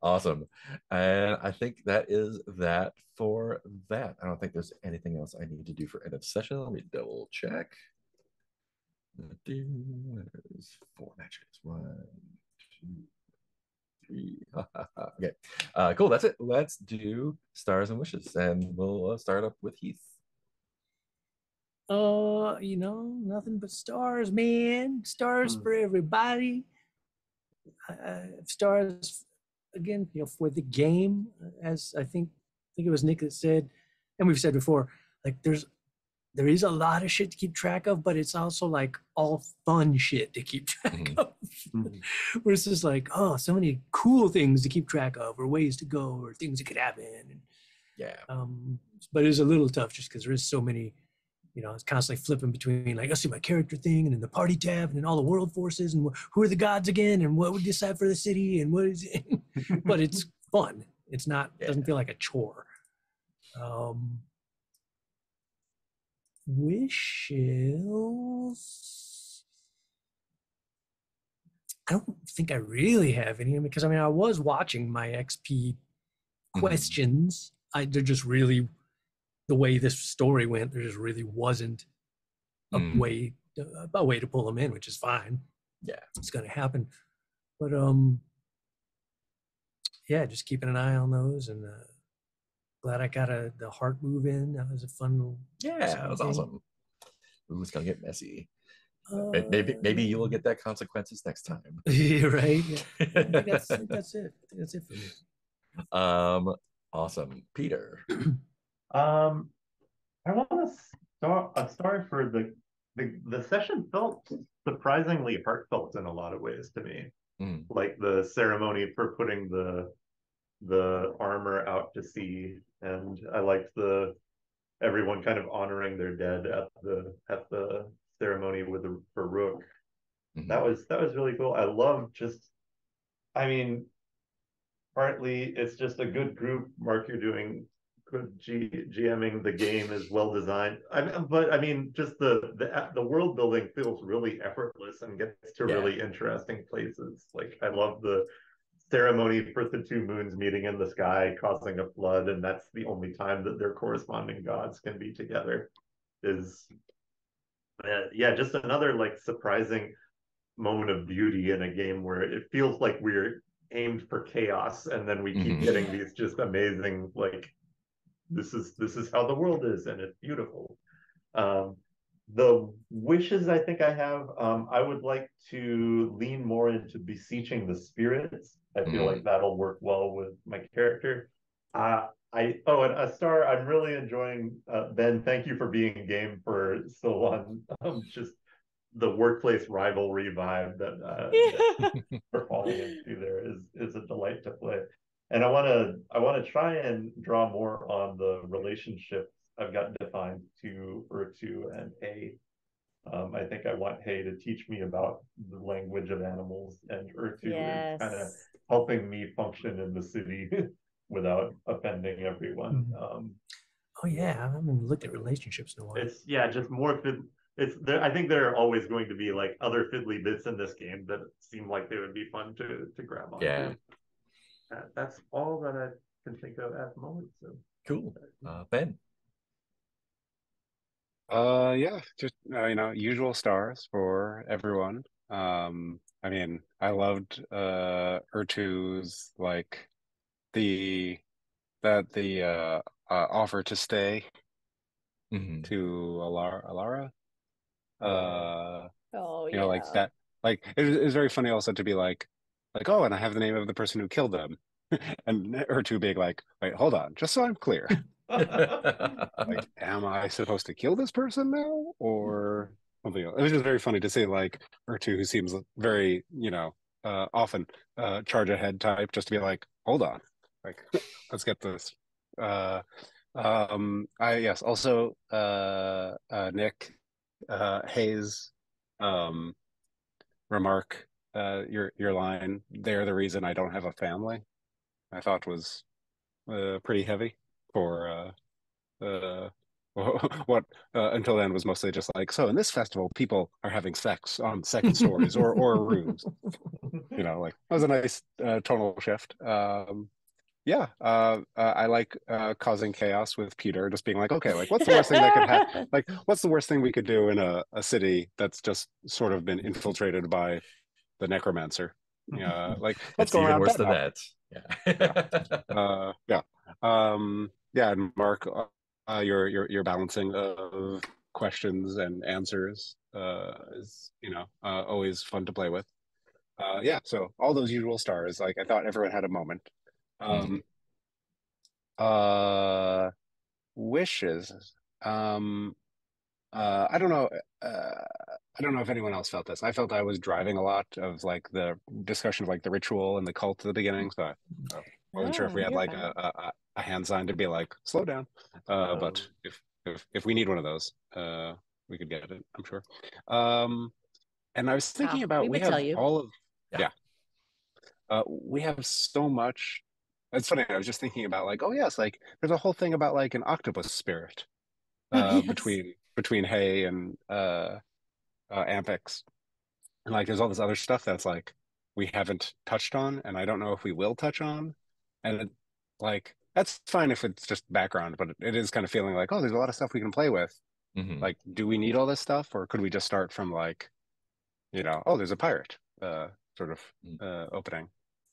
D: Awesome. And I think that is that for that. I don't think there's anything else I need to do for end of session. Let me double check. There's 4 matches. 1, 2, 3. Okay. Cool. That's it. Let's do Stars and Wishes, and we'll start up with Heath.
A: Nothing but stars, man. Stars for everybody. Stars again, for the game, as I think it was Nick that said, and we've said before, like there is a lot of shit to keep track of, but it's also like all fun shit to keep track of. Where it's just like, oh, so many cool things to keep track of, or ways to go, or things that could happen. And,
D: yeah.
A: But it's a little tough just because there is so many. It's constantly flipping between, like, let's see my character thing, and then the party tab, and then all the world forces, and who are the gods again, and what would decide for the city, and what is it? But it's fun. It's not, doesn't feel like a chore. Wishes. I don't think I really have any, because I was watching my XP questions. They're just really, the way this story went, there just really wasn't a way to pull them in, which is fine.
D: Yeah,
A: it's going to happen. But just keeping an eye on those, and glad I got the heart move in. That was a fun little.
D: Yeah, that was awesome. Ooh, it's gonna get messy. Maybe you'll get that consequences next time.
A: Right. Yeah. That's it. That's it for me.
D: Awesome, Peter.
C: I want to start for the session felt surprisingly heartfelt in a lot of ways to me. Like the ceremony for putting the armor out to sea, and I liked everyone kind of honoring their dead at the ceremony for Rook. That was really cool. I love partly it's just a good group. Mark, you're doing good GMing. The game is well designed. Just the world building feels really effortless and gets to really interesting places. Like, I love the ceremony for the 2 moons meeting in the sky, causing a flood, and that's the only time that their corresponding gods can be together. Is just another like surprising moment of beauty in a game where it feels like we're aimed for chaos, and then we keep getting these just amazing, like, this is how the world is, and it's beautiful. The wishes I think I have, I would like to lean more into beseeching the spirits. I feel like that'll work well with my character. And a star, I'm really enjoying, Ben, thank you for being game for so long. Just the workplace rivalry vibe that we're falling into there is a delight to play. And I want to try and draw more on the relationships I've got defined to Urtu and Hay. I think I want Hay to teach me about the language of animals, and Urtu is kind of helping me function in the city without offending everyone.
A: I haven't looked at relationships in a while.
C: It's just more. I think there are always going to be like other fiddly bits in this game that seem like they would be fun to grab onto.
D: Yeah.
C: That's all that I can think of at the moment. So
D: cool. Ben.
E: Just usual stars for everyone. I loved Urtu's like the offer to stay to Alara. Like that. Like it was very funny also to be like, oh, and I have the name of the person who killed them, and Urtu being like, wait, hold on, just so I'm clear. Like, am I supposed to kill this person now, or something else? It was just very funny to say, like, Urtu, who seems very, often charge ahead type, just to be like, hold on, like let's get this. Yes, also Nick Hayes remark, your line, they're the reason I don't have a family, I thought was pretty heavy for what until then was mostly just like, so in this festival people are having sex on second stories or rooms. Like that was a nice tonal shift. I like causing chaos with Peter, just being like, okay, like what's the worst thing that could happen? Like, what's the worst thing we could do in a city that's just sort of been infiltrated by the necromancer? Like let's go
D: even
E: around
D: worse than
E: now.
D: that.
E: And Mark, your balancing of questions and answers is always fun to play with. So all those usual stars. Like I thought everyone had a moment. Wishes. I don't know. I don't know if anyone else felt this. I felt I was driving a lot of like the discussion of like the ritual and the cult at the beginning. So I wasn't sure if we had like a hand sign to be like slow down. But if we need one of those, we could get it, I'm sure. And I was thinking about we have all of we have so much. It's funny. I was just thinking about like, oh yes, like there's a whole thing about like an octopus spirit
B: Yes.
E: between Hay and Ampix, and like there's all this other stuff that's like we haven't touched on, and I don't know if we will touch on, and like that's fine if it's just background, but it is kind of feeling like, oh, there's a lot of stuff we can play with. Like, do we need all this stuff, or could we just start from like, oh, there's a pirate sort of opening.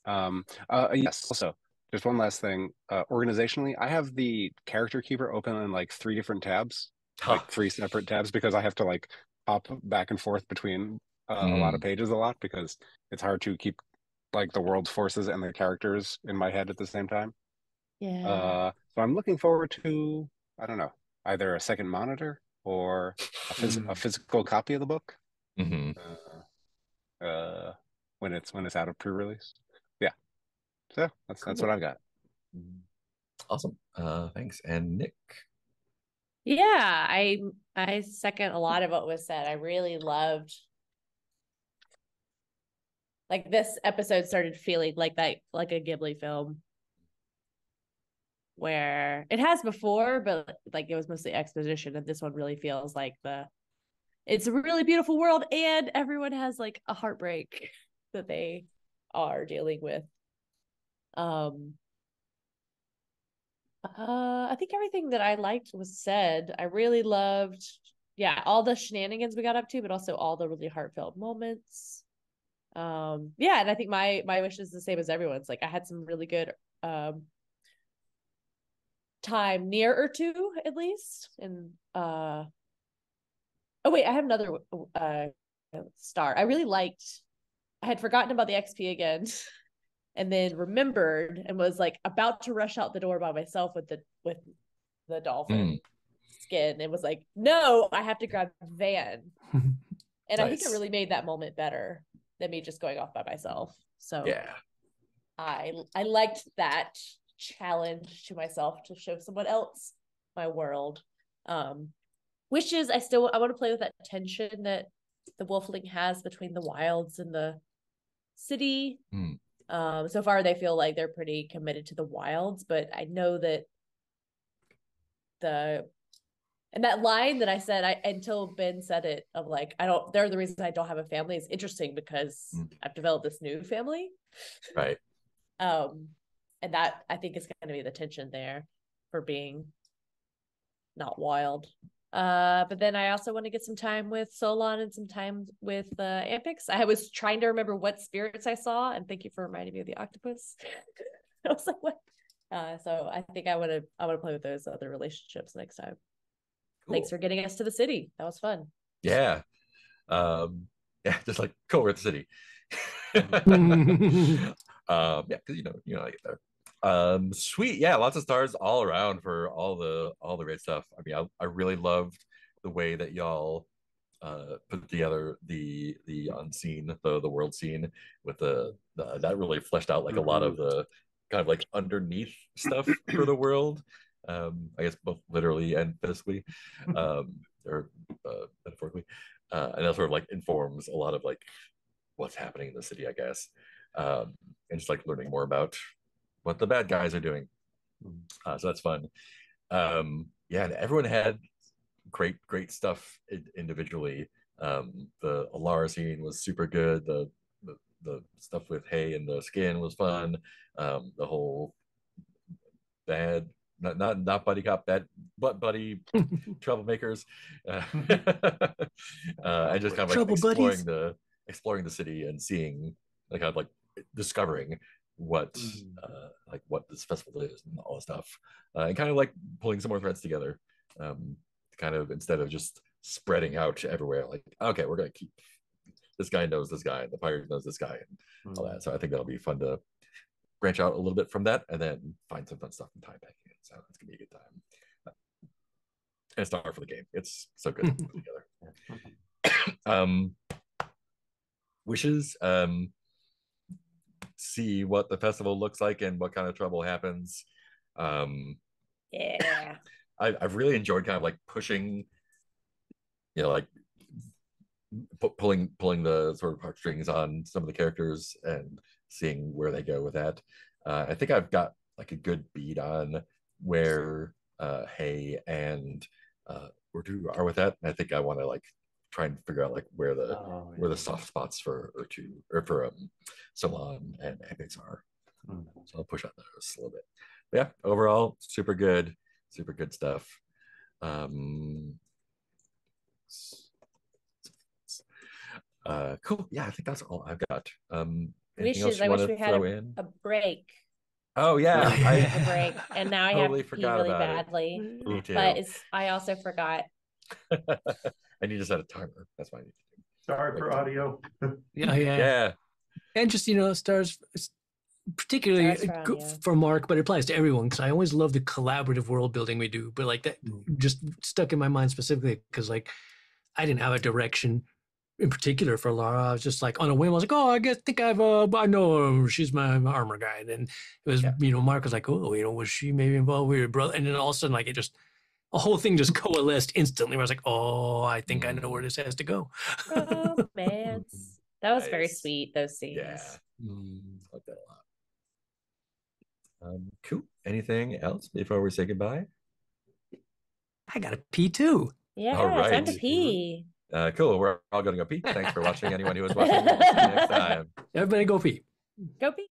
E: Yes. Also, just one last thing. Organizationally, I have the character keeper open in like 3 different tabs, like 3 separate tabs, because I have to like hop back and forth between a lot of pages a lot, because it's hard to keep like the world's forces and the characters in my head at the same time.
B: Yeah.
E: So I'm looking forward to, I don't know, either a second monitor or a physical copy of the book. When it's out of pre-release. Yeah. So that's what I've got.
D: Awesome. Thanks. And Nick.
B: Yeah, I second a lot of what was said. I really loved, like, this episode started feeling like that, like a Ghibli film, where it has before, but like it was mostly exposition, and this one really feels like it's a really beautiful world, and everyone has like a heartbreak that they are dealing with. I think everything that I liked was said. I really loved, all the shenanigans we got up to, but also all the really heartfelt moments. And I think my wish is the same as everyone's. Like I had some really good time nearer to, at least. And oh wait, I have another star. I really liked, I had forgotten about the XP again. And then remembered and was like about to rush out the door by myself with the dolphin skin, and was like, no, I have to grab Van. And nice. I think it really made that moment better than me just going off by myself. So yeah, I liked that challenge to myself to show someone else my world. Wishes, I want to play with that tension that the Wolfling has between the wilds and the city. So far they feel like they're pretty committed to the wilds, but I know that and that line that I said, until Ben said it, of like, they're the reason I don't have a family, is interesting because I've developed this new family.
D: Right.
B: And that I think is going to be the tension there for being not wild. But then I also want to get some time with Solon and some time with Ampix. I was trying to remember what spirits I saw, and thank you for reminding me of the octopus. I was like, what? So I think I want to play with those other relationships next time. Cool. Thanks for getting us to the city. That was fun.
D: Yeah. Just like go over the city. Because I get there. Sweet. Yeah, lots of stars all around for all the great stuff. I mean, I really loved the way that y'all put together the unseen, the world scene with the that really fleshed out like a lot of the kind of like underneath stuff for the world. I guess both literally and physically, or metaphorically, and that sort of like informs a lot of like what's happening in the city, I guess, and just like learning more about what the bad guys are doing. So that's fun. Yeah, and everyone had great stuff individually. The Alara scene was super good. The stuff with Hay and the skin was fun. The whole bad, not buddy cop, bad but buddy troublemakers, and just kind of like exploring the city and seeing, like, kind of like discovering what like what this festival is and all this stuff, and kind of like pulling some more threads together, kind of, instead of just spreading out everywhere, like, okay, we're gonna keep this guy knows this guy, the pirate knows this guy, and all that. So I think that'll be fun to branch out a little bit from that and then find some fun stuff in time packing it. So it's gonna be a good time. And it's not for the game. It's so good to put together. Wishes, see what the festival looks like and what kind of trouble happens.
B: Yeah.
D: I've really enjoyed kind of like pushing, like pulling the sort of heartstrings on some of the characters and seeing where they go with that. I think I've got like a good beat on where Hay and Urtu are with that. And I think I want to like try and figure out like where the soft spots for Urtu or for Salon and Epics are. So I'll push on those a little bit. But yeah, overall, super good stuff. Cool. Yeah, I think that's all I've got.
B: Wishes. I wish we had a break.
D: Oh yeah,
B: a break, and now
D: totally
B: I have to pee really badly.
D: Me too.
B: But I also forgot.
D: I need to set a timer. That's why I need to do.
C: Sorry for audio.
A: Yeah. And just, stars, particularly for Mark, but it applies to everyone, because I always love the collaborative world building we do. But like that just stuck in my mind specifically because like I didn't have a direction in particular for Lara. I was just like on a whim. I was like, oh, I know her. She's my armor guy. And then it was, Mark was like, oh, was she maybe involved with your brother? And then all of a sudden, like, a whole thing just coalesced instantly. Where I was like, oh, I think I know where this has to go.
B: Romance. That was very sweet, those scenes.
D: Yeah. Like that a lot. Cool. Anything else before we say goodbye?
A: I gotta pee too.
B: Yeah, all right. Time to pee.
D: Cool. We're all going to go pee. Thanks for watching. Anyone who was watching, see you next time.
A: Everybody go pee.
B: Go pee.